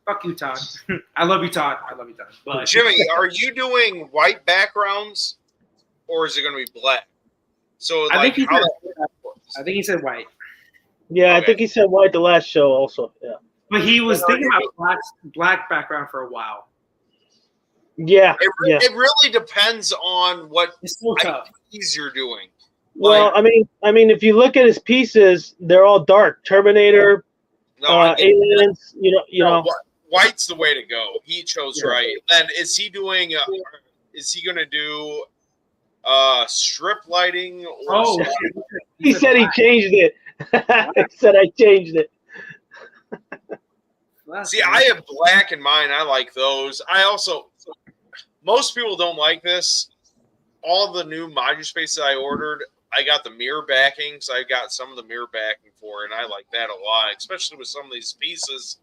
Fuck you, Todd. I love you, Todd. But Jimmy, are you doing white backgrounds, or is it going to be black? So I think he said white. Yeah, okay. I think he said white the last show also. Yeah. But he was thinking about black background for a while. Yeah. It really depends on what IPs you're doing. Well, I mean, if you look at his pieces, they're all dark. Terminator, aliens. You know. White's the way to go. He chose right. Then is he doing? Is he going to do strip lighting? Or he said he changed it. He said I changed it. See, I have black in mine. I like those. I also, most people don't like this. All the new Module Space that I ordered, I got the mirror backing, so I got some of the mirror backing for it, and I like that a lot, especially with some of these pieces.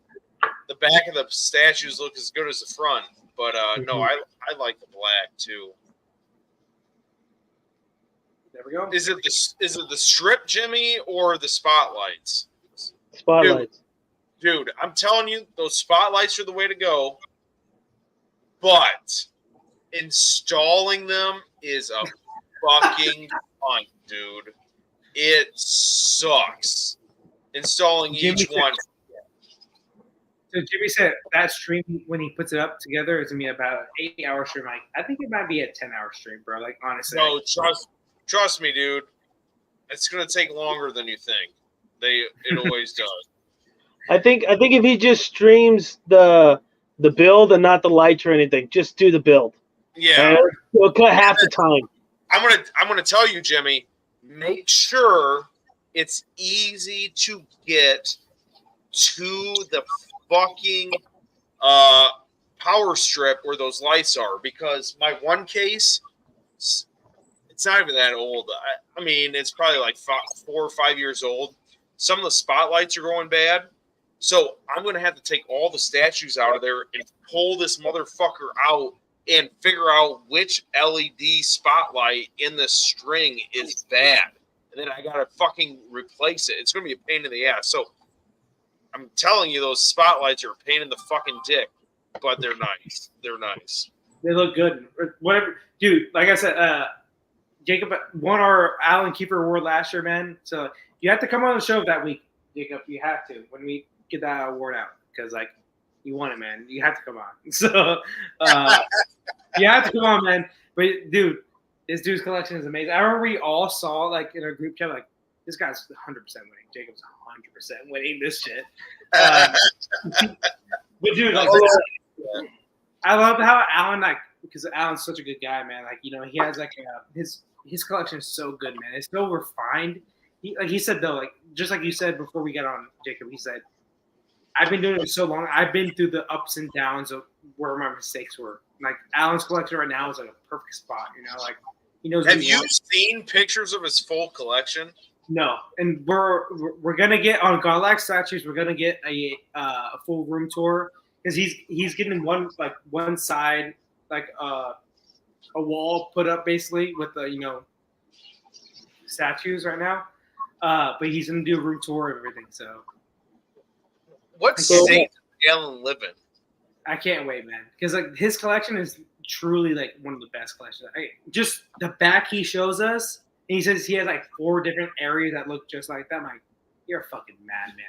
The back of the statues look as good as the front, but no, I like the black too. There we go. Is it the strip, Jimmy, or the spotlights? Spotlights. Dude, I'm telling you, those spotlights are the way to go. But installing them is a fucking fun, dude. It sucks. Installing each one. So Jimmy said that stream, when he puts it up together, is gonna be about an 8-hour stream. Like, I think it might be a 10-hour stream, bro. Like, honestly. No, trust me, dude. It's gonna take longer than you think. It always does. I think if he just streams the build and not the lights or anything, just do the build. Yeah, we'll cut half the time. I'm gonna tell you, Jimmy. Make sure it's easy to get to the fucking power strip where those lights are, because my one case, it's not even that old. I mean, it's probably like 4 or 5 years old. Some of the spotlights are going bad. So I'm going to have to take all the statues out of there and pull this motherfucker out and figure out which LED spotlight in the string is bad. And then I got to fucking replace it. It's going to be a pain in the ass. So I'm telling you, those spotlights are a pain in the fucking dick, but they're nice. They're nice. They look good. Whatever. Dude, like I said, Jacob won our Alan Kiefer Award last year, man. So you have to come on the show that week, Jacob. You have to when we get that award out, because like you won it, man. You have to come on. So you have to come on, man. But dude, this dude's collection is amazing. I remember we all saw like in our group chat, like this guy's 100% winning. Jacob's 100% winning this shit. But dude, like, I love how Alan, like, because Alan's such a good guy, man. Like, you know, he has like his collection is so good, man. It's so refined. He said though, like just like you said before we got on, Jacob, he said, I've been doing it so long. I've been through the ups and downs of where my mistakes were. Like Alan's collection right now is like a perfect spot, you know, like he knows. Have you seen pictures of his full collection? No, and we're gonna get on Godlike statues. We're gonna get a full room tour, because he's getting one side like a wall put up basically with the, you know, statues right now. But he's gonna do a room tour of everything. So what state does Alan live in? I can't wait, man, because like his collection is truly like one of the best collections. Just the back he shows us. And he says he has like 4 different areas that look just like that. I'm like, you're a fucking madman.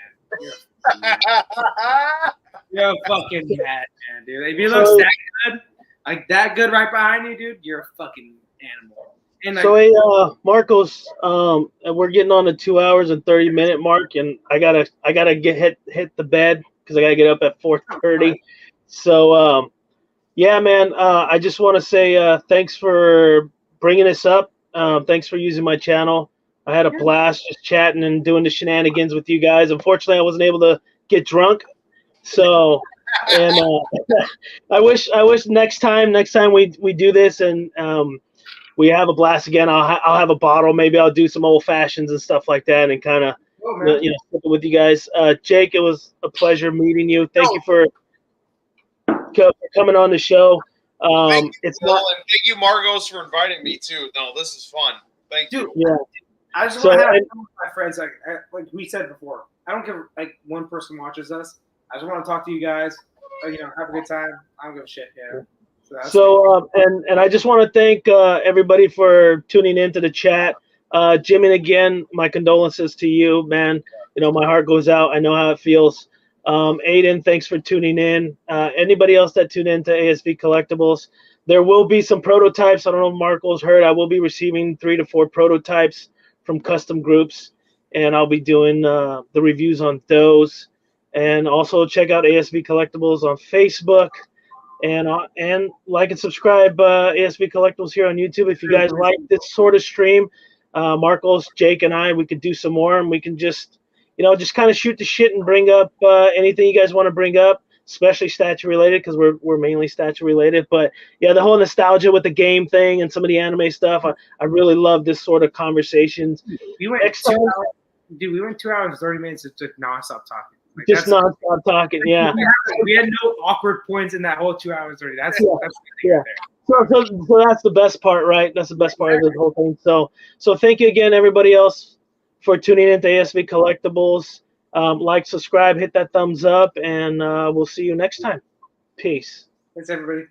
You're a fucking madman, dude. If he looks that good, like that good right behind you, dude, you're a fucking animal. And like, so, hey, Marcos, we're getting on the 2 hours and 30-minute mark, and I gotta get hit the bed because I gotta get up at 4:30. So, yeah, man, I just want to say thanks for bringing us up. Thanks for using my channel. I had a blast just chatting and doing the shenanigans with you guys. Unfortunately, I wasn't able to get drunk. So, and I wish next time we do this and we have a blast again. I'll have a bottle. Maybe I'll do some old fashions and stuff like that, and kind of sit with you guys. Jake, it was a pleasure meeting you. Thank you for coming on the show. Thank you, Phil, and thank you, Margos, for inviting me too. No, this is fun. Thank you. Yeah. I just want to have some of my friends, like we said before. I don't care like one person watches us. I just want to talk to you guys. You know, have a good time. I don't give a shit. Yeah. So and I just want to thank everybody for tuning into the chat. Jimmy, again, my condolences to you, man. You know, my heart goes out. I know how it feels. Aiden, thanks for tuning in. Anybody else that tuned in to ASV Collectibles, there will be some prototypes. I don't know if Marco's heard. I will be receiving 3 to 4 prototypes from custom groups, and I'll be doing the reviews on those. And also check out ASV Collectibles on Facebook, and like and subscribe ASV Collectibles here on YouTube. If you guys like this sort of stream, Marcos, Jake, and we could do some more, and we can just just kind of shoot the shit and bring up anything you guys want to bring up, especially statue related, because we're mainly statue related. But yeah, the whole nostalgia with the game thing and some of the anime stuff, I really love this sort of conversations. We went 2 hours, dude. We went 2 hours 30 minutes of just nonstop talking. Like, just nonstop talking. Yeah, we had no awkward points in that whole 2 hours 30. That's yeah. Right there. So that's the best part, right? That's the best part of the whole thing. So thank you again, everybody else, for tuning in to ASV Collectibles. Like, subscribe, hit that thumbs up, and we'll see you next time. Peace. Thanks, everybody.